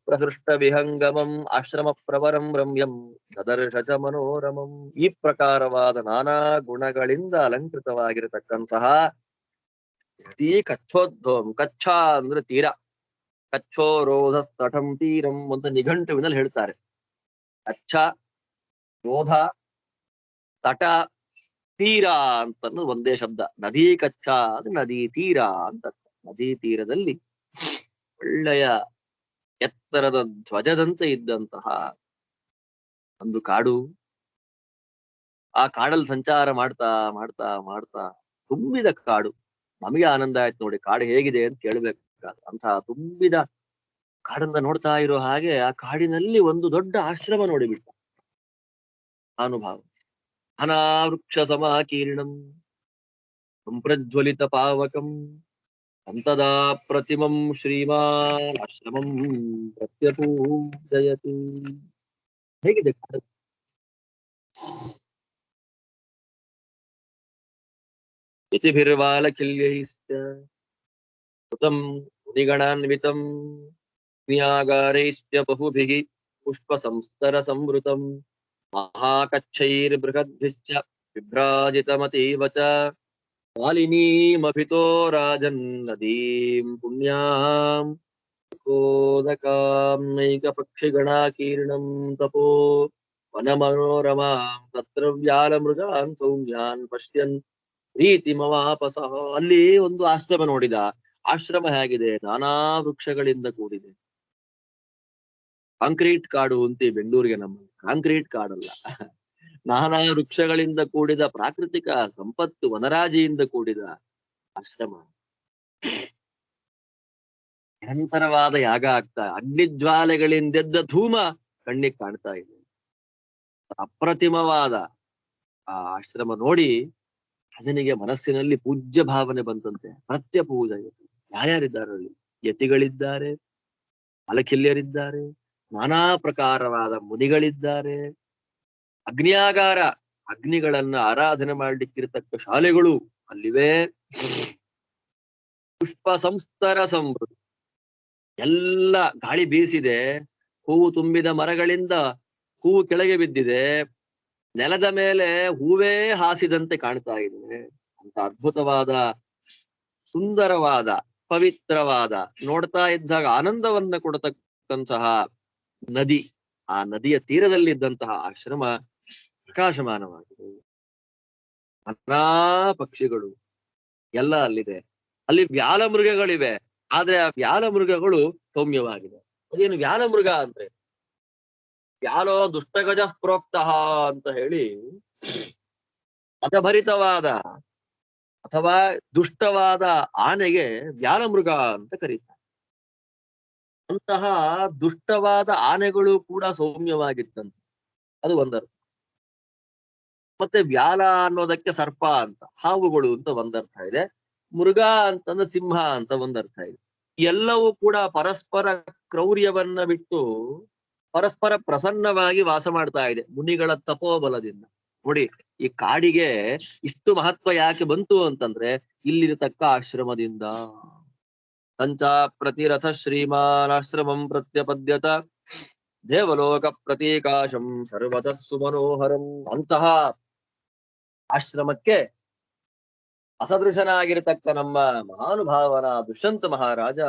ಪ್ರಹೃಷ್ಟ ವಿಹಂಗಮಂ ಆಶ್ರಮ ಪ್ರವರಂ ರಮ್ಯಂ ದದರ್ಶ ಚ ಮನೋರಮಂ. ಈ ಪ್ರಕಾರವಾದ ನಾನಾ ಗುಣಗಳಿಂದ ಅಲಂಕೃತವಾಗಿರತಕ್ಕಂತಹ ನದೀ ಕಚ್ಛೋದ್ಭವಂ. ಕಚ್ಛ ಅಂದ್ರೆ ತೀರ, ಕಚ್ಛೋ ರೋಧ ತಟಂ ತೀರಂ ಅಂತ ನಿಘಂಟುವಿನಲ್ಲಿ ಹೇಳ್ತಾರೆ. ಕಚ್ಛ, ರೋಧ, ತಟ, ತೀರ ಅಂತ ಒಂದೇ ಶಬ್ದ. ನದಿ ಕಚ್ಛ ಅದು ನದಿ ತೀರ ಅಂತ. ನದಿ ತೀರದಲ್ಲಿ ಒಳ್ಳೆಯ ಎತ್ತರದ ಧ್ವಜದಂತೆ ಇದ್ದಂತಹ ಒಂದು ಕಾಡು. ಆ ಕಾಡಲ್ಲಿ ಸಂಚಾರ ಮಾಡ್ತಾ ಮಾಡ್ತಾ ಮಾಡ್ತಾ ತುಂಬಿದ ಕಾಡು. ನಮಗೆ ಆನಂದ ಆಯ್ತು ನೋಡಿ, ಕಾಡು ಹೇಗಿದೆ ಅಂತ ಕೇಳ್ಬೇಕಾದ ಅಂತಹ ತುಂಬಿದ ಕಾಡನ್ನ ನೋಡ್ತಾ ಇರೋ ಹಾಗೆ ಆ ಕಾಡಿನಲ್ಲಿ ಒಂದು ದೊಡ್ಡ ಆಶ್ರಮ ನೋಡಿಬಿಟ್ಟ ಅನುಭಾವ. ಅನಾವೃಕ್ಷ ಸಮಾಕೀರ್ಣಂ ಸಂಪ್ರಜ್ವಲಿತ ಪಾವಕಂ ಸಂತದಾ ಪ್ರತಿಮಂ ಶ್ರೀಮಾನ್ ಆಶ್ರಮಂ ಪ್ರತ್ಯಪೂಜಯತಿ. ಹೇಗಿದೆ ಕಾಡು? ಇತಿಭಿರ್ವಾಲಕಿಲ್ಯೈಶ್ಚ ಕೃತಂ ಮುನಿಗಣಾನ್ವಿತಂ ಜ್ಞಾಗಾರೈಶ್ಚ ಬಹುಭಿಃ ಪುಷ್ಪ ಸಂಸ್ತರ ಸಂವೃತಂ ಮಹಾಕಚ್ಛೈರ್ಬೃಹದ್ಭಿಶ್ಚ ವಿಭ್ರಾಜಿತಮತೀವ ಚ ಮಾಲಿನೀಮಭಿತೋ ರಾಜನ್ ನದೀಂ ಪುಣ್ಯಾಂ ಕೋದಕಾಂ ನೈಕ ಪಕ್ಷಿಗಣಾಕೀರ್ಣಂ ತಪೋ ವನಮನೋರಮಾಂ ತತ್ರ ವ್ಯಾಲಮೃಗಾನ್ ಸೌಮ್ಯಾನ್ ಪಶ್ಯನ್ ಪ್ರೀತಿಮವಾಪಸಃ. ಅಲ್ಲಿ ಒಂದು ಆಶ್ರಮ ನೋಡಿದ. ಆಶ್ರಮ ಹೇಗಿದೆ? ನಾನಾ ವೃಕ್ಷಗಳಿಂದ ಕೂಡಿದೆ. ಕಾಂಕ್ರೀಟ್ ಕಾಡು ಅಂತೆ ಬೆಂಗಳೂರಿಗೆ ನಮ್ಮಲ್ಲಿ. ಕಾಂಕ್ರೀಟ್ ಕಾಡಲ್ಲ. ನಾನಾ ವೃಕ್ಷಗಳಿಂದ ಕೂಡಿದ ಪ್ರಾಕೃತಿಕ ಸಂಪತ್ತು, ವನರಾಜಿಯಿಂದ ಕೂಡಿದ ಆಶ್ರಮ. ನಿರಂತರವಾದ ಯಾಗ ಆಗ್ತಾ, ಅಗ್ನಿಜ್ವಾಲೆಗಳಿಂದೆದ್ದ ಧೂಮ ಕಣ್ಣಿಗೆ ಕಾಣ್ತಾ ಇದೆ. ಅಪ್ರತಿಮವಾದ ಆ ಆಶ್ರಮ ನೋಡಿ ರಾಜನಿಗೆ ಮನಸ್ಸಿನಲ್ಲಿ ಪೂಜ್ಯ ಭಾವನೆ ಬಂತಂತೆ. ಪ್ರತ್ಯ ಪೂಜೆ. ಯಾರ್ಯಾರಿದ್ದಾರೆ ಅಲ್ಲಿ? ಯತಿಗಳಿದ್ದಾರೆ, ಬಾಲಕಿಲ್ಯರಿದ್ದಾರೆ, ನಾನಾ ಪ್ರಕಾರವಾದ ಮುನಿಗಳಿದ್ದಾರೆ, ಅಗ್ನಿಯಾಗಾರ, ಅಗ್ನಿಗಳನ್ನ ಆರಾಧನೆ ಮಾಡ್ಲಿಕ್ಕಿರತಕ್ಕ ಶಾಲೆಗಳು ಅಲ್ಲಿವೆ. ಪುಷ್ಪ ಸಂಸ್ತರ ಸಮೃದ್ಧಿ, ಎಲ್ಲ ಗಾಳಿ ಬೀಸಿದೆ, ಹೂವು ತುಂಬಿದ ಮರಗಳಿಂದ ಹೂವು ಕೆಳಗೆ ಬಿದ್ದಿದೆ, ನೆಲದ ಮೇಲೆ ಹೂವೇ ಹಾಸಿದಂತೆ ಕಾಣ್ತಾ ಇದೆ. ಅಂತ ಅದ್ಭುತವಾದ, ಸುಂದರವಾದ, ಪವಿತ್ರವಾದ, ನೋಡ್ತಾ ಇದ್ದಾಗ ಆನಂದವನ್ನ ಕೊಡತಕ್ಕಂತಹ ನದಿ. ಆ ನದಿಯ ತೀರದಲ್ಲಿದ್ದಂತಹ ಆಶ್ರಮ ಪ್ರಕಾಶಮಾನವಾಗಿದೆ. ನಾನಾ ಪಕ್ಷಿಗಳು ಎಲ್ಲ ಅಲ್ಲಿದೆ. ಅಲ್ಲಿ ವ್ಯಾಲ ಮೃಗಗಳಿವೆ. ಆದ್ರೆ ಆ ವ್ಯಾಲ ಮೃಗಗಳು ಸೌಮ್ಯವಾಗಿದೆ. ಅದೇನು ವ್ಯಾಲ ಮೃಗ ಅಂದ್ರೆ? ವ್ಯಾಲೋ ದುಷ್ಟಗಜ ಪ್ರೋಕ್ತಃ ಅಂತ ಹೇಳಿ ಮದಭರಿತವಾದ ಅಥವಾ ದುಷ್ಟವಾದ ಆನೆಗೆ ವ್ಯಾಲ ಮೃಗ ಅಂತ ಕರೀತಾರೆ. ಅಂತಹ ದುಷ್ಟವಾದ ಆನೆಗಳು ಕೂಡ ಸೌಮ್ಯವಾಗಿತ್ತಂತೆ. ಅದು ಒಂದರ್ಥ. ಮತ್ತೆ ವ್ಯಾಲ ಅನ್ನೋದಕ್ಕೆ ಸರ್ಪ ಅಂತ, ಹಾವುಗಳು ಅಂತ ಒಂದರ್ಥ ಇದೆ. ಮೃಗ ಅಂತಂದ್ರೆ ಸಿಂಹ ಅಂತ ಒಂದರ್ಥ ಇದೆ. ಎಲ್ಲವೂ ಕೂಡ ಪರಸ್ಪರ ಕ್ರೌರ್ಯವನ್ನ ಬಿಟ್ಟು ಪರಸ್ಪರ ಪ್ರಸನ್ನವಾಗಿ ವಾಸ ಮಾಡ್ತಾ ಇದೆ ಮುನಿಗಳ ತಪೋಬಲದಿಂದ. ನೋಡಿ, ಈ ಕಾಡಿಗೆ ಇಷ್ಟು ಮಹತ್ವ ಯಾಕೆ ಬಂತು ಅಂತಂದ್ರೆ ಇಲ್ಲಿರತಕ್ಕ ಆಶ್ರಮದಿಂದ. ಸಂಚ ಪ್ರತಿರಥ ಶ್ರೀಮಾನಾಶ್ರಮಂ ಪ್ರತ್ಯಪದ್ಯತ ದೇವಲೋಕ ಪ್ರತೀಕಾಶಂ ಸರ್ವತಃ ಸುಮನೋಹರಂ. ಅಂತಹ ಆಶ್ರಮಕ್ಕೆ ಅಸದೃಶನಾಗಿರತಕ್ಕ ನಮ್ಮ ಮಹಾನುಭಾವನ ದುಷ್ಯಂತ ಮಹಾರಾಜ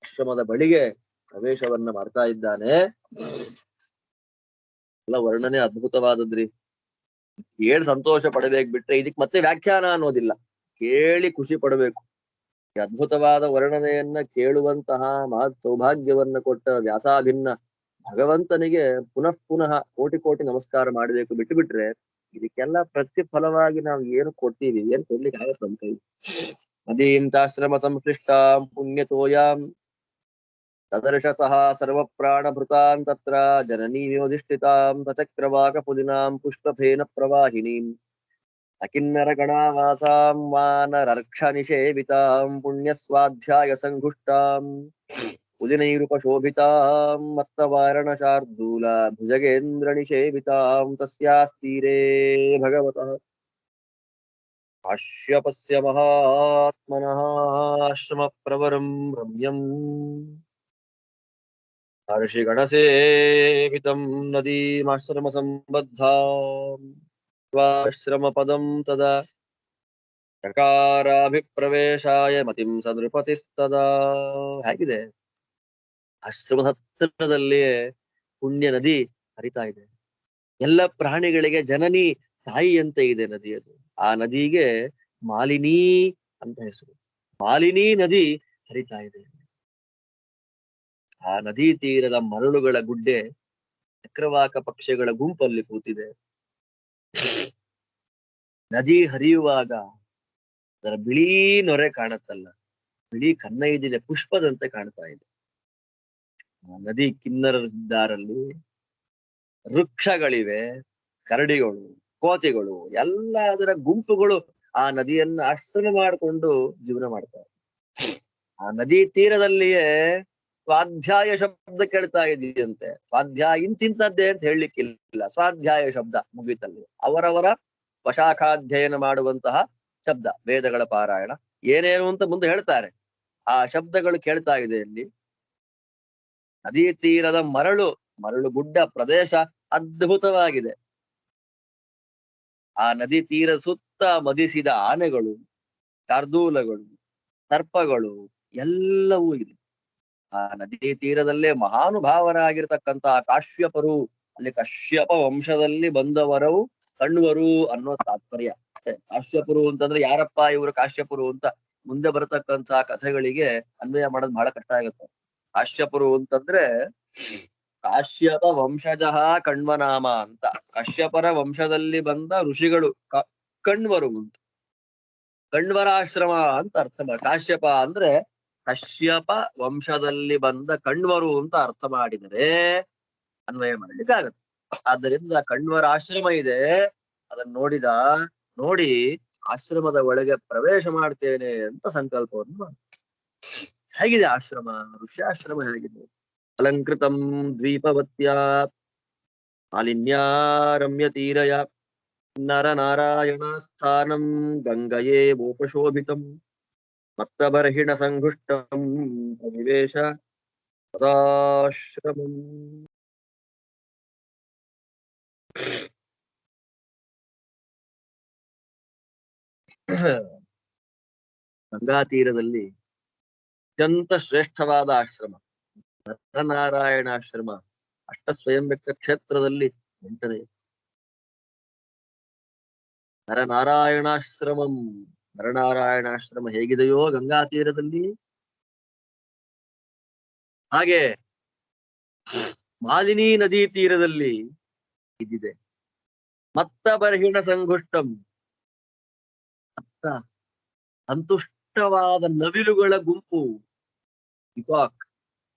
ಆಶ್ರಮದ ಬಳಿಗೆ ಪ್ರವೇಶವನ್ನ ಮಾಡ್ತಾ ಇದ್ದಾನೆ. ಎಲ್ಲ ವರ್ಣನೆ ಅದ್ಭುತವಾದದ್ರಿ. ಕೇಳಿ ಸಂತೋಷ ಪಡಬೇಕು ಬಿಟ್ರೆ ಇದಕ್ ಮತ್ತೆ ವ್ಯಾಖ್ಯಾನ ಅನ್ನೋದಿಲ್ಲ. ಕೇಳಿ ಖುಷಿ ಪಡಬೇಕು. ಈ ಅದ್ಭುತವಾದ ವರ್ಣನೆಯನ್ನ ಕೇಳುವಂತಹ ಮಹತ್ ಸೌಭಾಗ್ಯವನ್ನ ಕೊಟ್ಟ ವ್ಯಾಸಾಭಿನ್ನ ಭಗವಂತನಿಗೆ ಪುನಃ ಪುನಃ ಕೋಟಿ ಕೋಟಿ ನಮಸ್ಕಾರ ಮಾಡಬೇಕು. ಬಿಟ್ಟು ಬಿಟ್ರೆ ಇದಕ್ಕೆಲ್ಲ ಪ್ರತಿಫಲವಾಗಿ ನಾವು ಏನು ಕೊಡ್ತೀವಿ, ಏನ್ ಕೊಡ್ಲಿಕ್ಕೆ ಆಗತ್ತ ಅಂತ ಹೇಳಿ. ನದೀಂ ಚಾಶ್ರಮ ಸಂಶ್ಲಿಷ್ಟಾಂ ಪುಣ್ಯತೋಯಾಂ ತದರ್ಶ ಸಹ ಸರ್ವ ಪ್ರಾಣಭೃತಾಂ ತತ್ರ ಜನನೀಯೋಧಿಷ್ಠಿತಾಂ ಸಚಕ್ರವಾಕ ಪುಲಿನಾಂ ಪುಷ್ಪಫೇನ ಪ್ರವಾಹಿನೀಂ ಅಕಿನ್ನರ ಗಣಾವಾಸಾಂ ವಾನರರ್ಕ್ಷ ನಿಷೇವಿತಾಂ ಪುಣ್ಯಸ್ವಾಧ್ಯಾಯ ಸಂಘುಷ್ಟಾಂ ಉದಿನೈರುಪಶೋಭಿತಾಂ ಮತ್ತವಾರಣ ಶಾರ್ದೂಲ ಭುಜಗೇಂದ್ರ ನಿಷೇವಿತಾಂ ತಸ್ಯಾಸ್ತೀರೇ ಭಗವತಃ ಕಾಶ್ಯಪಸ್ಯ ಮಹಾತ್ಮನಃ ಆಶ್ರಮ ಪ್ರವರಂ ರಮ್ಯಂ ಋಷಿ ಗಣಸೇವಿತಂ ನದೀಮಾಶ್ರಮ ಸಂಬದ್ಧಾಂ ಸ್ವಾಶ್ರಮ ಪದಂ ತದಾ ಚಕಾರಾಭಿಪ್ರವೇಶಾಯ ಮತಿಂ ಸನೃಪತಿಸ್ತದಾ. ಹೇಗಿದೆ? ಆಶ್ರಮದ ಹತ್ತಿರದಲ್ಲಿಯೇ ಪುಣ್ಯ ನದಿ ಹರಿತಾ ಇದೆ. ಎಲ್ಲ ಪ್ರಾಣಿಗಳಿಗೆ ಜನನಿ ತಾಯಿಯಂತೆ ಇದೆ ನದಿ. ಅದು ಆ ನದಿಗೆ ಮಾಲಿನಿ ಅಂತ ಹೆಸರು. ಮಾಲಿನಿ ನದಿ ಹರಿತಾ ಇದೆ. ಆ ನದಿ ತೀರದ ಮರಳುಗಳ ಗುಡ್ಡೆ ಚಕ್ರವಾಕ ಪಕ್ಷಿಗಳ ಗುಂಪಲ್ಲಿ ಕೂತಿದೆ. ನದಿ ಹರಿಯುವಾಗ ಅದರ ಬಿಳಿ ನೊರೆ ಕಾಣತ್ತಲ್ಲ, ಬಿಳಿ ಕನ್ನೈದಿಲೆ ಪುಷ್ಪದಂತೆ ಕಾಣ್ತಾ ಇದೆ. ನದಿ ಕಿನ್ನರರಿದ್ದಾರಲ್ಲಿ, ವೃಕ್ಷಗಳಿವೆ, ಕರಡಿಗಳು, ಕೋತಿಗಳು, ಎಲ್ಲ ಅದರ ಗುಂಪುಗಳು ಆ ನದಿಯನ್ನ ಆಶ್ರಮ ಮಾಡಿಕೊಂಡು ಜೀವನ ಮಾಡ್ತಾರೆ. ಆ ನದಿ ತೀರದಲ್ಲಿಯೇ ಸ್ವಾಧ್ಯಾಯ ಶಬ್ದ ಕೇಳ್ತಾ ಇದೆಯಂತೆ. ಸ್ವಾಧ್ಯಾಯ ಇಂತಿಂತದ್ದೇ ಅಂತ ಹೇಳಲಿಕ್ಕಿಲ್ಲ, ಸ್ವಾಧ್ಯಾಯ ಶಬ್ದ ಮುಗಿತಲ್ಲಿ ಅವರವರ ಸ್ವಶಾಖಾಧ್ಯಯನ ಮಾಡುವಂತಹ ಶಬ್ದ, ವೇದಗಳ ಪಾರಾಯಣ ಏನೇನು ಅಂತ ಮುಂದೆ ಹೇಳ್ತಾರೆ. ಆ ಶಬ್ದಗಳು ಕೇಳ್ತಾ ಇದೆ ಇಲ್ಲಿ. ನದಿ ತೀರದ ಮರಳು ಗುಡ್ಡ ಪ್ರದೇಶ ಅದ್ಭುತವಾಗಿದೆ. ಆ ನದಿ ತೀರ ಸುತ್ತ ಮದಿಸಿದ ಆನೆಗಳು, ಶಾರ್ದೂಲಗಳು, ಸರ್ಪಗಳು ಎಲ್ಲವೂ ಇದೆ. ಆ ನದಿ ತೀರದಲ್ಲೇ ಮಹಾನುಭಾವರಾಗಿರ್ತಕ್ಕಂತಹ ಕಾಶ್ಯಪರು, ಅಲ್ಲಿ ಕಶ್ಯಪ ವಂಶದಲ್ಲಿ ಬಂದವರು ಕಣ್ವರು ಅನ್ನೋ ತಾತ್ಪರ್ಯ. ಕಾಶ್ಯಪರು ಅಂತಂದ್ರೆ ಯಾರಪ್ಪ ಇವರು ಕಾಶ್ಯಪರು ಅಂತ ಮುಂದೆ ಬರತಕ್ಕಂತ ಕಥೆಗಳಿಗೆ ಅನ್ವಯ ಮಾಡೋದು ಬಹಳ ಕಷ್ಟ ಆಗುತ್ತೆ. ಕಾಶ್ಯಪರು ಅಂತಂದ್ರೆ ಕಾಶ್ಯಪ ವಂಶಜಃ ಕಣ್ವನಾಮ ಅಂತ. ಕಶ್ಯಪರ ವಂಶದಲ್ಲಿ ಬಂದ ಋಷಿಗಳು ಕಣ್ವರು ಅಂತ. ಕಣ್ವರಾಶ್ರಮ ಅಂತ ಅರ್ಥ ಕಾಶ್ಯಪ ಅಂದ್ರೆ ಕಶ್ಯಪ ವಂಶದಲ್ಲಿ ಬಂದ ಕಣ್ವರು ಅಂತ ಅರ್ಥ ಮಾಡಿದರೆ ಅನ್ವಯ ಮಾಡ್ಲಿಕ್ಕೆ ಆಗತ್ತೆ. ಆದ್ದರಿಂದ ಕಣ್ವರ ಆಶ್ರಮ ಇದೆ, ಅದನ್ನ ನೋಡಿ ಆಶ್ರಮದ ಒಳಗೆ ಪ್ರವೇಶ ಮಾಡ್ತೇನೆ ಅಂತ ಸಂಕಲ್ಪವನ್ನು ಮಾಡ. ಹೇಗಿದೆ ಆಶ್ರಮ? ಋಷ್ಯಾಶ್ರಮ ಹೇಗಿದೆ? ಅಲಂಕೃತಂ ದ್ವೀಪವತ್ಯ ಮಾಲಿನ್ಯಾ ರಮ್ಯ ತೀರಯ ನರನಾರಾಯಣ ಸ್ಥಾನಂ ಗಂಗಯೇ ಗೋಪಶೋಭಿತಂ ಮತ್ತಬರ್ಹಿಣ ಸಂಘುಷ್ಟಂ ಪ್ರವಿವೇಶ ಸದಾಶ್ರಮಂ. ಗಂಗಾ ತೀರದಲ್ಲಿ ಅತ್ಯಂತ ಶ್ರೇಷ್ಠವಾದ ಆಶ್ರಮ ನರನಾರಾಯಣಾಶ್ರಮ. ಅಷ್ಟ ಸ್ವಯಂ ವ್ಯಕ್ತ ಕ್ಷೇತ್ರದಲ್ಲಿ 8ನೇ ನರನಾರಾಯಣಾಶ್ರಮಂ. ನರನಾರಾಯಣಾಶ್ರಮ ಹೇಗಿದೆಯೋ ಗಂಗಾ ತೀರದಲ್ಲಿ, ಹಾಗೆ ಮಾಲಿನಿ ನದಿ ತೀರದಲ್ಲಿ ಇದಿದೆ. ಮತ್ತ ಬರ್ಹಿಣ ಸಂಘುಷ್ಟಂ, ಸಂತುಷ್ಟವಾದ ನವಿಲುಗಳ ಗುಂಪು ಪಿಕಾಕ್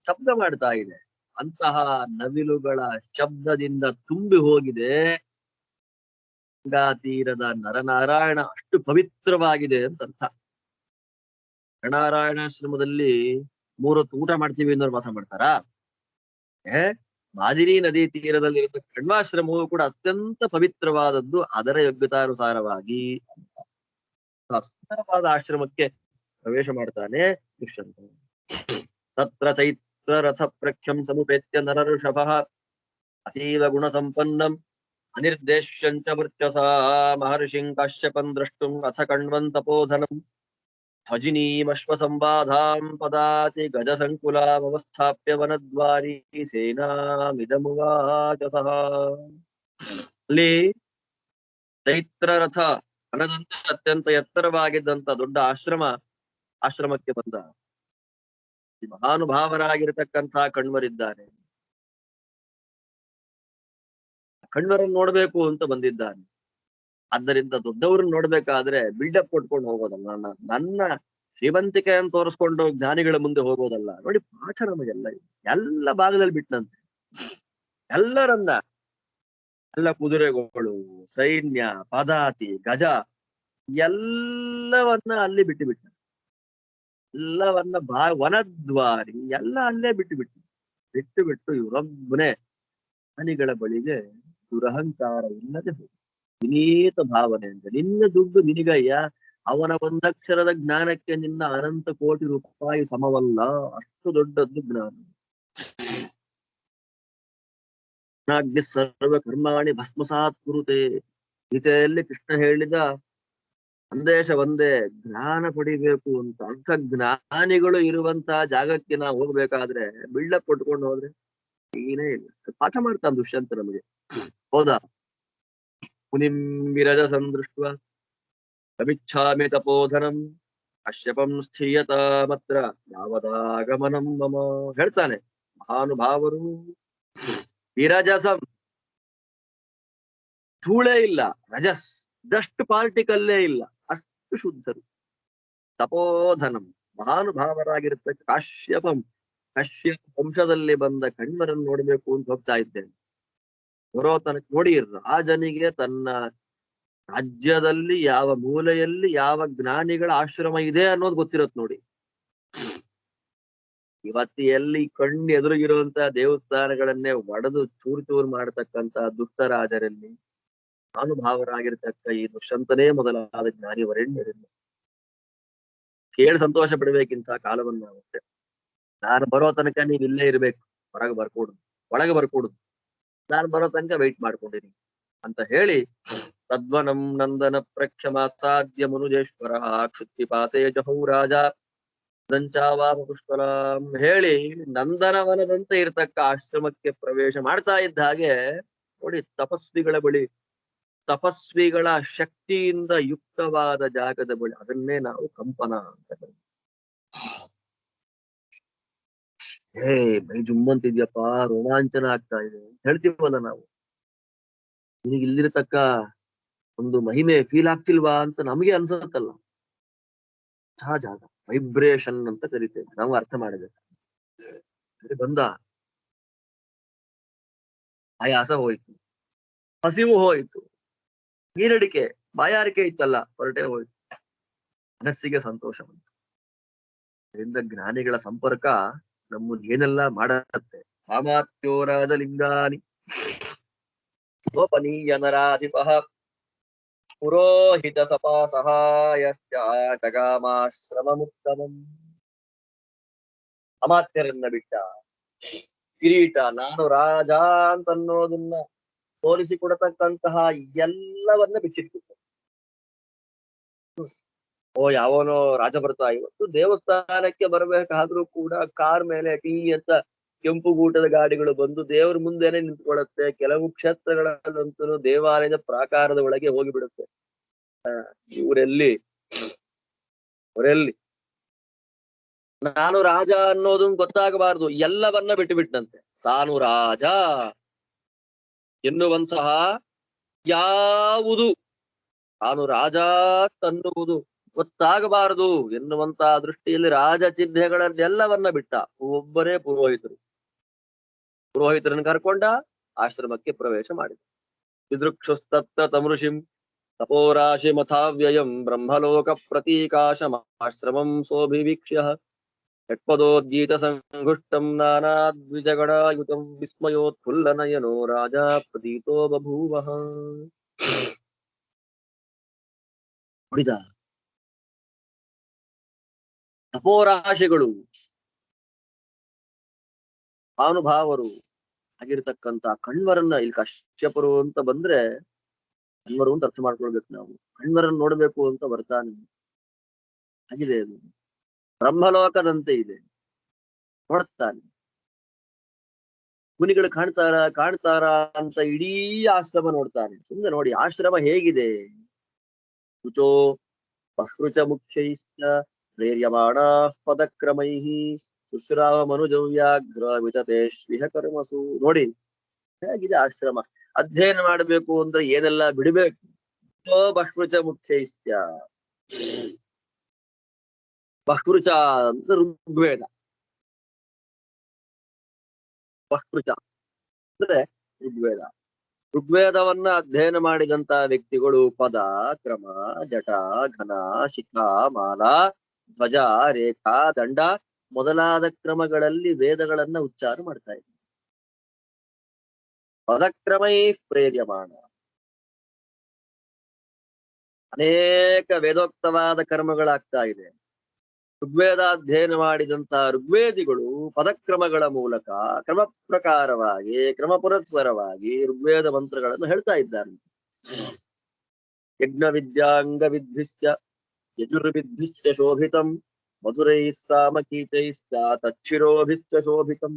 ಶಬ್ದ ಮಾಡ್ತಾ ಇದೆ. ಅಂತಹ ನವಿಲುಗಳ ಶಬ್ದದಿಂದ ತುಂಬಿ ಹೋಗಿದೆ ಗಂಗಾ ತೀರದ ನರನಾರಾಯಣ. ಅಷ್ಟು ಪವಿತ್ರವಾಗಿದೆ ಅಂತ ಅರ್ಥ. ನರನಾರಾಯಣಾಶ್ರಮದಲ್ಲಿ 3 ಹೊತ್ತು ಊಟ ಮಾಡ್ತೀವಿ ಅನ್ನೋರು ವಾಸ ಮಾಡ್ತಾರಾ? ಮಾಲಿನಿ ನದಿ ತೀರದಲ್ಲಿರುವ ಕಣ್ವಾಶ್ರಮವು ಕೂಡ ಅತ್ಯಂತ ಪವಿತ್ರವಾದದ್ದು ಅದರ ಯೋಗ್ಯತಾನುಸಾರವಾಗಿ. ಸುಂದರವಾದ ಆಶ್ರಮಕ್ಕೆ ಪ್ರವೇಶ ಮಾಡ್ತಾನೆ ದುಷ್ಯಂತ. ತತ್ರ ಚೈತ್ರ ರಥ ಪ್ರಖ್ಯಂ ಸಮುಪೇತ್ಯ ನರಋಷಭಃ ಅತೀವ ಗುಣ ಸಂಪನ್ನಂ ಅನಿರ್ದೇಶ್ಯಂಚ ವರ್ಚಸಾ ಮಹರ್ಷಿಂ ಕಾಶ್ಯಪಂ ದ್ರಷ್ಟುಂ ಅಥ ಕಣ್ವಂತಪೋಧನಂ ಧ್ವಜಿನೀಮಶ್ವ ಸಂಬಾಧಾಂ ಪದಾತಿ ಗಜ ಸಂಕುಲಾಮವಸ್ಥಾಪ್ಯ ವನದ್ವಾರಿ ಸೇನಾಮಿದಮುವಾಚಸಃ. ಅಲ್ಲಿ ಚೈತ್ರ ರಥ ಅನ್ನದಂತೆ ಅತ್ಯಂತ ಎತ್ತರವಾಗಿದ್ದಂತ ದೊಡ್ಡ ಆಶ್ರಮಕ್ಕೆ ಬಂದ ಮಹಾನುಭಾವರಾಗಿರತಕ್ಕಂತಹ ಕಣ್ವರಿದ್ದಾರೆ. ಕಣ್ವರನ್ನು ನೋಡ್ಬೇಕು ಅಂತ ಬಂದಿದ್ದಾನೆ. ಆದ್ದರಿಂದ ದೊಡ್ಡವ್ರನ್ನ ನೋಡ್ಬೇಕಾದ್ರೆ ಬಿಲ್ಡಪ್ ಕೊಟ್ಕೊಂಡು ಹೋಗೋದಲ್ಲ, ನನ್ನ ಶ್ರೀಮಂತಿಕೆಯನ್ನು ತೋರಿಸ್ಕೊಂಡು ಜ್ಞಾನಿಗಳ ಮುಂದೆ ಹೋಗೋದಲ್ಲ. ನೋಡಿ ಪಾಠ ನಮಗೆಲ್ಲ ಎಲ್ಲ ಭಾಗದಲ್ಲಿ ಬಿಟ್ಟನಂತೆ. ಎಲ್ಲರನ್ನ, ಎಲ್ಲ ಕುದುರೆಗಳು, ಸೈನ್ಯ, ಪದಾತಿ, ಗಜ ಎಲ್ಲವನ್ನ ಅಲ್ಲಿ ಬಿಟ್ಟು ಎಲ್ಲವನ್ನ ವನದ್ವಾರಿ ಎಲ್ಲ ಅಲ್ಲೇ ಬಿಟ್ಟು ಇವರೊಬ್ಬನೇ ಜ್ಞಾನಿಗಳ ಬಳಿಗೆ ದುರಹಂಕಾರ ಇಲ್ಲದೆ ಹೋಗಿ ವಿನೀತ ಭಾವನೆ ಅಂತ. ನಿನ್ನ ದುಡ್ಡು ನಿನಗಯ್ಯ, ಅವನ ಒಂದಕ್ಷರದ ಜ್ಞಾನಕ್ಕೆ ನಿನ್ನ ಅನಂತ ಕೋಟಿ ರೂಪಾಯಿ ಸಮವಲ್ಲ. ಅಷ್ಟು ದೊಡ್ಡದ್ದು ಜ್ಞಾನ. ಜ್ಞಾಗ್ನಿ ಸರ್ವ ಕರ್ಮಾಣಿ ಭಸ್ಮಸಾತ್ ಕುರುತೆ. ಗೀತೆಯಲ್ಲಿ ಕೃಷ್ಣ ಹೇಳಿದ ಸಂದೇಶ ಒಂದೇ, ಜ್ಞಾನ ಪಡಿಬೇಕು ಅಂತ. ಅಂಥ ಜ್ಞಾನಿಗಳು ಇರುವಂತಹ ಜಾಗಕ್ಕೆ ನಾವು ಹೋಗ್ಬೇಕಾದ್ರೆ ಬಿಲ್ಡಪ್ ಕೊಟ್ಕೊಂಡು ಹೋದ್ರೆ ಏನೇ ಇಲ್ಲ. ಪಾಠ ಮಾಡ್ತಾನೆ ದುಷ್ಯಂತ ನಮಗೆ. ಹೌದಾ? ಮುನಿಂ ವಿರಜ ಸಂದೃಷ್ಟ ಅಮಿಚ್ಛಾಮಿ ತಪೋಧನಂ ಕಶ್ಯಪಂ ಸ್ಥೀಯತ ಮಾತ್ರ ಯಾವದಾಗಮನಂ ಮಮ. ಹೇಳ್ತಾನೆ ಮಹಾನುಭಾವರು ವಿರಜಸಂ, ಧೂಳೇ ಇಲ್ಲ, ರಜಸ್ ಡಸ್ಟ್ ಪಾರ್ಟಿಕಲ್ಲೇ ಇಲ್ಲ, ಅಷ್ಟು ಶುದ್ಧರು. ತಪೋಧನಂ, ಮಹಾನುಭಾವರಾಗಿರುತ್ತೆ. ಕಶ್ಯಪ ವಂಶದಲ್ಲಿ ಬಂದ ಕಣ್ವರನ್ನು ನೋಡ್ಬೇಕು ಅಂತ ಹೋಗ್ತಾ ಇದ್ದೇನೆ. ಬರೋ ತನಕ ನೋಡಿ, ರಾಜನಿಗೆ ತನ್ನ ರಾಜ್ಯದಲ್ಲಿ ಯಾವ ಮೂಲೆಯಲ್ಲಿ ಯಾವ ಜ್ಞಾನಿಗಳ ಆಶ್ರಮ ಇದೆ ಅನ್ನೋದು ಗೊತ್ತಿರತ್ ನೋಡಿ. ಇವತ್ತು ಎಲ್ಲಿ ಕಣ್ಣು ಎದುರಿಗಿರುವಂತ ದೇವಸ್ಥಾನಗಳನ್ನೇ ಒಡೆದು ಚೂರು ಮಾಡತಕ್ಕಂತ ದುಷ್ಟರಾಜರಲ್ಲಿ ಮಹಾನುಭಾವರಾಗಿರ್ತಕ್ಕ ಈ ದುಷ್ಯಂತನೇ ಮೊದಲಾದ ಜ್ಞಾನಿ ವರೆಣ್ಯರಿಂದ ಕೇಳಿ ಸಂತೋಷ ಪಡ್ಬೇಕಿಂತ ಕಾಲವನ್ನಾಗುತ್ತೆ. ನಾನು ಬರೋ ತನಕ ನೀವ್ ಇಲ್ಲೇ ಇರ್ಬೇಕು, ಹೊರಗೆ ಬರ್ಕೊಡುದು, ಒಳಗೆ ಬರ್ಕೊಡುದು, ನಾನು ಬರೋ ತನಕ ವೆಯ್ಟ್ ಮಾಡ್ಕೊಂಡಿರಿ ಅಂತ ಹೇಳಿ ತದ್ವನಂ ನಂದನ ಪ್ರಖ್ಯಮಾಸಾದ್ಯ ಮನುಜೇಶ್ವರ ಕ್ಷುತ್ತಿ ಪಾಸೇ ಜಹೌ ರಾಜ ದಂಚಾವಾಪ ಪುಷ್ಕರಾಂ ಹೇಳಿ ನಂದನವನದಂತೆ ಇರತಕ್ಕ ಆಶ್ರಮಕ್ಕೆ ಪ್ರವೇಶ ಮಾಡ್ತಾ ಇದ್ದ ಹಾಗೆ ನೋಡಿ, ತಪಸ್ವಿಗಳ ಬಳಿ ತಪಸ್ವಿಗಳ ಶಕ್ತಿಯಿಂದ ಯುಕ್ತವಾದ ಜಾಗದ ಬಳಿ ಅದನ್ನೇ ನಾವು ಕಂಪನ ಅಂತ ಕರೀತೀವಿ. ಮೈ ಜುಮ್ಮಂತಿದ್ಯಪ್ಪ, ರೋಮಾಂಚನ ಆಗ್ತಾ ಇದೆ ಅಂತ ಹೇಳ್ತೀವಲ್ಲ ನಾವು. ನಿನಗೆ ಇಲ್ಲಿರತಕ್ಕ ಒಂದು ಮಹಿಮೆ ಫೀಲ್ ಆಗ್ತಿಲ್ವಾ ಅಂತ ನಮಗೆ ಅನ್ಸತ್ತಲ್ಲ. ಜಾಗ ವೈಬ್ರೇಷನ್ ಅಂತ ಕರಿತೇವೆ, ನಾವು ಅರ್ಥ ಮಾಡಬೇಕು. ಬಂದ, ಆಯಾಸ ಹೋಯ್ತು, ಹಸಿವು ಹೋಯ್ತು, ನೀರಡಿಕೆ ಬಾಯಾರಿಕೆ ಇತ್ತಲ್ಲ, ಹೊರಟೆ ಹೋಯ್ತು, ಮನಸ್ಸಿಗೆ ಸಂತೋಷ ಬಂತು. ಇದರಿಂದ ಜ್ಞಾನಿಗಳ ಸಂಪರ್ಕ ನಮ್ಮನ್ನು ಏನೆಲ್ಲ ಮಾಡತ್ತೆ. ಕಾಮಾತ್ಯೋರಾದ ಲಿಂಗಾನಿ ಗೋಪನೀಯ ನರಾಧಿಪಃ ಪುರೋಹಿತ ಸಪಾ ಸಹಾಯಶ್ಚ ಜಗಾಮಾಶ್ರಮಮುತ್ತಮಂ. ಅಮಾತ್ಯರನ್ನ ಬಿಟ್ಟ, ಕಿರೀಟ ನಾನು ರಾಜ ಅಂತನ್ನೋದನ್ನ ತೋರಿಸಿಕೊಡತಕ್ಕಂತಹ ಎಲ್ಲವನ್ನ ಬಿಚ್ಚಿಟ್ಬಿಟ್ಟು, ಯಾವನೋ ರಾಜ ಬರ್ತಾ, ಇವತ್ತು ದೇವಸ್ಥಾನಕ್ಕೆ ಬರ್ಬೇಕಾದ್ರೂ ಕೂಡ ಕಾರ್ ಮೇಲೆ ಟೀ ಅಂತ ಕೆಂಪು ಗೂಟದ ಗಾಡಿಗಳು ಬಂದು ದೇವ್ರ ಮುಂದೆನೆ ನಿಂತ್ಕೊಳ್ಳುತ್ತೆ. ಕೆಲವು ಕ್ಷೇತ್ರಗಳಲ್ಲಂತೂ ದೇವಾಲಯದ ಪ್ರಾಕಾರದ ಒಳಗೆ ಹೋಗಿಬಿಡುತ್ತೆ. ಇವರೆಲ್ಲಿ ಅವರೆಲ್ಲಿ ನಾನು ರಾಜ ಅನ್ನೋದನ್ ಗೊತ್ತಾಗಬಾರ್ದು, ಎಲ್ಲವನ್ನ ಬಿಟ್ಟು ಬಿಟ್ಟಂತೆ. ತಾನು ರಾಜ ಎನ್ನುವಂತಹ ಯಾವುದು, ತಾನು ರಾಜ ತನ್ನುವುದು ಗೊತ್ತಾಗಬಾರದು ಎನ್ನುವಂತಹ ದೃಷ್ಟಿಯಲ್ಲಿ ರಾಜ ಚಿಹ್ನೆಗಳನ್ನೆಲ್ಲವನ್ನ ಬಿಟ್ಟ. ಒಬ್ಬರೇ ಪುರೋಹಿತರನ್ನು ಕರ್ಕೊಂಡ ಆಶ್ರಮಕ್ಕೆ ಪ್ರವೇಶ ಮಾಡಿದ. ವಿದೃಕ್ಷುಸ್ತತ್ರ ತಮೃಷಿಂ ತಪೋರಾಶಿ ಮಥಾವ್ಯಯಂ ಬ್ರಹ್ಮಲೋಕ ಪ್ರತೀಕಾಶಮಾಶ್ರಮಂ ಸೋಭಿವೀಕ್ಷ್ಯ ಷಟ್ಪದೋದ್ಗೀತ ಸಂಘುಷ್ಟಂ ನಾನಾದ್ವಿಜಗಣಾಯುತಂ ವಿಸ್ಮಯೋತ್ಫುಲ್ಲನಯನೋ ರಾಜ ಪ್ರತೀತೋ ಬಭೂವಃ. ನೋಡಿದ ತಪೋರಾಶಿಗಳು, ಅನುಭಾವರು ಆಗಿರ್ತಕ್ಕಂತ ಕಣ್ವರನ್ನ, ಇಲ್ಲಿ ಕಶ್ಯಪರು ಅಂತ ಬಂದ್ರೆ ಕಣ್ವರು ಅಂತ ಅರ್ಥ ಮಾಡ್ಕೊಳ್ಬೇಕು ನಾವು. ಕಣ್ವರನ್ನ ನೋಡ್ಬೇಕು ಅಂತ ಬರ್ತಾನೆ ಆಗಿದೆ. ಅದು ಬ್ರಹ್ಮಲೋಕದಂತೆ ಇದೆ, ನೋಡ್ತಾನೆ. ಮುನಿಗಳು ಕಾಣ್ತಾರ ಅಂತ ಇಡೀ ಆಶ್ರಮ ನೋಡ್ತಾನೆ. ಸುಮ್ಮನೆ ನೋಡಿ ಆಶ್ರಮ ಹೇಗಿದೆ. ಶುಚೋ ಬಹೃಚ ಮುಖ್ಯೈಶ್ಚ ಪ್ರೇರ್ಯಮಾಣ ಪದಕ್ರಮೈಃ ಶುಶ್ರಾವ ಮನುಜವ್ಯಾಘ್ರ ವಿತತೇಶ್ವಿಹ ಕರ್ಮಸು. ನೋಡಿ ಹೇಗಿದೆ ಆಶ್ರಮ. ಅಧ್ಯಯನ ಮಾಡಬೇಕು ಅಂದ್ರೆ ಏನೆಲ್ಲ ಬಿಡಬೇಕು. ಬಹೃಚ ಮುಖ್ಯೈಶ್ಚ, ಬಹೃಚ ಅಂತ ಋಗ್ವೇದ, ಬಹೃಚ ಅಂದ್ರೆ ಋಗ್ವೇದ. ಋಗ್ವೇದವನ್ನ ಅಧ್ಯಯನ ಮಾಡಿದಂತ ವ್ಯಕ್ತಿಗಳು ಪದ, ಕ್ರಮ, ಜಟ, ಘನ, ಶಿಖಾ, ಮಾಲ, ಧ್ವಜ, ರೇಖಾ, ದಂಡ ಮೊದಲಾದ ಕ್ರಮಗಳಲ್ಲಿ ವೇದಗಳನ್ನ ಉಚ್ಚಾರ ಮಾಡ್ತಾ ಇದ್ದಾರೆ. ಪದಕ್ರಮೈ ಪ್ರೇರ್ಯಮಾಣ, ಅನೇಕ ವೇದೋಕ್ತವಾದ ಕರ್ಮಗಳಾಗ್ತಾ ಇದೆ. ಋಗ್ವೇದಾಧ್ಯಯನ ಮಾಡಿದಂತಹ ಋಗ್ವೇದಿಗಳು ಪದಕ್ರಮಗಳ ಮೂಲಕ ಕ್ರಮ ಪ್ರಕಾರವಾಗಿ ಕ್ರಮ ಪುರಸ್ಸರವಾಗಿ ಋಗ್ವೇದ ಮಂತ್ರಗಳನ್ನು ಹೇಳ್ತಾ ಇದ್ದಾರೆ. ಯಜ್ಞ ವಿದ್ಯಾಂಗ ವಿದ್ವಿಶ್ಚ ಯಜುರ್ವಿದ್ವಿಶ್ಚ ಶೋಭಿತಂ ಮಧುರೈ ಸಾಮಕೀತೈಶ್ಚ ತಚ್ಚಿರೋಭಿಶ್ಚ ಶೋಭಿತಂ.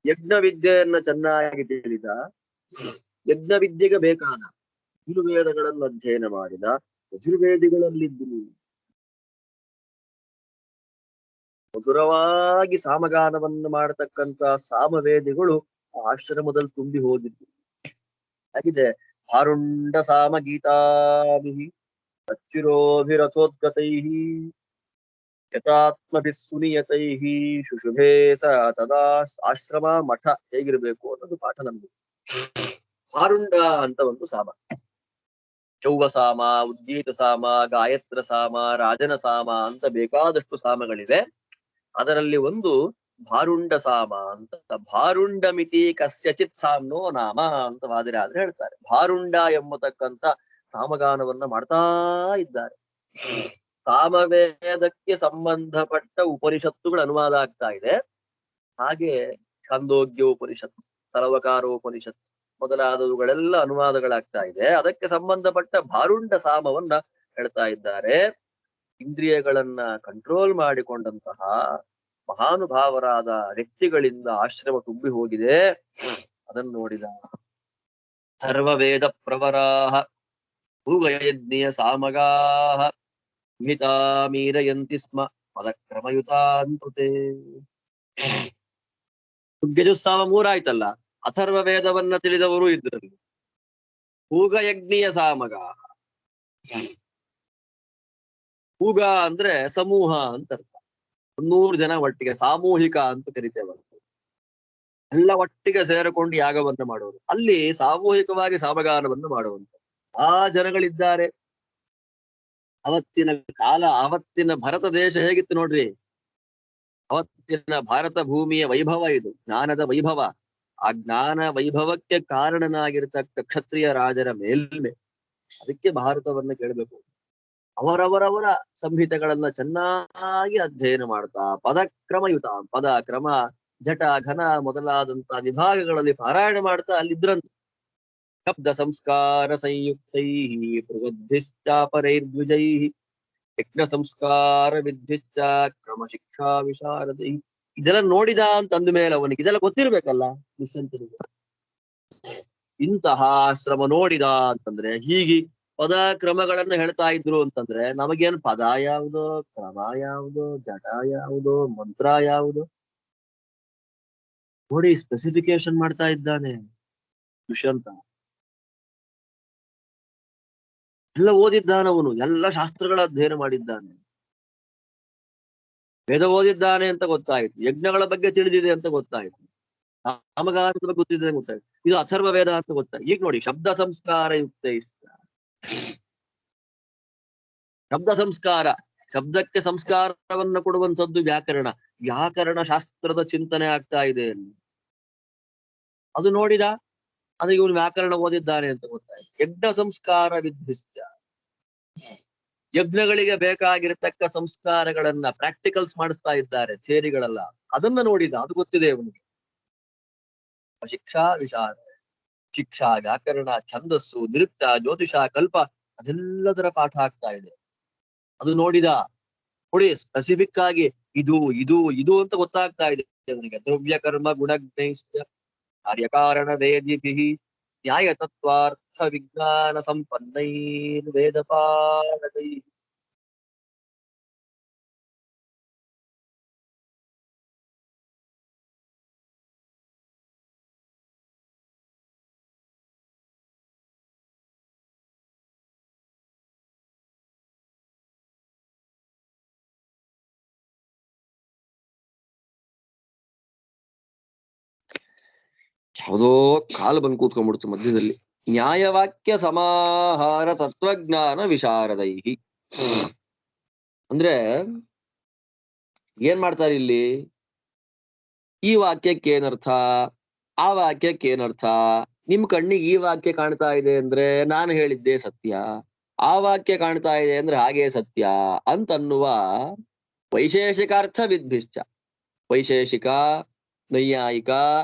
ಯಜ್ಞ ವಿದ್ಯೆಯನ್ನ ಚೆನ್ನಾಗಿ ತಿಳಿದ, ಯಜ್ಞ ವಿದ್ಯೆಗೆ ಬೇಕಾದ ಯಜುರ್ವೇದಗಳನ್ನು ಅಧ್ಯಯನ ಮಾಡಿದ ಯಜುರ್ವೇದಿಗಳಲ್ಲಿದ್ದರು. ಮಧುರವಾಗಿ ಸಾಮಗಾನವನ್ನು ಮಾಡತಕ್ಕಂತ ಸಾಮವೇದಿಗಳು ಆಶ್ರಮದಲ್ಲಿ ತುಂಬಿ ಹೋಗಿದ್ರು. ಹಾಗಿದೆ ಆರುಂಡ ಸಾಮ ಗೀತಾಭಿಹಿ ಅಚ್ಚಿರೋಭಿರಥೋದ್ಗತೈಃ ಯಥಾತ್ಮಭಿಸ್ಸುನಿಯತೈಃ ಶುಶುಭೇ ಸ ತದಾ. ಆಶ್ರಮ ಮಠ ಹೇಗಿರ್ಬೇಕು ಅನ್ನೋದು ಪಾಠ ನಮ್ಗೆ. ಆರುಂಡ ಅಂತ ಒಂದು ಸಾಮ, ಚೌವ ಸಾಮ, ಉದ್ಗೀತ ಸಾಮ, ಗಾಯತ್ರ ಸಾಮ, ರಾಜನ ಸಾಮ ಅಂತ ಬೇಕಾದಷ್ಟು ಸಾಮಗಳಿವೆ. ಅದರಲ್ಲಿ ಒಂದು ಭಾರುಂಡ ಸಾಮ ಅಂತ. ಭಾರುಂಡ ಮಿತಿ ಕಸ್ಯಚಿತ್ ಸಾಮ್ನೋ ನಾಮ ಅಂತ ವಾದಿರಾದ್ರೆ ಹೇಳ್ತಾರೆ. ಭಾರುಂಡ ಎಂಬತಕ್ಕಂತ ಸಾಮಗಾನವನ್ನ ಮಾಡ್ತಾ ಇದ್ದಾರೆ. ಸಾಮವೇದಕ್ಕೆ ಸಂಬಂಧಪಟ್ಟ ಉಪನಿಷತ್ತುಗಳ ಅನುವಾದ ಆಗ್ತಾ ಇದೆ. ಹಾಗೆ ಛಂದೋಗ್ಯ ಉಪನಿಷತ್ತು, ತಲವಕಾರೋಪನಿಷತ್ತು ಮೊದಲಾದವುಗಳೆಲ್ಲ ಅನುವಾದಗಳಾಗ್ತಾ ಇದೆ. ಅದಕ್ಕೆ ಸಂಬಂಧಪಟ್ಟ ಭಾರುಂಡ ಸಾಮವನ್ನ ಹೇಳ್ತಾ ಇದ್ದಾರೆ. ಇಂದ್ರಿಯಗಳನ್ನ ಕಂಟ್ರೋಲ್ ಮಾಡಿಕೊಂಡಂತಹ ಮಹಾನುಭಾವರಾದ ವ್ಯಕ್ತಿಗಳಿಂದ ಆಶ್ರಮ ತುಂಬಿ ಹೋಗಿದೆ. ಅದನ್ನು ನೋಡಿದ ಸರ್ವವೇದ ಪ್ರವರಾಹ ಭೂಗಯಜ್ಞೀಯ ಸಾಮಗಾಹ ಮಿತಾ ಮೀರಯಂತಿ ಸ್ಮ ಪದಕ್ರಮಯುತಾಂತುತೆ. ಋಗ್ಯಜುಸ್ಸಾಮ 3 ಆಯ್ತಲ್ಲ. ಅಥರ್ವ ವೇದವನ್ನ ತಿಳಿದವರು ಇದ್ರಲ್ಲಿ. ಭೂಗಯಜ್ಞೀಯ ಸಾಮಗ. ಭೂಗ ಅಂದ್ರೆ ಸಮೂಹ ಅಂತ ಅರ್ಥ. 100 ಜನ ಒಟ್ಟಿಗೆ ಸಾಮೂಹಿಕ ಅಂತ ಕರಿತೇವೆ. ಎಲ್ಲ ಒಟ್ಟಿಗೆ ಸೇರಿಕೊಂಡು ಯಾಗವನ್ನು ಮಾಡೋರು. ಅಲ್ಲಿ ಸಾಮೂಹಿಕವಾಗಿ ಸಾಮಗಾನವನ್ನು ಮಾಡುವಂತ ಆ ಜನಗಳಿದ್ದಾರೆ. ಅವತ್ತಿನ ಕಾಲ, ಅವತ್ತಿನ ಭರತ ದೇಶ ಹೇಗಿತ್ತು ನೋಡ್ರಿ. ಅವತ್ತಿನ ಭಾರತ ಭೂಮಿಯ ವೈಭವ ಇದು, ಜ್ಞಾನದ ವೈಭವ. ಆ ಜ್ಞಾನ ವೈಭವಕ್ಕೆ ಕಾರಣನಾಗಿರ್ತಕ್ಕ ಕ್ಷತ್ರಿಯ ರಾಜರ ಮೇಲ್ಮೆ. ಅದಕ್ಕೆ ಭಾರತವನ್ನ ಕೇಳಬೇಕು. ಅವರವರವರ ಸಂಹಿತೆಗಳನ್ನ ಚೆನ್ನಾಗಿ ಅಧ್ಯಯನ ಮಾಡ್ತಾ ಪದಕ್ರಮಯುತ, ಪದ ಕ್ರಮ ಜಟ ಘನ ಮೊದಲಾದಂತಹ ವಿಭಾಗಗಳಲ್ಲಿ ಪಾರಾಯಣ ಮಾಡ್ತಾ ಅಲ್ಲಿದ್ರಂತ. ಶಬ್ದ ಸಂಸ್ಕಾರ ಸಂಯುಕ್ತೈ ಪೃಗದ್ಭಿಶ್ಚಾಪರೈರ್ದ್ವಿಜೈ ಯಜ್ಞ ಸಂಸ್ಕಾರ ವಿದ್ಧಿಶ್ಚ ಕ್ರಮ ಶಿಕ್ಷಾ ವಿಶಾರದೈ. ಇದೆಲ್ಲ ನೋಡಿದ ಅಂತ ಅಂದ ಮೇಲೆ ಅವನಿಗೆ ಇದೆಲ್ಲ ಗೊತ್ತಿರ್ಬೇಕಲ್ಲ ನಿಶ್ಚಂತನಿಗೆ. ಇಂತಹ ಶ್ರಮ ನೋಡಿದ ಅಂತಂದ್ರೆ ಹೀಗೆ ಪದ ಕ್ರಮಗಳನ್ನ ಹೇಳ್ತಾ ಇದ್ರು ಅಂತಂದ್ರೆ ನಮಗೇನು ಪದ ಯಾವುದು, ಕ್ರಮ ಯಾವುದು, ಜಟ ಯಾವುದು, ಮಂತ್ರ ಯಾವುದು ನೋಡಿ ಸ್ಪೆಸಿಫಿಕೇಶನ್ ಮಾಡ್ತಾ ಇದ್ದಾನೆ ದುಷ್ಯಂತ. ಎಲ್ಲ ಓದಿದ್ದಾನವನು, ಎಲ್ಲ ಶಾಸ್ತ್ರಗಳ ಅಧ್ಯಯನ ಮಾಡಿದ್ದಾನೆ, ವೇದ ಓದಿದ್ದಾನೆ ಅಂತ ಗೊತ್ತಾಯ್ತು, ಯಜ್ಞಗಳ ಬಗ್ಗೆ ತಿಳಿದಿದೆ ಅಂತ ಗೊತ್ತಾಯ್ತು, ಸಾಮಗಾನದ ಬಗ್ಗೆ ಗೊತ್ತಿದೆ ಅಂತ ಗೊತ್ತಾಯ್ತು, ಇದು ಅಥರ್ವ ವೇದ ಅಂತ ಗೊತ್ತಾಯ್ತು. ಈಗ ನೋಡಿ ಶಬ್ದ ಸಂಸ್ಕಾರ ಯುಕ್ತ. ಶಬ್ದ ಸಂಸ್ಕಾರ, ಶಬ್ದಕ್ಕೆ ಸಂಸ್ಕಾರವನ್ನ ಕೊಡುವಂಥದ್ದು ವ್ಯಾಕರಣ. ವ್ಯಾಕರಣ ಶಾಸ್ತ್ರದ ಚಿಂತನೆ ಆಗ್ತಾ ಇದೆ ಅಲ್ಲಿ. ಅದು ನೋಡಿದ, ಅದು ಇವನು ವ್ಯಾಕರಣ ಓದಿದ್ದಾನೆ ಅಂತ ಗೊತ್ತಾಯ್ತು. ಯಜ್ಞ ಸಂಸ್ಕಾರ ವಿದ್ಧಿಶ್ಚ, ಯಜ್ಞಗಳಿಗೆ ಬೇಕಾಗಿರತಕ್ಕ ಸಂಸ್ಕಾರಗಳನ್ನ ಪ್ರಾಕ್ಟಿಕಲ್ಸ್ ಮಾಡಿಸ್ತಾ ಇದ್ದಾರೆ, ಥಿಯರಿಗಳೆಲ್ಲ. ಅದನ್ನ ನೋಡಿದ, ಅದು ಗೊತ್ತಿದೆ ಇವನಿಗೆ. ಶಿಕ್ಷಾ ವಿಚಾರ, ಶಿಕ್ಷಾ ವ್ಯಾಕರಣ ಛಂದಸ್ಸು ನಿರುಕ್ತ ಜ್ಯೋತಿಷ ಕಲ್ಪ ಅದೆಲ್ಲದರ ಪಾಠ ಆಗ್ತಾ ಇದೆ. ಅದು ನೋಡಿದ, ನೋಡಿ ಸ್ಪೆಸಿಫಿಕ್ ಆಗಿ ಇದು ಇದು ಇದು ಅಂತ ಗೊತ್ತಾಗ್ತಾ ಇದೆ ಅವನಿಗೆ. ದ್ರವ್ಯ ಕರ್ಮ ಗುಣಜ್ಞೈಶ್ಚ ಕಾರ್ಯಕಾರಣ ವೇದಿಭಿಃ ನ್ಯಾಯ ತತ್ವಾರ್ಥ ವಿಜ್ಞಾನ ಸಂಪನ್ನೈರ್ ವೇದಪಾರಕೈಃ. ಯಾವುದೋ ಕಾಲು ಬಂದು ಕೂತ್ಕೊಂಡ್ಬಿಡ್ತು ಮಧ್ಯದಲ್ಲಿ. ನ್ಯಾಯವಾಕ್ಯ ಸಮಾಹಾರ ತತ್ವಜ್ಞಾನ ವಿಶಾರದೈಹಿ ಅಂದ್ರೆ ಏನ್ ಮಾಡ್ತಾರೆ ಇಲ್ಲಿ? ಈ ವಾಕ್ಯಕ್ಕೆ ಏನರ್ಥ, ಆ ವಾಕ್ಯಕ್ಕೆ ಏನರ್ಥ? ನಿಮ್ ಕಣ್ಣಿಗೆ ಈ ವಾಕ್ಯ ಕಾಣ್ತಾ ಇದೆ ಅಂದ್ರೆ ನಾನು ಹೇಳಿದ್ದೆ ಸತ್ಯ, ಆ ವಾಕ್ಯ ಕಾಣ್ತಾ ಇದೆ ಅಂದ್ರೆ ಹಾಗೆ ಸತ್ಯ ಅಂತನ್ನುವ ವೈಶೇಷಿಕಾರ್ಥ ವಿದ್ಭಿಶ್ಚ. ವೈಶೇಷಿಕ, ನೈಯಾಯಿಕ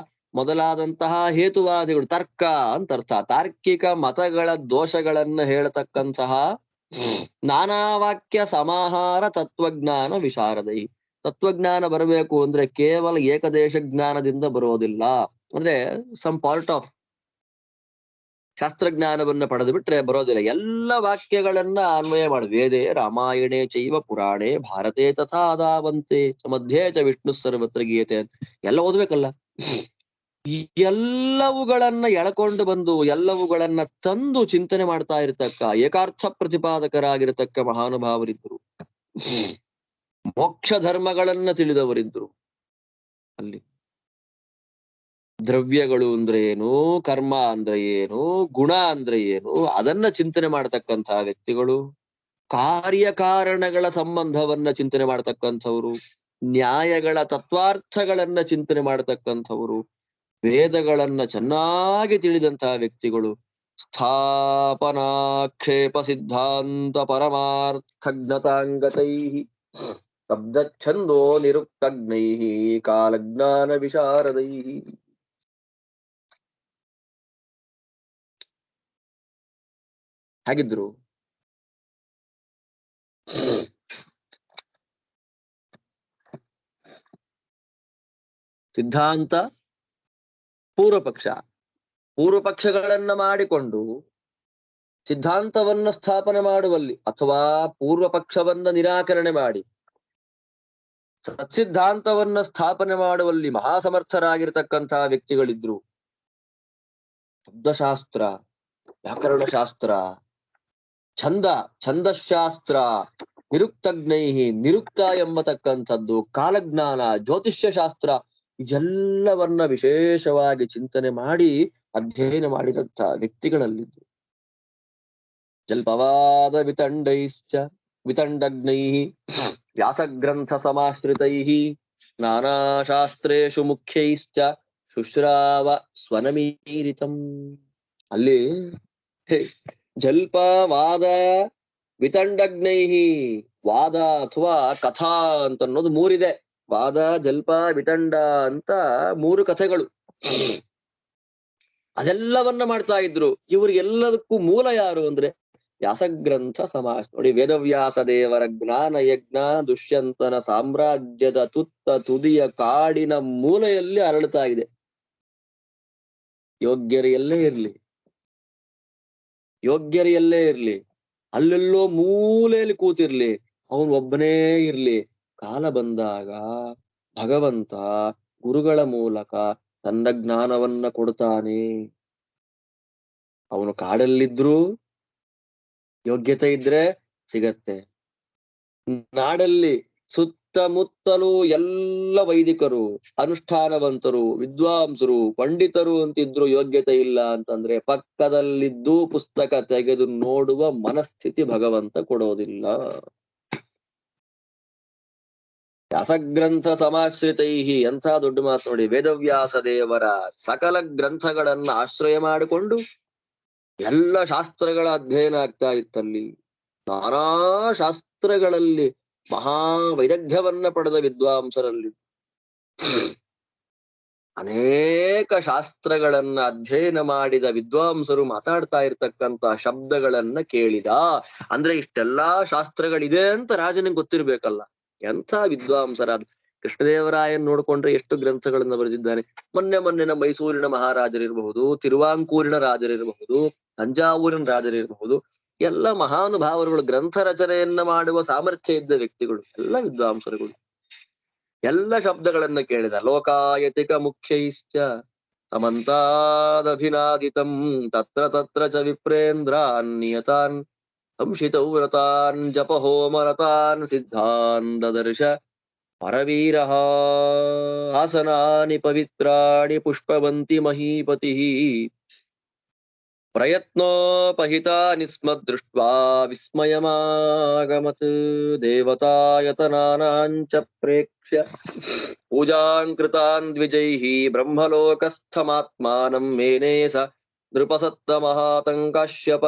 ಮೊದಲಾದಂತಹ ಹೇತುವಾದಿಗಳು, ತರ್ಕ ಅಂತ ಅರ್ಥ, ತಾರ್ಕಿಕ ಮತಗಳ ದೋಷಗಳನ್ನ ಹೇಳ್ತಕ್ಕಂತಹ ನಾನಾ ವಾಕ್ಯ ಸಮಾಹಾರ ತತ್ವಜ್ಞಾನ ವಿಶಾರದೈ. ತತ್ವಜ್ಞಾನ ಬರಬೇಕು ಅಂದ್ರೆ ಕೇವಲ ಏಕದೇಶ ಜ್ಞಾನದಿಂದ ಬರೋದಿಲ್ಲ. ಅಂದ್ರೆ ಸಮ್ ಪಾರ್ಟ್ ಆಫ್ ಶಾಸ್ತ್ರಜ್ಞಾನವನ್ನ ಪಡೆದು ಬಿಟ್ರೆ ಬರೋದಿಲ್ಲ. ಎಲ್ಲ ವಾಕ್ಯಗಳನ್ನ ಅನ್ವಯ ಮಾಡಿ ವೇದೇ ರಾಮಾಯಣೇ ಚೈವ ಪುರಾಣೇ ಭಾರತೇ ತಥಾ ಅದಾವಂತೆ ಮಧ್ಯೆ ಚ ವಿಷ್ಣು ಸರ್ವತ್ರ ಗೀತೆ ಎಲ್ಲ ಓದ್ಬೇಕಲ್ಲ. ಎಲ್ಲವುಗಳನ್ನ ಎಳ್ಕೊಂಡು ಬಂದು ಎಲ್ಲವುಗಳನ್ನ ತಂದು ಚಿಂತನೆ ಮಾಡ್ತಾ ಇರತಕ್ಕ ಏಕಾರ್ಥ ಪ್ರತಿಪಾದಕರಾಗಿರತಕ್ಕ ಮಹಾನುಭಾವರಿದ್ರು, ಮೋಕ್ಷ ಧರ್ಮಗಳನ್ನ ತಿಳಿದವರಿದ್ರು. ಅಲ್ಲಿ ದ್ರವ್ಯಗಳು ಅಂದ್ರೆ ಏನು, ಕರ್ಮ ಅಂದ್ರೆ ಏನು, ಗುಣ ಅಂದ್ರೆ ಏನು ಅದನ್ನ ಚಿಂತನೆ ಮಾಡತಕ್ಕಂತಹ ವ್ಯಕ್ತಿಗಳು, ಕಾರ್ಯಕಾರಣಗಳ ಸಂಬಂಧವನ್ನ ಚಿಂತನೆ ಮಾಡತಕ್ಕಂಥವ್ರು, ನ್ಯಾಯಗಳ ತತ್ವಾರ್ಥಗಳನ್ನ ಚಿಂತನೆ ಮಾಡತಕ್ಕಂಥವ್ರು, ವೇದಗಳನ್ನ ಚೆನ್ನಾಗಿ ತಿಳಿದಂತಹ ವ್ಯಕ್ತಿಗಳು, ಸ್ಥಾಪನಾಕ್ಷೇಪ ಸಿದ್ಧಾಂತ ಪರಮಾರ್ಥಜ್ಞತಾಂಗತೈ ಶಬ್ದಚ್ಛಂದೋ ನಿರುಕ್ತಜ್ಞೈ ಕಾಲಜ್ಞಾನ ವಿಶಾರದೈ. ಹಾಗಿದ್ರು ಸಿದ್ಧಾಂತ ಪೂರ್ವ ಪಕ್ಷ, ಪೂರ್ವ ಪಕ್ಷಗಳನ್ನ ಮಾಡಿಕೊಂಡು ಸಿದ್ಧಾಂತವನ್ನ ಸ್ಥಾಪನೆ ಮಾಡುವಲ್ಲಿ ಅಥವಾ ಪೂರ್ವ ಪಕ್ಷವನ್ನ ನಿರಾಕರಣೆ ಮಾಡಿ ಸತ್ಸಿದ್ಧಾಂತವನ್ನ ಸ್ಥಾಪನೆ ಮಾಡುವಲ್ಲಿ ಮಹಾಸಮರ್ಥರಾಗಿರ್ತಕ್ಕಂತಹ ವ್ಯಕ್ತಿಗಳಿದ್ರು. ಶಬ್ದಶಾಸ್ತ್ರ, ವ್ಯಾಕರಣಶಾಸ್ತ್ರ, ಛಂದಶಾಸ್ತ್ರ, ನಿರುಕ್ತಜ್ಞೈಹಿ, ನಿರುಕ್ತ ಎಂಬತಕ್ಕಂಥದ್ದು, ಕಾಲಜ್ಞಾನ, ಜ್ಯೋತಿಷ್ಯ ಶಾಸ್ತ್ರ, ಇದೆಲ್ಲವನ್ನ ವಿಶೇಷವಾಗಿ ಚಿಂತನೆ ಮಾಡಿ ಅಧ್ಯಯನ ಮಾಡಿದಂಥ ವ್ಯಕ್ತಿಗಳಲ್ಲಿದ್ದು. ಜಲ್ಪವಾದ ವಿತಂಡಜ್ಞೈಹಿ ವ್ಯಾಸಗ್ರಂಥ ಸಮಾಶ್ರಿತೈಃ ನಾನಾಶಾಸ್ತ್ರೇಷು ಮುಖ್ಯೈಶ್ಚ ಶುಶ್ರಾವ ಸ್ವನಮೀರಿತಂ. ಅಲ್ಲಿ ಜಲ್ಪವಾದ ವಿತಂಡಜ್ಞೈಹಿ, ವಾದ ಅಥವಾ ಕಥಾ ಅಂತ ಅನ್ನೋದು ಮೂರಿದೆ. ವಾದ, ಜಲ್ಪ, ವಿತಂಡ ಅಂತ ಮೂರು ಕಥೆಗಳು. ಅದೆಲ್ಲವನ್ನ ಮಾಡ್ತಾ ಇದ್ರು. ಇವ್ರಿಗೆಲ್ಲದಕ್ಕೂ ಮೂಲ ಯಾರು ಅಂದ್ರೆ ವ್ಯಾಸಗ್ರಂಥ ಸಮಾಸ. ನೋಡಿ, ವೇದವ್ಯಾಸ ದೇವರ ಜ್ಞಾನ ಯಜ್ಞ ದುಷ್ಯಂತನ ಸಾಮ್ರಾಜ್ಯದ ತುದಿಯ ಕಾಡಿನ ಮೂಲೆಯಲ್ಲಿ ಅರಳುತ್ತಾ ಇದೆ. ಯೋಗ್ಯರಿಯಲ್ಲೇ ಇರ್ಲಿ, ಅಲ್ಲೆಲ್ಲೋ ಮೂಲೆಯಲ್ಲಿ ಕೂತಿರ್ಲಿ, ಅವನು ಒಬ್ಬನೇ ಇರ್ಲಿ, ಕಾಲ ಬಂದಾಗ ಭಗವಂತ ಗುರುಗಳ ಮೂಲಕ ತನ್ನ ಜ್ಞಾನವನ್ನ ಕೊಡ್ತಾನೆ. ಅವನು ಕಾಡಲ್ಲಿದ್ರು ಯೋಗ್ಯತೆ ಇದ್ರೆ ಸಿಗತ್ತೆ. ನಾಡಲ್ಲಿ ಸುತ್ತಮುತ್ತಲೂ ಎಲ್ಲ ವೈದಿಕರು, ಅನುಷ್ಠಾನವಂತರು, ವಿದ್ವಾಂಸರು, ಪಂಡಿತರು ಅಂತಿದ್ರು, ಯೋಗ್ಯತೆ ಇಲ್ಲ ಅಂತಂದ್ರೆ ಪಕ್ಕದಲ್ಲಿದ್ದು ಪುಸ್ತಕ ತೆಗೆದು ನೋಡುವ ಮನಸ್ಥಿತಿ ಭಗವಂತ ಕೊಡೋದಿಲ್ಲ. ವ್ಯಾಸಗ್ರಂಥ ಸಮಾಶ್ರಿತೈಹಿ, ಎಂಥ ದೊಡ್ಡ ಮಾತು ನೋಡಿ. ವೇದವ್ಯಾಸ ದೇವರ ಸಕಲ ಗ್ರಂಥಗಳನ್ನ ಆಶ್ರಯ ಮಾಡಿಕೊಂಡು ಎಲ್ಲ ಶಾಸ್ತ್ರಗಳ ಅಧ್ಯಯನ ಆಗ್ತಾ ಇತ್ತಲ್ಲಿ. ನಾನಾ ಶಾಸ್ತ್ರಗಳಲ್ಲಿ ಮಹಾ ವೈದಗ್ಧ್ಯವನ್ನ ಪಡೆದ ವಿದ್ವಾಂಸರಲ್ಲಿ ಅನೇಕ ಶಾಸ್ತ್ರಗಳನ್ನ ಅಧ್ಯಯನ ಮಾಡಿದ ವಿದ್ವಾಂಸರು ಮಾತಾಡ್ತಾ ಇರ್ತಕ್ಕಂತ ಶಬ್ದಗಳನ್ನ ಕೇಳಿದ. ಅಂದ್ರೆ ಇಷ್ಟೆಲ್ಲಾ ಶಾಸ್ತ್ರಗಳಿದೆ ಅಂತ ರಾಜನಿಗೆ ಗೊತ್ತಿರ್ಬೇಕಲ್ಲ. ಎಂಥ ವಿದ್ವಾಂಸರಾದ ಕೃಷ್ಣದೇವರಾಯನ್ ನೋಡ್ಕೊಂಡ್ರೆ ಎಷ್ಟು ಗ್ರಂಥಗಳನ್ನ ಬರೆದಿದ್ದಾನೆ. ಮೊನ್ನೆ ನಮ್ಮ ಮೈಸೂರಿನ ಮಹಾರಾಜರಿರಬಹುದು, ತಿರುವಾಂಕೂರಿನ ರಾಜರಿರಬಹುದು, ತಂಜಾವೂರಿನ ರಾಜರಿರಬಹುದು, ಎಲ್ಲ ಮಹಾನುಭಾವರುಗಳು, ಗ್ರಂಥ ರಚನೆಯನ್ನ ಮಾಡುವ ಸಾಮರ್ಥ್ಯ ಇದ್ದ ವ್ಯಕ್ತಿಗಳು, ಎಲ್ಲ ವಿದ್ವಾಂಸರುಗಳು. ಎಲ್ಲ ಶಬ್ದಗಳನ್ನ ಕೇಳಿದ. ಲೋಕಾಯತಿಕ ಮುಖ್ಯೈಶ್ಚ ಸಮಂತಾದಭಿನಾದಿತಂ ತತ್ರ ತತ್ರ ಚ ವಿಪ್ರೇಂದ್ರಾನ್ ನಿಯತಾನ್ ಸಂಶಿತೌ ವ್ರತಾನ್ ಜಪಹೋಮರತಾನ್ ಸಿದ್ಧಾನ್ ದದರ್ಶ ಪರವೀರಃ ಆಸನಾನಿ ಪವಿತ್ರಾಣಿ ಪುಷ್ಪವಂತಿ ಮಹೀಪತಿ ಪ್ರಯತ್ನೋಪಹಿತಾನಿ ಸ್ಮ ದೃಷ್ಟ್ವಾ ವಿಸ್ಮಯಮಾಗಮತ್ ದೇವತಾಯತನಾನಾಂಚ ಪ್ರೇಕ್ಷ್ಯ ಪೂಜಾನ್ ಕೃತಾನ್ ದ್ವಿಜೈಃ ಬ್ರಹ್ಮಲೋಕಸ್ಥಮಾತ್ಮಾನಂ ಮೇನೆ ಸ ನೃಪಸತ್ತಮಹಾತಂಕಾಶ್ಯಪ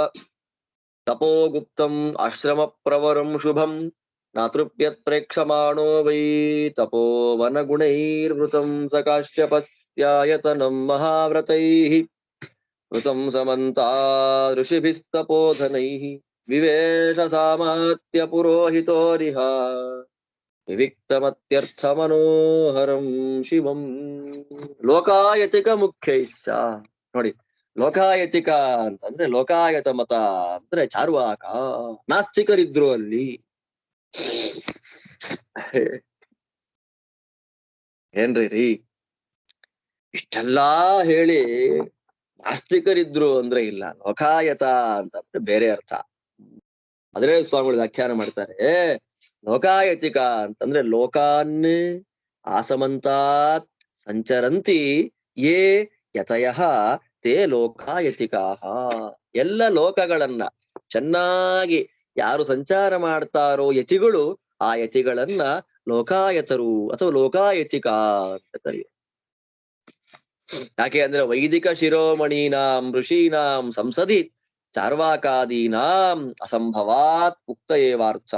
ತಪೋಗುಪ್ತಂ ಆಶ್ರಮ ಪ್ರವರಂ ಶುಭಂ ನಾತೃಪ್ಯತ್ ಪ್ರೇಕ್ಷಮಾಣೋ ವೈ ತಪೋವನಗುಣೈರ್ವೃತಂ ಸ ಕಾಶ್ಯಪಸ್ಯಾಯತನಂ ಮಹಾವ್ರತೈಃ ವೃತಂ ಸಮಂತಾ ಋಷಿಭಿಸ್ತಪೋಧನೈಃ ವಿವೇಶ ಸಾಮಾತ್ಯ ಪುರೋಹಿತೋರಿಹ ವಿವಿಕ್ತಮತ್ಯರ್ಥ ಮನೋಹರಂ ಶಿವಂ. ಲೋಕಾಯತಿಕ ಮುಖ್ಯೈಶ್ಚ. ನೋಡಿ, ಲೋಕಾಯತಿಕ ಅಂತಂದ್ರೆ ಲೋಕಾಯತ ಮತ ಅಂದ್ರೆ ಚಾರ್ವಾಕ, ನಾಸ್ತಿಕರಿದ್ರು ಅಲ್ಲಿ. ಏನ್ರಿ ಇಷ್ಟೆಲ್ಲಾ ಹೇಳಿ ನಾಸ್ತಿಕರಿದ್ರು ಅಂದ್ರೆ ಇಲ್ಲ. ಲೋಕಾಯತ ಅಂತಂದ್ರೆ ಬೇರೆ ಅರ್ಥ. ಅದ್ರೆ ಸ್ವಾಮಿಗಳು ವ್ಯಾಖ್ಯಾನ ಮಾಡ್ತಾರೆ. ಲೋಕಾಯತಿಕ ಅಂತಂದ್ರೆ ಲೋಕಾನ್ ಆಸಮಂತಾತ್ ಸಂಚರಂತಿ ಯೇ ಯತಯಃ ತೇ ಲೋಕಾಯತಿಕಾಃ. ಎಲ್ಲ ಲೋಕಗಳನ್ನ ಚೆನ್ನಾಗಿ ಯಾರು ಸಂಚಾರ ಮಾಡ್ತಾರೋ ಯತಿಗಳು, ಆ ಯತಿಗಳನ್ನ ಲೋಕಾಯತರು ಅಥವಾ ಲೋಕಾಯತಿಕ ಅಂತ ಕರೆಯುವರು. ಯಾಕೆ ಅಂದ್ರೆ ವೈದಿಕ ಶಿರೋಮಣೀನಾಂ ಋಷೀನಾಂ ಸಂಸದಿ ಚಾರ್ವಾಕಾದೀನಾಂ ಅಸಂಭವಾತ್ ಉಕ್ತ ಏವಾರ್ಥ.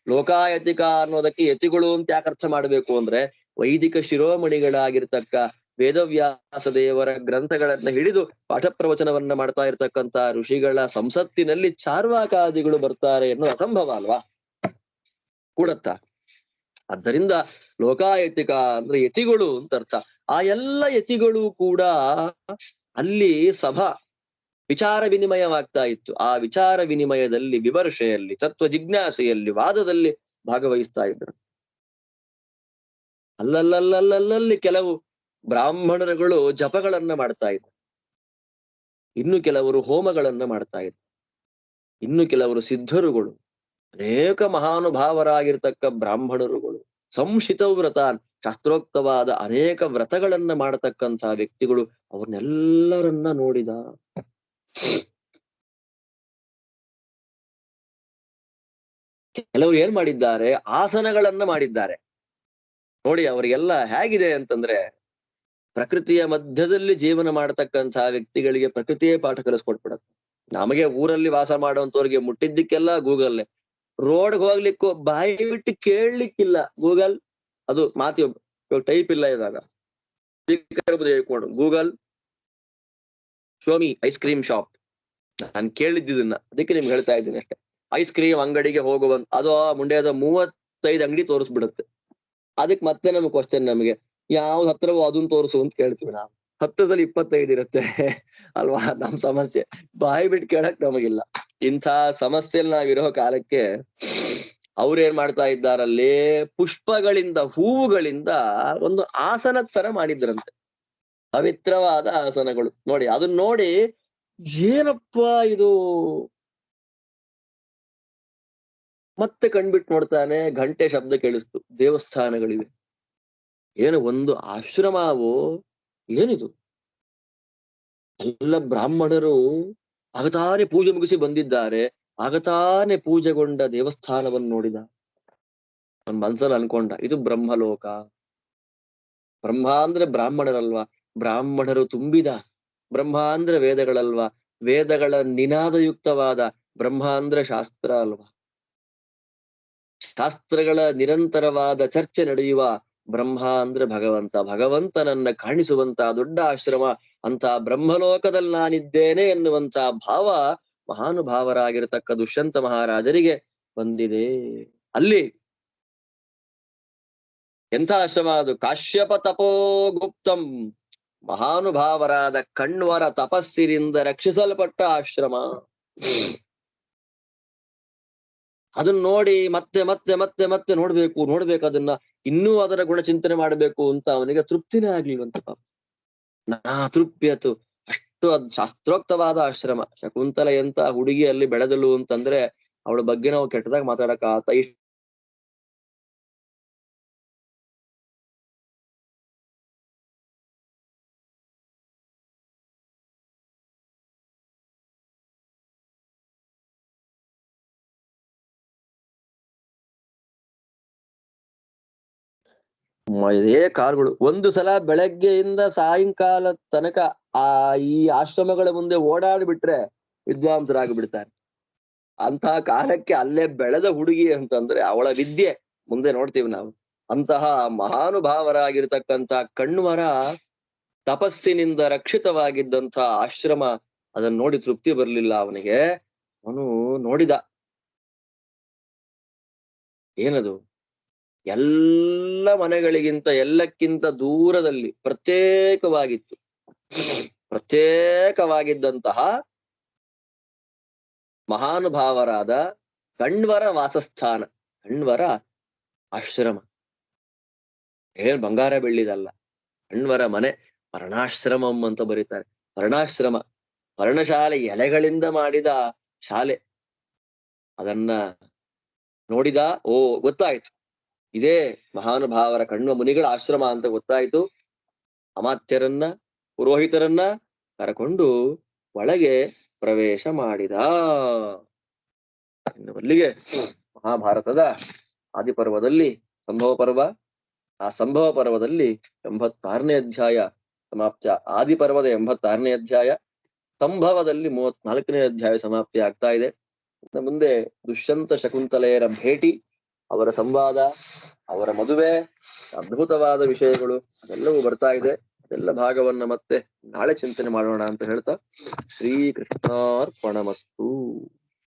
ಲೋಕಾಯತಿಕ ಅನ್ನೋದಕ್ಕೆ ಯತಿಗಳು ಅಂತ ಯಾಕೆ ಅರ್ಥ ಮಾಡ್ಬೇಕು ಅಂದ್ರೆ, ವೈದಿಕ ಶಿರೋಮಣಿಗಳಾಗಿರ್ತಕ್ಕ ವೇದವ್ಯಾಸ ದೇವರ ಗ್ರಂಥಗಳನ್ನ ಹಿಡಿದು ಪಾಠ ಪ್ರವಚನವನ್ನ ಮಾಡ್ತಾ ಇರ್ತಕ್ಕಂತ ಋಷಿಗಳ ಸಂಸತ್ತಿನಲ್ಲಿ ಚಾರ್ವಾಕಾದಿಗಳು ಬರ್ತಾರೆ ಅನ್ನೋದು ಅಸಂಭವ ಅಲ್ವಾ, ಕೂಡತ್ತ. ಆದ್ದರಿಂದ ಲೋಕಾಯತಿಕ ಅಂದ್ರೆ ಯತಿಗಳು ಅಂತ ಅರ್ಥ. ಆ ಎಲ್ಲ ಯತಿಗಳು ಕೂಡ ಅಲ್ಲಿ ಸಭಾ ವಿಚಾರ ವಿನಿಮಯವಾಗ್ತಾ ಇತ್ತು. ಆ ವಿಚಾರ ವಿನಿಮಯದಲ್ಲಿ, ವಿಮರ್ಶೆಯಲ್ಲಿ, ತತ್ವ ಜಿಜ್ಞಾಸೆಯಲ್ಲಿ, ವಾದದಲ್ಲಿ ಭಾಗವಹಿಸ್ತಾ ಇದ್ರು. ಅಲ್ಲಲ್ಲಿ ಕೆಲವು ಬ್ರಾಹ್ಮಣರುಗಳು ಜಪಗಳನ್ನ ಮಾಡ್ತಾ ಇದ್ರು, ಇನ್ನು ಕೆಲವರು ಹೋಮಗಳನ್ನ ಮಾಡ್ತಾ ಇದ್ರು, ಇನ್ನು ಕೆಲವರು ಸಿದ್ಧರುಗಳು, ಅನೇಕ ಮಹಾನುಭಾವರಾಗಿರ್ತಕ್ಕ ಬ್ರಾಹ್ಮಣರುಗಳು, ಸಂಶಿತ ವ್ರತ, ಶಾಸ್ತ್ರೋಕ್ತವಾದ ಅನೇಕ ವ್ರತಗಳನ್ನ ಮಾಡತಕ್ಕಂತಹ ವ್ಯಕ್ತಿಗಳು, ಅವ್ರನ್ನೆಲ್ಲರನ್ನ ನೋಡಿದ. ಕೆಲವರು ಏನ್ ಮಾಡಿದ್ದಾರೆ, ಆಸನಗಳನ್ನ ಮಾಡಿದ್ದಾರೆ. ನೋಡಿ ಅವರಿಗೆಲ್ಲ ಹೇಗಿದೆ ಅಂತಂದ್ರೆ, ಪ್ರಕೃತಿಯ ಮಧ್ಯದಲ್ಲಿ ಜೀವನ ಮಾಡತಕ್ಕಂತಹ ವ್ಯಕ್ತಿಗಳಿಗೆ ಪ್ರಕೃತಿಯೇ ಪಾಠ ಕಲಿಸ್ಕೊಟ್ಬಿಡತ್ತೆ. ನಮಗೆ ಊರಲ್ಲಿ ವಾಸ ಮಾಡುವಂತವ್ರಿಗೆ ಮುಟ್ಟಿದ್ದಕ್ಕೆಲ್ಲ ಗೂಗಲ್, ರೋಡ್ಗೆ ಹೋಗ್ಲಿಕ್ಕೂ ಬಾಯಿ ಬಿಟ್ಟು ಕೇಳಲಿಕ್ಕಿಲ್ಲ ಗೂಗಲ್. ಅದು ಮಾತಿ ಟೈಪ್ ಇಲ್ಲ ಇವಾಗ, ಹೇಳ್ಕೊಂಡು Google show me ice cream shop. ನಾನು ಕೇಳಿದ್ದಿದ್ದನ್ನ, ಅದಕ್ಕೆ ನಿಮ್ಗೆ ಹೇಳ್ತಾ ಇದ್ದೀನಿ ಅಷ್ಟೇ. ಐಸ್ ಕ್ರೀಮ್ ಅಂಗಡಿಗೆ ಹೋಗುವಂತ ಅದು ಮುಂಡ್ಯದ 35 ಅಂಗಡಿ ತೋರಿಸ್ಬಿಡುತ್ತೆ. ಅದಕ್ಕೆ ಮತ್ತೆ ನಮ್ಗೆ ಕ್ವಶನ್, ನಮಗೆ ಯಾವ್ದು ಹತ್ರವೋ ಅದನ್ನ ತೋರಿಸು ಅಂತ ಕೇಳ್ತೀವಿ ನಾವು. ಹತ್ರದಲ್ಲಿ 25 ಇರುತ್ತೆ ಅಲ್ವಾ. ನಮ್ ಸಮಸ್ಯೆ ಬಾಯಿ ಬಿಟ್ಟು ಕೇಳಕ್ ನಮಗಿಲ್ಲ. ಇಂಥ ಸಮಸ್ಯೆಯಲ್ಲಿ ನಾವಿರೋ ಕಾಲಕ್ಕೆ ಅವ್ರೇನ್ ಮಾಡ್ತಾ ಇದ್ದಾರಲ್ಲಿ, ಪುಷ್ಪಗಳಿಂದ, ಹೂವುಗಳಿಂದ ಒಂದು ಆಸನ ತರ ಮಾಡಿದ್ರಂತೆ, ಪವಿತ್ರವಾದ ಆಸನಗಳು. ನೋಡಿ ಅದನ್ನ ನೋಡಿ, ಏನಪ್ಪಾ ಇದು, ಮತ್ತೆ ಕಣ್ಬಿಟ್ಟು ನೋಡ್ತಾನೆ, ಗಂಟೆ ಶಬ್ದ ಕೇಳಿಸ್ತು, ದೇವಸ್ಥಾನಗಳಿವೆ. ಏನು ಒಂದು ಆಶ್ರಮವೋ ಏನಿದು, ಎಲ್ಲ ಬ್ರಾಹ್ಮಣರು ಆಗತಾನೆ ಪೂಜೆ ಮುಗಿಸಿ ಬಂದಿದ್ದಾರೆ. ಆಗತಾನೆ ಪೂಜೆಗೊಂಡ ದೇವಸ್ಥಾನವನ್ನು ನೋಡಿದ. ಅವನ್ ಮನ್ಸಲ್ಲಿ ಅನ್ಕೊಂಡ, ಇದು ಬ್ರಹ್ಮಲೋಕ. ಬ್ರಹ್ಮ ಅಂದ್ರೆ ಬ್ರಾಹ್ಮಣರಲ್ವಾ, ಬ್ರಾಹ್ಮಣರು ತುಂಬಿದ. ಬ್ರಹ್ಮ ಅಂದ್ರೆ ವೇದಗಳಲ್ವಾ, ವೇದಗಳ ನಿನಾದಯುಕ್ತವಾದ. ಬ್ರಹ್ಮ ಅಂದ್ರೆ ಶಾಸ್ತ್ರ ಅಲ್ವಾ, ಶಾಸ್ತ್ರಗಳ ನಿರಂತರವಾದ ಚರ್ಚೆ ನಡೆಯುವ. ಬ್ರಹ್ಮ ಅಂದ್ರೆ ಭಗವಂತ, ಭಗವಂತನನ್ನ ಕಾಣಿಸುವಂತ ದೊಡ್ಡ ಆಶ್ರಮ. ಅಂತ ಬ್ರಹ್ಮಲೋಕದಲ್ಲಿ ನಾನಿದ್ದೇನೆ ಎನ್ನುವಂತ ಭಾವ ಮಹಾನುಭಾವರಾಗಿರತಕ್ಕ ದುಷ್ಯಂತ ಮಹಾರಾಜರಿಗೆ ಬಂದಿದೆ. ಅಲ್ಲಿ ಎಂಥ ಆಶ್ರಮ ಅದು, ಕಾಶ್ಯಪ ತಪೋಗುಪ್ತಂ, ಮಹಾನುಭಾವರಾದ ಕಣ್ವರ ತಪಸ್ಸಿನಿಂದ ರಕ್ಷಿಸಲ್ಪಟ್ಟ ಆಶ್ರಮ. ಅದನ್ನ ನೋಡಿ ಮತ್ತೆ ಮತ್ತೆ ಮತ್ತೆ ಮತ್ತೆ ನೋಡ್ಬೇಕು ಅದನ್ನ, ಇನ್ನೂ ಅದರ ಗುಣಚಿಂತನೆ ಮಾಡಬೇಕು ಅಂತ ಅವನಿಗೆ ತೃಪ್ತಿನೇ ಆಗ್ಲಿವಂತ. ತೃಪ್ತಿಯತು ಅಷ್ಟು ಶಾಸ್ತ್ರೋಕ್ತವಾದ ಆಶ್ರಮ. ಶಕುಂತಲ ಎಂತ ಹುಡುಗಿ ಅಲ್ಲಿ ಬೆಳೆದಳು ಅಂತಂದ್ರೆ ಅವಳ ಬಗ್ಗೆ ನಾವು ಕೆಟ್ಟದಾಗ ಮಾತಾಡಕ ಆತ. ಇದೇ ಕಾರುಗಳು ಒಂದು ಸಲ ಬೆಳಗ್ಗೆಯಿಂದ ಸಾಯಂಕಾಲ ತನಕ ಈ ಆಶ್ರಮಗಳ ಮುಂದೆ ಓಡಾಡ್ಬಿಟ್ರೆ ವಿದ್ವಾಂಸರಾಗಿ ಬಿಡ್ತಾರೆ. ಅಂತಹ ಕಾಲಕ್ಕೆ ಅಲ್ಲೇ ಬೆಳೆದ ಹುಡುಗಿ ಅಂತಂದ್ರೆ ಅವಳ ವಿದ್ಯೆ ಮುಂದೆ ನೋಡ್ತೀವಿ ನಾವು. ಅಂತಹ ಮಹಾನುಭಾವರಾಗಿರ್ತಕ್ಕಂಥ ಕಣ್ವರ ತಪಸ್ಸಿನಿಂದ ರಕ್ಷಿತವಾಗಿದ್ದಂಥ ಆಶ್ರಮ. ಅದನ್ನ ನೋಡಿ ತೃಪ್ತಿ ಬರ್ಲಿಲ್ಲ ಅವನಿಗೆ. ಅವನು ನೋಡಿದ, ಏನದು, ಎಲ್ಲ ಮನೆಗಳಿಗಿಂತ ಎಲ್ಲಕ್ಕಿಂತ ದೂರದಲ್ಲಿ ಪ್ರತ್ಯೇಕವಾಗಿದ್ದಂತಹ ಮಹಾನುಭಾವರಾದ ಕಣ್ವರ ವಾಸಸ್ಥಾನ, ಕಣ್ವರ ಆಶ್ರಮ. ಏನ್ ಬಂಗಾರ ಬೆಳ್ಳಿದಲ್ಲ, ಕಣ್ವರ ಮನೆ. ಪರ್ಣಾಶ್ರಮಂ ಅಂತ ಬರೀತಾರೆ. ಪರ್ಣಾಶ್ರಮ, ಪರ್ಣಶಾಲೆ, ಎಲೆಗಳಿಂದ ಮಾಡಿದ ಶಾಲೆ. ಅದನ್ನ ನೋಡಿದ. ಓ, ಗೊತ್ತಾಯ್ತು, ಇದೇ ಮಹಾನುಭಾವರ ಕಣ್ವ ಮುನಿಗಳ ಆಶ್ರಮ ಅಂತ ಗೊತ್ತಾಯ್ತು. ಅಮಾತ್ಯರನ್ನ, ಪುರೋಹಿತರನ್ನ ಕರಕೊಂಡು ಒಳಗೆ ಪ್ರವೇಶ ಮಾಡಿದ. ಇನ್ನು ಅಲ್ಲಿಗೆ ಮಹಾಭಾರತದ ಆದಿಪರ್ವದಲ್ಲಿ ಸಂಭವ ಪರ್ವ, ಆ ಸಂಭವ ಪರ್ವದಲ್ಲಿ 86ನೇ ಅಧ್ಯಾಯ ಸಮಾಪ್ತಿ. ಆದಿಪರ್ವದ 86ನೇ ಅಧ್ಯಾಯ, ಸಂಭವದಲ್ಲಿ 34ನೇ ಅಧ್ಯಾಯ ಸಮಾಪ್ತಿ ಆಗ್ತಾ ಇದೆ. ಮುಂದೆ ದುಷ್ಯಂತ ಶಕುಂತಲೆಯರ ಭೇಟಿ, ಅವರ ಸಂವಾದ, ಅವರ ಮದುವೆ, ಅದ್ಭುತವಾದ ವಿಷಯಗಳು ಅದೆಲ್ಲವೂ ಬರ್ತಾ ಇದೆ. ಅದೆಲ್ಲ ಭಾಗವನ್ನ ಮತ್ತೆ ನಾಳೆ ಚಿಂತನೆ ಮಾಡೋಣ ಅಂತ ಹೇಳ್ತಾ, ಶ್ರೀಕೃಷ್ಣಾರ್ಪಣಮಸ್ತು.